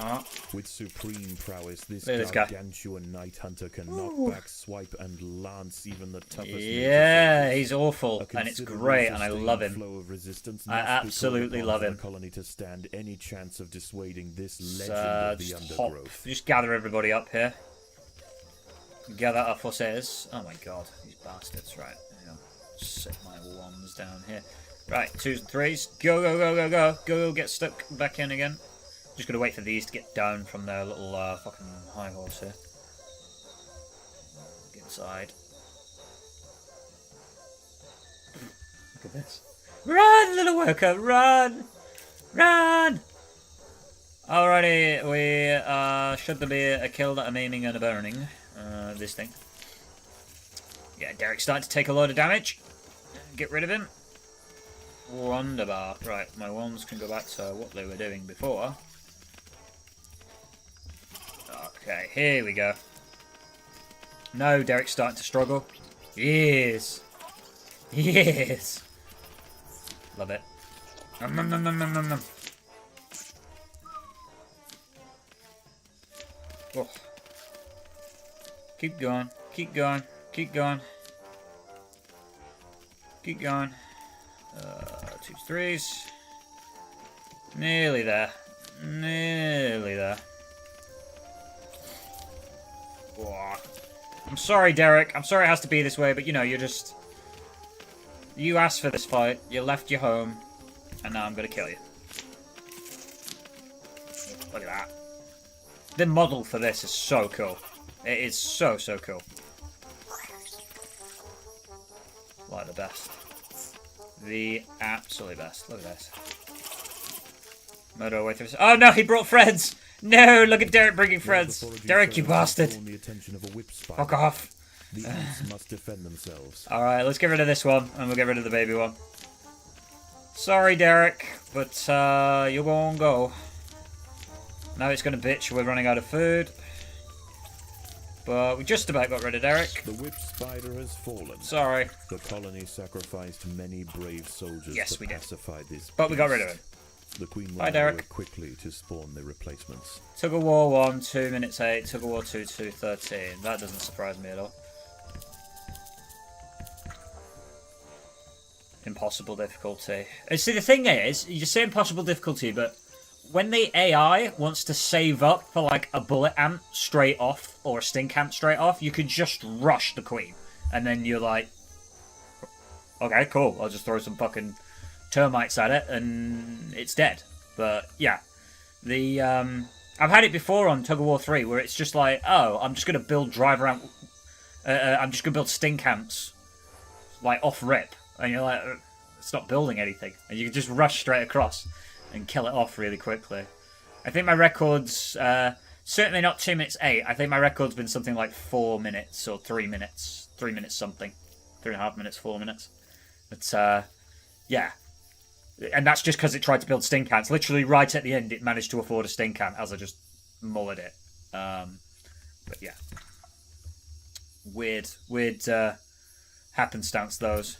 With supreme prowess, this gargantuan night hunter can knock back, swipe, and lance even the toughest. Yeah, he's awful, and it's great, and I love him. I absolutely love him. The colony to stand any chance of dissuading this legend of the undergrowth. Just gather everybody up here. Gather our forces. Oh my god, these bastards! Right, sit my wands down here. Right, 2s and 3s. Go, go, go, go, go. Go, get stuck back in again. Just gotta wait for these to get down from their little fucking high horse here. Get inside. Look at this. Run, little worker, run! Run! Alrighty, we should there be a kill that I'm aiming and a burning. This thing. Yeah, Derek's starting to take a load of damage. Get rid of him. Wonderbar. Right, my wands can go back to what they were doing before. Okay, here we go. No, Derek's starting to struggle. Yes. Yes. Love it. Nom, nom, nom, nom, nom, nom, nom. Oh. Keep going. Keep going. Keep going. Keep going. 2s, 3s. Nearly there. Nearly there. Oh. I'm sorry, Derek. I'm sorry it has to be this way, but you know, you're just... You asked for this fight. You left your home. And now I'm going to kill you. Look at that. The model for this is so cool. It is so, so cool. Like the best. The absolute best. Look at this. Murder away through. Oh no, he brought friends! No, look at Derek bringing friends. Derek, you bastard. Fuck off. The ants must defend themselves. Alright, let's get rid of this one, and we'll get rid of the baby one. Sorry, Derek, but you're gonna go. Now it's gonna bitch we're running out of food. But we just about got rid of Derek. The whip spider has fallen. Sorry. The colony sacrificed many brave soldiers to pacify this. But we got rid of him. The Queen Bye, Derek. quickly to spawn the replacements. Tug of War 1, 2 minutes 8. Tug of War 2, 2:13. That doesn't surprise me at all. Impossible difficulty. And see, the thing is, you say impossible difficulty, but when the AI wants to save up for like a bullet ant straight off or a stink ant straight off, you could just rush the queen. And then you're like, okay, cool. I'll just throw some fucking termites at it and it's dead. But yeah, the I've had it before on Tug of War 3 where it's just like, oh, I'm just going to build driver ant. I'm just going to build stink ants like off rip. And you're like, it's not building anything. And you can just rush straight across and kill it off really quickly. I think my record's certainly not 2 minutes 8. I think my record's been something like 4 minutes or 3 minutes. 3 minutes something. 3.5 minutes, 4 minutes. But yeah. And that's just because it tried to build stink ants. Literally right at the end it managed to afford a stink ant as I just mullered it. But yeah. Weird happenstance those.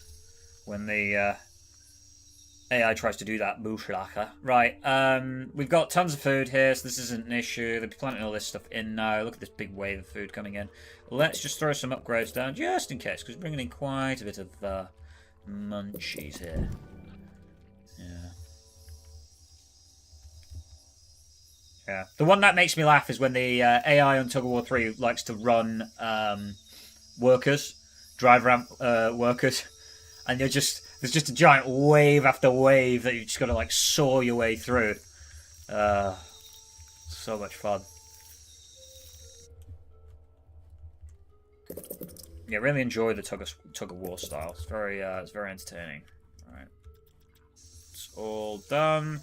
When the AI tries to do that bushwhacker. Right, we've got tons of food here, so this isn't an issue. They're planting all this stuff in now. Look at this big wave of food coming in. Let's just throw some upgrades down, just in case, because we're bringing in quite a bit of munchies here. Yeah. The one that makes me laugh is when the AI on Tug of War 3 likes to run workers, drive ramp workers. And there's just a giant wave after wave that you just got to like saw your way through. So much fun. Yeah, really enjoy the tug of war style. It's very entertaining. All right, it's all done.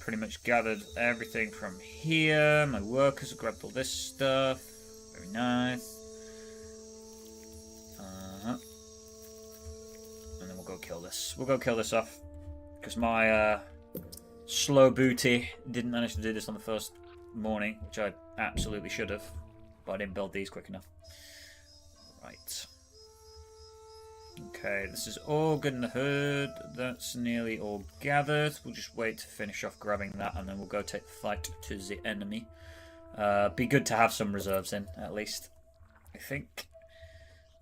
Pretty much gathered everything from here. My workers have grabbed all this stuff. Very nice. We'll go kill this. We'll go kill this off. Because my slow booty didn't manage to do this on the first morning, which I absolutely should have. But I didn't build these quick enough. Right. Okay, this is all good in the hood. That's nearly all gathered. We'll just wait to finish off grabbing that, and then we'll go take the fight to the enemy. Be good to have some reserves in, at least, I think.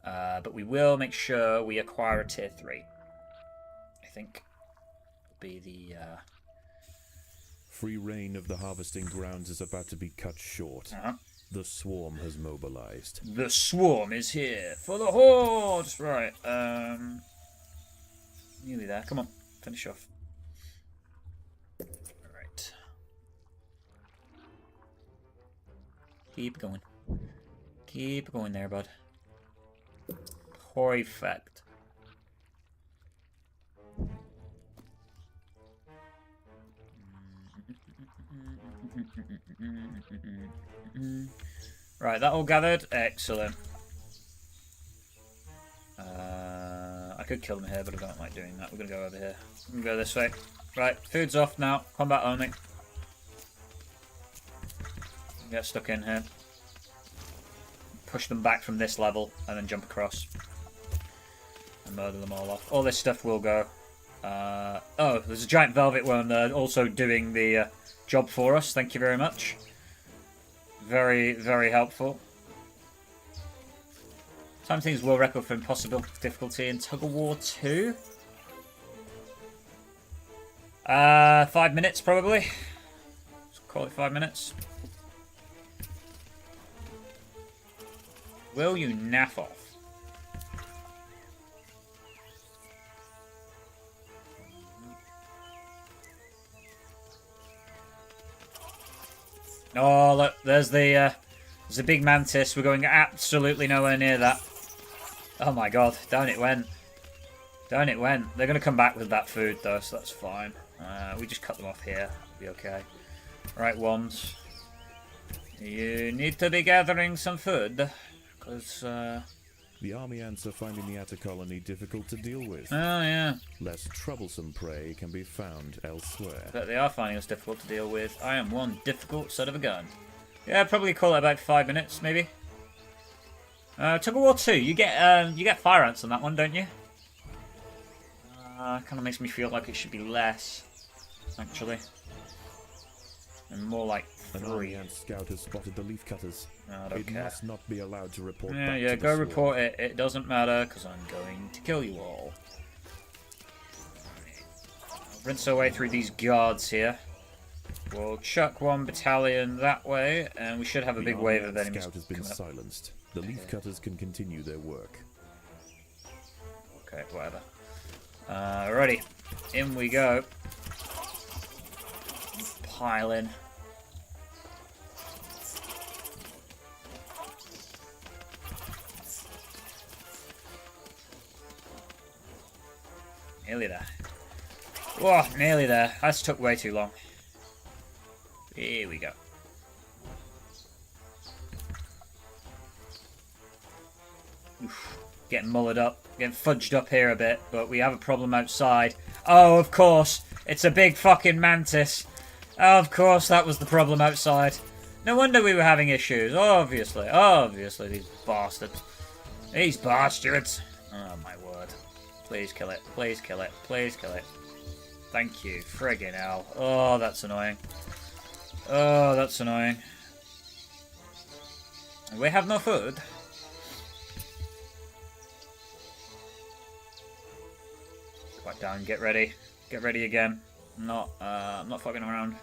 But we will make sure we acquire a tier 3. I think will be the... Free reign of the harvesting grounds is about to be cut short. The swarm has mobilized. The swarm is here for the horde! Right, nearly there. Come on, finish off. Alright. Keep going. Keep going there, bud. Perfect. Right, that all gathered. Excellent. I could kill them here, but I don't like doing that. We're going to go over here. We're going to go this way. Right, food's off now. Combat only. Get stuck in here. Push them back from this level, and then jump across. And murder them all off. All this stuff will go. Oh, there's a giant velvet one also doing the job for us. Thank you very much. Very, very helpful. Time things will record for impossible difficulty in Tug of War 2. 5 minutes probably. Let's call it 5 minutes. Will you naff off? Oh, look, there's the big mantis. We're going absolutely nowhere near that. Oh my god, down it went. Down it went. They're going to come back with that food, though, so that's fine. We just cut them off here. It'll be okay. Right, wands. You need to be gathering some food, because... The army ants are finding the Atta colony difficult to deal with. Oh, yeah. Less troublesome prey can be found elsewhere. But they are finding us difficult to deal with. I am one difficult son of a gun. Yeah, I'd probably call it about 5 minutes, maybe. Tug of War 2, you get fire ants on that one, don't you? Kind of makes me feel like it should be less, actually. And more like 3. An army ant scout has spotted the leaf cutters. I don't care. Must not be allowed to report Yeah, back yeah, to go the report it. It doesn't matter, because I'm going to kill you all. Rinse our way through these guards here. We'll chuck 1 battalion that way, and we should have a big wave of enemies. The scout has been silenced. The leaf cutters can continue their work. Okay, whatever. Alrighty, in we go. Pile in. Nearly there. Whoa, nearly there. That took way too long. Here we go. Oof. Getting mullered up. Getting fudged up here a bit. But we have a problem outside. Oh, of course. It's a big fucking mantis. Of course that was the problem outside. No wonder we were having issues. Obviously. Obviously, these bastards. These bastards. Oh, my word. Please kill it. Please kill it. Please kill it. Thank you. Friggin' hell. Oh, that's annoying. Oh, that's annoying. We have no food. Quiet down. Get ready. Get ready again. I'm not fucking around.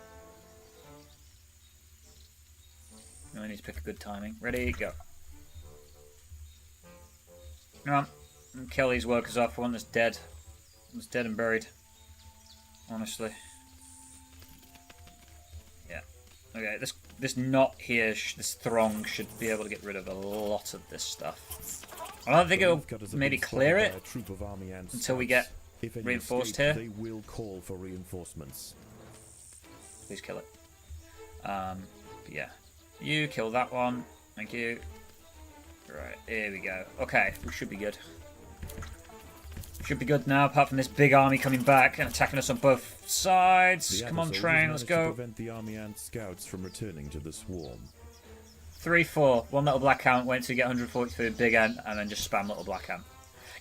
I need to pick a good timing. Ready, go. Come on. Kill these workers off. One that's dead. One's dead and buried. Honestly. Yeah. Okay, this knot here, this throng should be able to get rid of a lot of this stuff. I don't think it'll maybe clear it until we get reinforced here. They will call for reinforcements. Please kill it. But yeah. You kill that one. Thank you. Right, here we go. Okay, we should be good. Should be good now, apart from this big army coming back and attacking us on both sides. Come on, train, let's go. To prevent the army and scouts from returning to the swarm. 3-4. 1 little black ant. Wait until you get 140 for a big ant, and then just spam little black ant.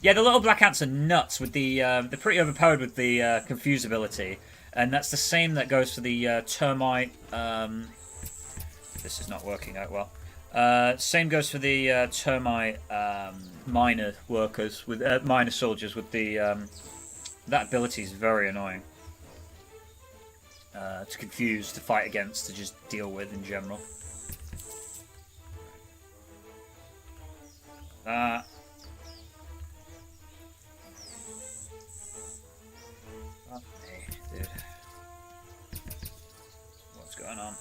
Yeah, the little black ants are nuts with the... they're pretty overpowered with the confuse ability. And that's the same that goes for the termite... this is not working out well. Same goes for the termite miner workers, with miner soldiers with the... that ability is very annoying. To confuse, to fight against, to just deal with in general. That. Dude. What's going on?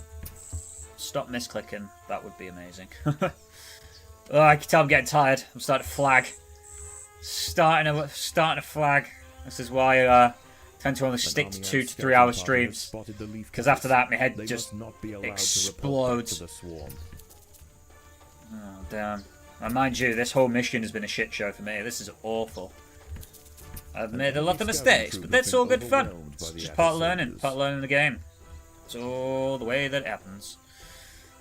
Stop misclicking. That would be amazing. Oh, I can tell I'm getting tired. I'm starting to flag. Starting to flag. This is why I tend to only stick to 2 to 3 hour streams. Because after that, my head just explodes. Oh, damn. And mind you, this whole mission has been a shit show for me. This is awful. I've made a lot of mistakes, but that's all good fun. It's just part of learning the game. It's all the way that it happens.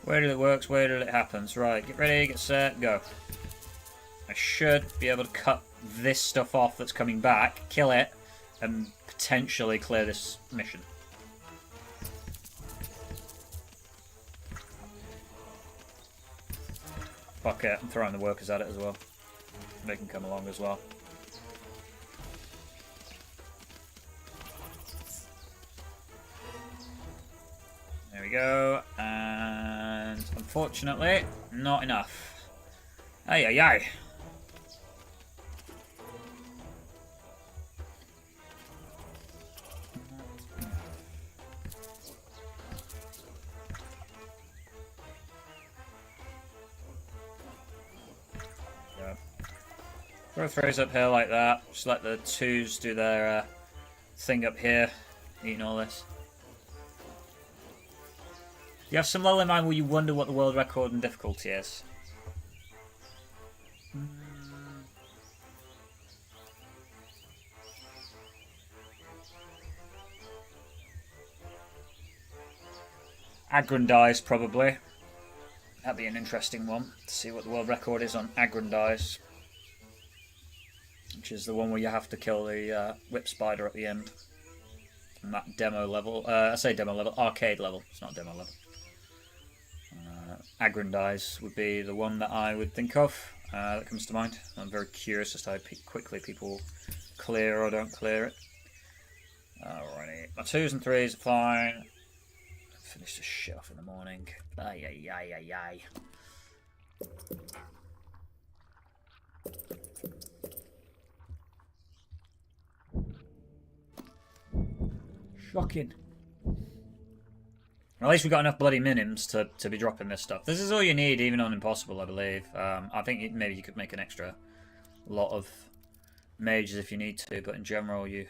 Where did it works, where did it happens. Right, get ready, get set, go. I should be able to cut this stuff off that's coming back, kill it, and potentially clear this mission. Fuck it, I'm throwing the workers at it as well. They can come along as well. There we go, and unfortunately, not enough. Ay ay ay. Throw throws up here like that. Just let the twos do their thing up here, eating all this. You have some level in mind where you wonder what the world record in difficulty is. Aggrandize, probably. That'd be an interesting one, to see what the world record is on Aggrandize. Which is the one where you have to kill the whip spider at the end. On that demo level. I say demo level, arcade level. It's not demo level. Aggrandize would be the one that I would think of. That comes to mind. I'm very curious as to how quickly people clear or don't clear it. Alrighty. My 2s and 3s are fine. Finish this shit off in the morning. Ay, ay, ay, ay, ay. Shocking. At least we got enough bloody minims to be dropping this stuff. This is all you need, even on Impossible, I believe. I think maybe you could make an extra lot of mages if you need to, but in general you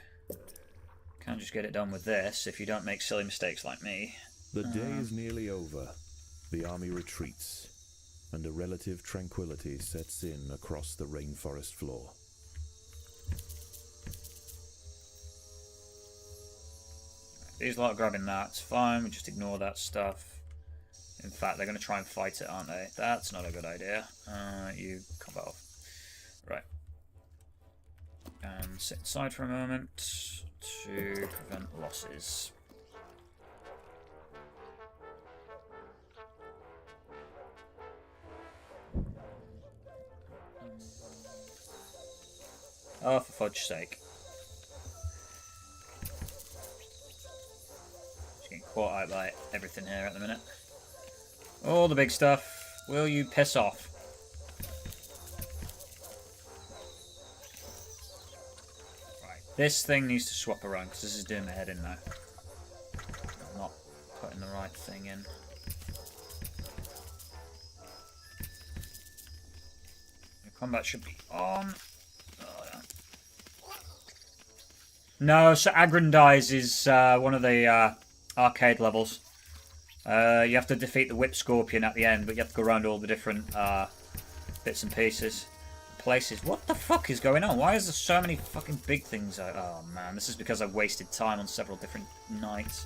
can't just get it done with this if you don't make silly mistakes like me. The day is nearly over. The army retreats, and a relative tranquility sets in across the rainforest floor. These lot are grabbing that, it's fine, we just ignore that stuff. In fact, they're going to try and fight it, aren't they? That's not a good idea. You combat off. Right. And sit inside for a moment to prevent losses. Oh, for fudge's sake. Just getting caught out by everything here at the minute. All the big stuff. Will you piss off? Right. This thing needs to swap around because this is doing my head in now. I'm not putting the right thing in. The combat should be on. No, so Aggrandize is one of the arcade levels. You have to defeat the Whip Scorpion at the end, but you have to go around all the different bits and pieces. Places. What the fuck is going on? Why is there so many fucking big things out? Oh man, this is because I've wasted time on several different nights.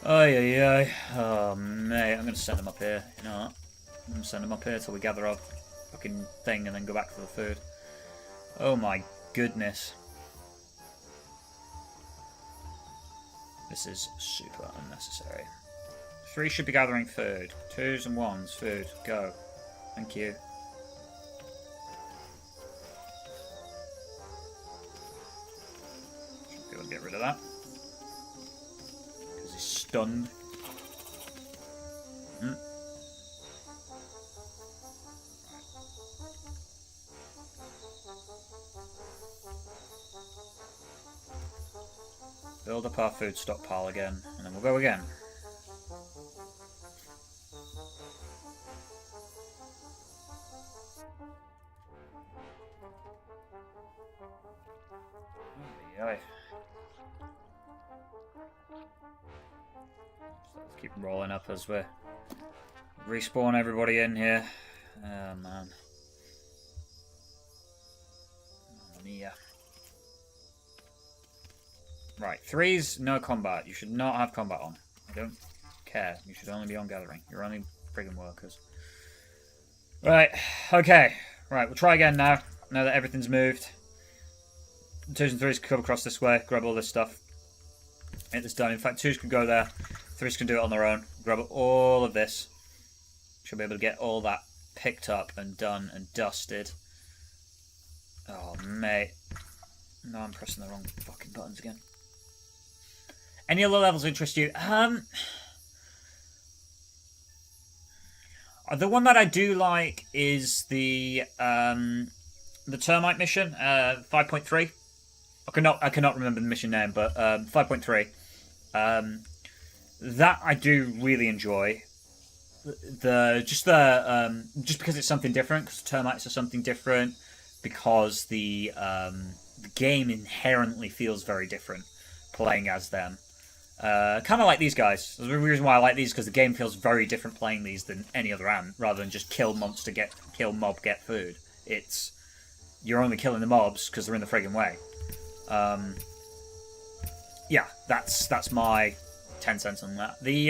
Ay, ay, ay. Oh mate, I'm going to send them up here. You know what? I'm going to send them up here till we gather up fucking thing and then go back for the food. Oh my goodness. This is super unnecessary. 3 should be gathering food. 2s and 1s, food. Go. Thank you. Should be able to get rid of that. Because he's stunned. Build up our food stockpile again, and then we'll go again. Let's keep rolling up as we respawn everybody in here. Oh man. Mamma mia. Right, 3s, no combat. You should not have combat on. I don't care. You should only be on gathering. You're only friggin' workers. Right, okay. Right, we'll try again now. Now that everything's moved. 2s and 3s can come across this way. Grab all this stuff. Get this done. In fact, 2s can go there. 3s can do it on their own. Grab all of this. Should be able to get all that picked up and done and dusted. Oh, mate. No, I'm pressing the wrong fucking buttons again. Any other levels interest you? The one that I do like is the termite mission, 5.3. I cannot remember the mission name, but 5.3. That I do really enjoy. Just because it's something different, because termites are something different, because the game inherently feels very different playing as them. Kind of like these guys. The reason why I like these is because the game feels very different playing these than any other ant, rather than just kill monster, kill mob, get food. It's you're only killing the mobs because they're in the friggin' way. Yeah, that's my 10 cents on that. The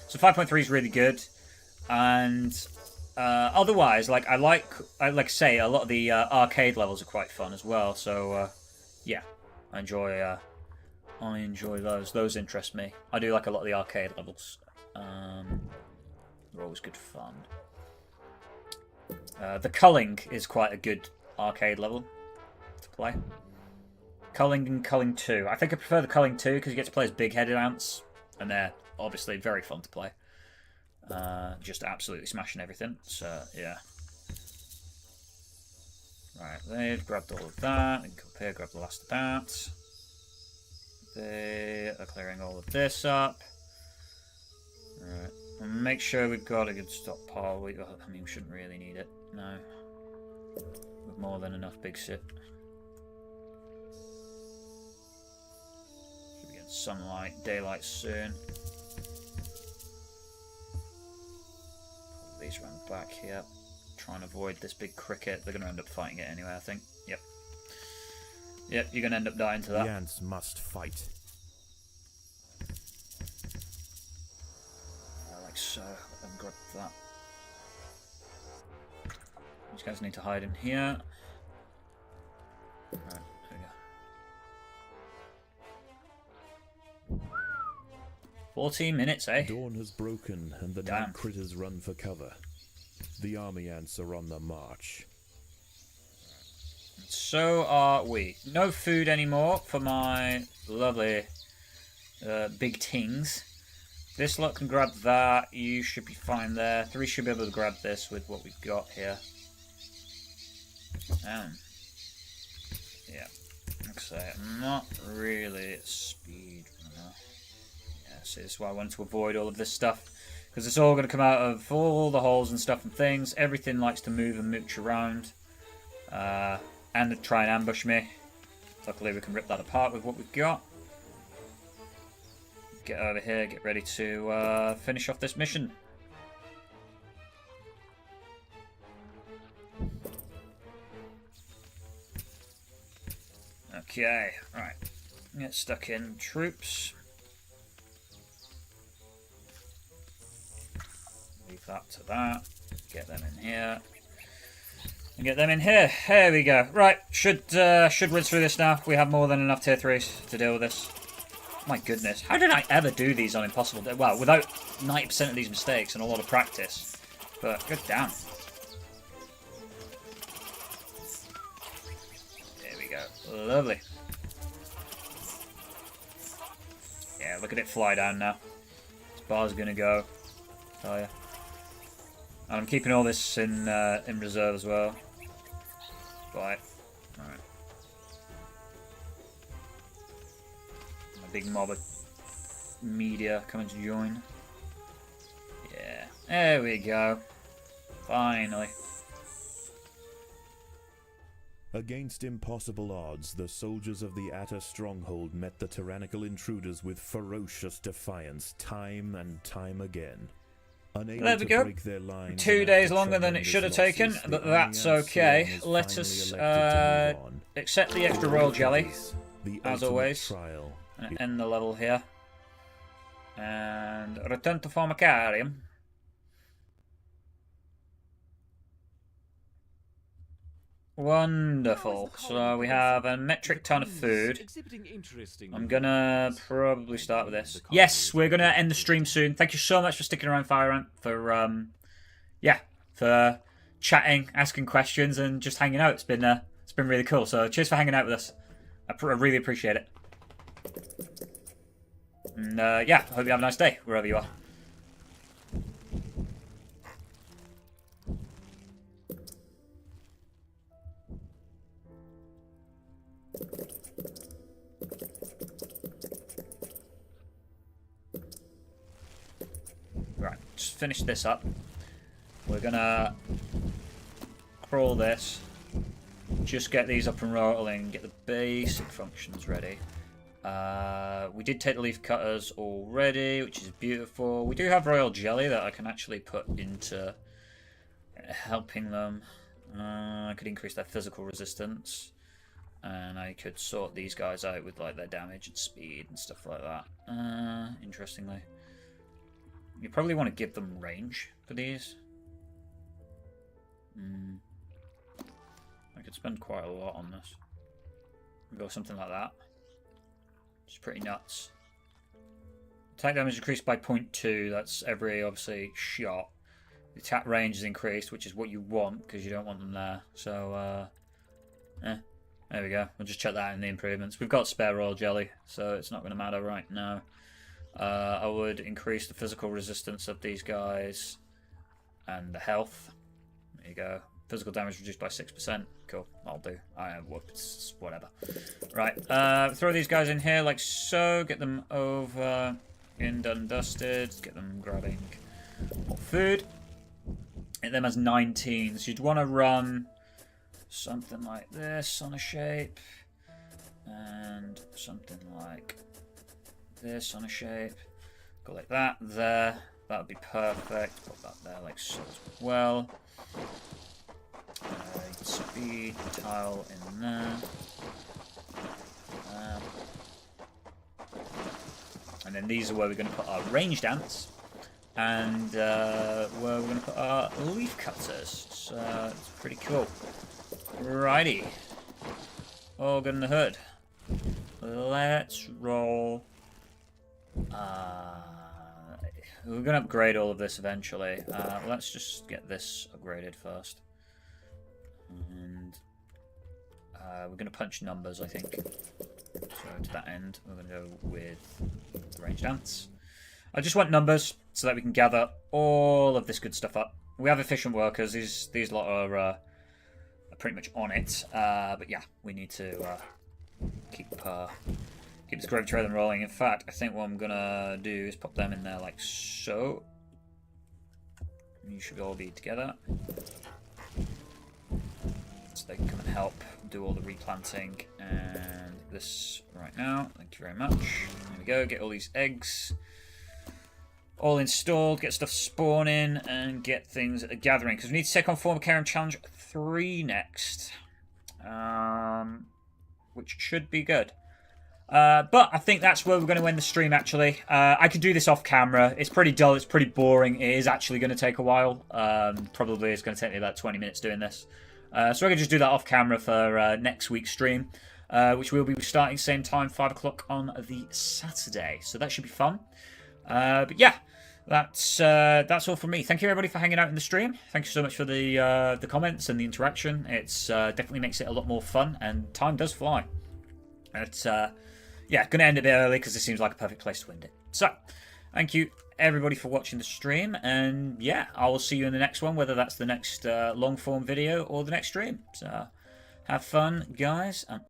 so 5.3 is really good, and otherwise, I like say a lot of the arcade levels are quite fun as well. So yeah, I enjoy those. Those interest me. I do like a lot of the arcade levels. They're always good fun. The culling is quite a good arcade level to play. Culling and Culling 2. I think I prefer the Culling 2 because you get to play as big-headed ants, and they're obviously very fun to play. Just absolutely smashing everything. So yeah. Right, they've grabbed all of that. They can come up here, grab the last of that. They are clearing all of this up. Right. And make sure we've got a good stockpile. I mean, we shouldn't really need it. No. With more than enough big shit. Should be getting sunlight, daylight soon. Pull these round back here. Try and avoid this big cricket. They're going to end up fighting it anyway, I think. Yep. Yep, you're going to end up dying to that. The ants must fight. Like so. Let them grab that. These guys need to hide in here. Right, there we go. 14 minutes, eh? Dawn has broken and the night critters run for cover. The army ants are on the march. So are we. No food anymore for my lovely big tings. This lot can grab that. You should be fine there. 3 should be able to grab this with what we've got here. Yeah. Like I say, I'm not really at speed runner. Yeah, see, this is why I wanted to avoid all of this stuff. Because it's all going to come out of all the holes and stuff and things. Everything likes to move and mooch around. And try and ambush me. Luckily we can rip that apart with what we've got. Get over here, get ready to finish off this mission. Okay, right. Get stuck in troops. Leave that to that. Get them in here. And get them in here. There we go. Right, should rinse through this now. We have more than enough tier 3s to deal with this. My goodness. How did I ever do these on impossible? Well, without 90% of these mistakes and a lot of practice. But, good damn. There we go. Lovely. Yeah, look at it fly down now. This bar's gonna go. Oh yeah. And I'm keeping all this in reserve as well. Right. Alright. A big mob of media coming to join. Yeah. There we go. Finally. Against impossible odds, the soldiers of the Atta stronghold met the tyrannical intruders with ferocious defiance time and time again. Unable there we go. 2 days longer than it should have taken, but that's okay. Let us accept the extra royal jelly, as always, and end the level here. And return to Formicarium. Wonderful. So we have a metric ton of food. I'm gonna probably start with this. Yes, we're gonna end the stream soon. Thank you so much for sticking around, Fire for for chatting, asking questions, and just hanging out. It's been really cool. So cheers for hanging out with us. I really appreciate it. And yeah, I hope you have a nice day wherever you are. Right, just finish this up. We're gonna crawl this. Just get these up and rolling, get the basic functions ready. We did take the leaf cutters already, which is beautiful. We do have royal jelly that I can actually put into helping them. I could increase their physical resistance. And I could sort these guys out with like their damage and speed and stuff like that. Interestingly. You probably want to give them range for these. I could spend quite a lot on this. Go something like that. It's pretty nuts. Attack damage increased by 0.2. That's every, obviously, shot. The attack range is increased, which is what you want, because you don't want them there. So, there we go. We'll just check that in the improvements. We've got spare royal jelly, so it's not going to matter right now. I would increase the physical resistance of these guys and the health. There you go. Physical damage reduced by 6%. Cool. I'll do. Whoops. Whatever. Right. Throw these guys in here like so. Get them over. Done, dusted. Get them grabbing more food. Get them as 19. So you'd want to run something like this on a shape. And something like this on a shape. Go like that there. That would be perfect. Put that there like so as well. Speed tile in there. And then these are where we're going to put our ranged ants. And where we're going to put our leaf cutters. So it's pretty cool. Righty. All good in the hood. Let's roll. We're going to upgrade all of this eventually. Let's just get this upgraded first. And we're going to punch numbers, I think. So to that end, we're going to go with the ranged ants. I just want numbers so that we can gather all of this good stuff up. We have efficient workers. These lot are pretty much on it. But yeah, we need to keep this gravy trail rolling. In fact, I think what I'm going to do is pop them in there like so. You should all be together. So they can come and help do all the replanting and this right now. Thank you very much. There we go. Get all these eggs all installed, get stuff spawning, and get things gathering. Because we need to take on Formicarium Challenge 3 next. Which should be good. But I think that's where we're going to end the stream, actually. I could do this off camera. It's pretty dull. It's pretty boring. It is actually going to take a while. Probably it's going to take me about 20 minutes doing this. So I can just do that off camera for next week's stream, which we'll be starting same time, 5 o'clock on the Saturday. So that should be fun. But yeah, that's all from me. Thank you everybody for hanging out in the stream. Thank you so much for the comments and the interaction. It's definitely makes it a lot more fun, and time does fly. It's yeah, gonna end a bit early because it seems like a perfect place to end it. So thank you everybody for watching the stream, and yeah, I will see you in the next one, whether that's the next long form video or the next stream. So have fun, guys, and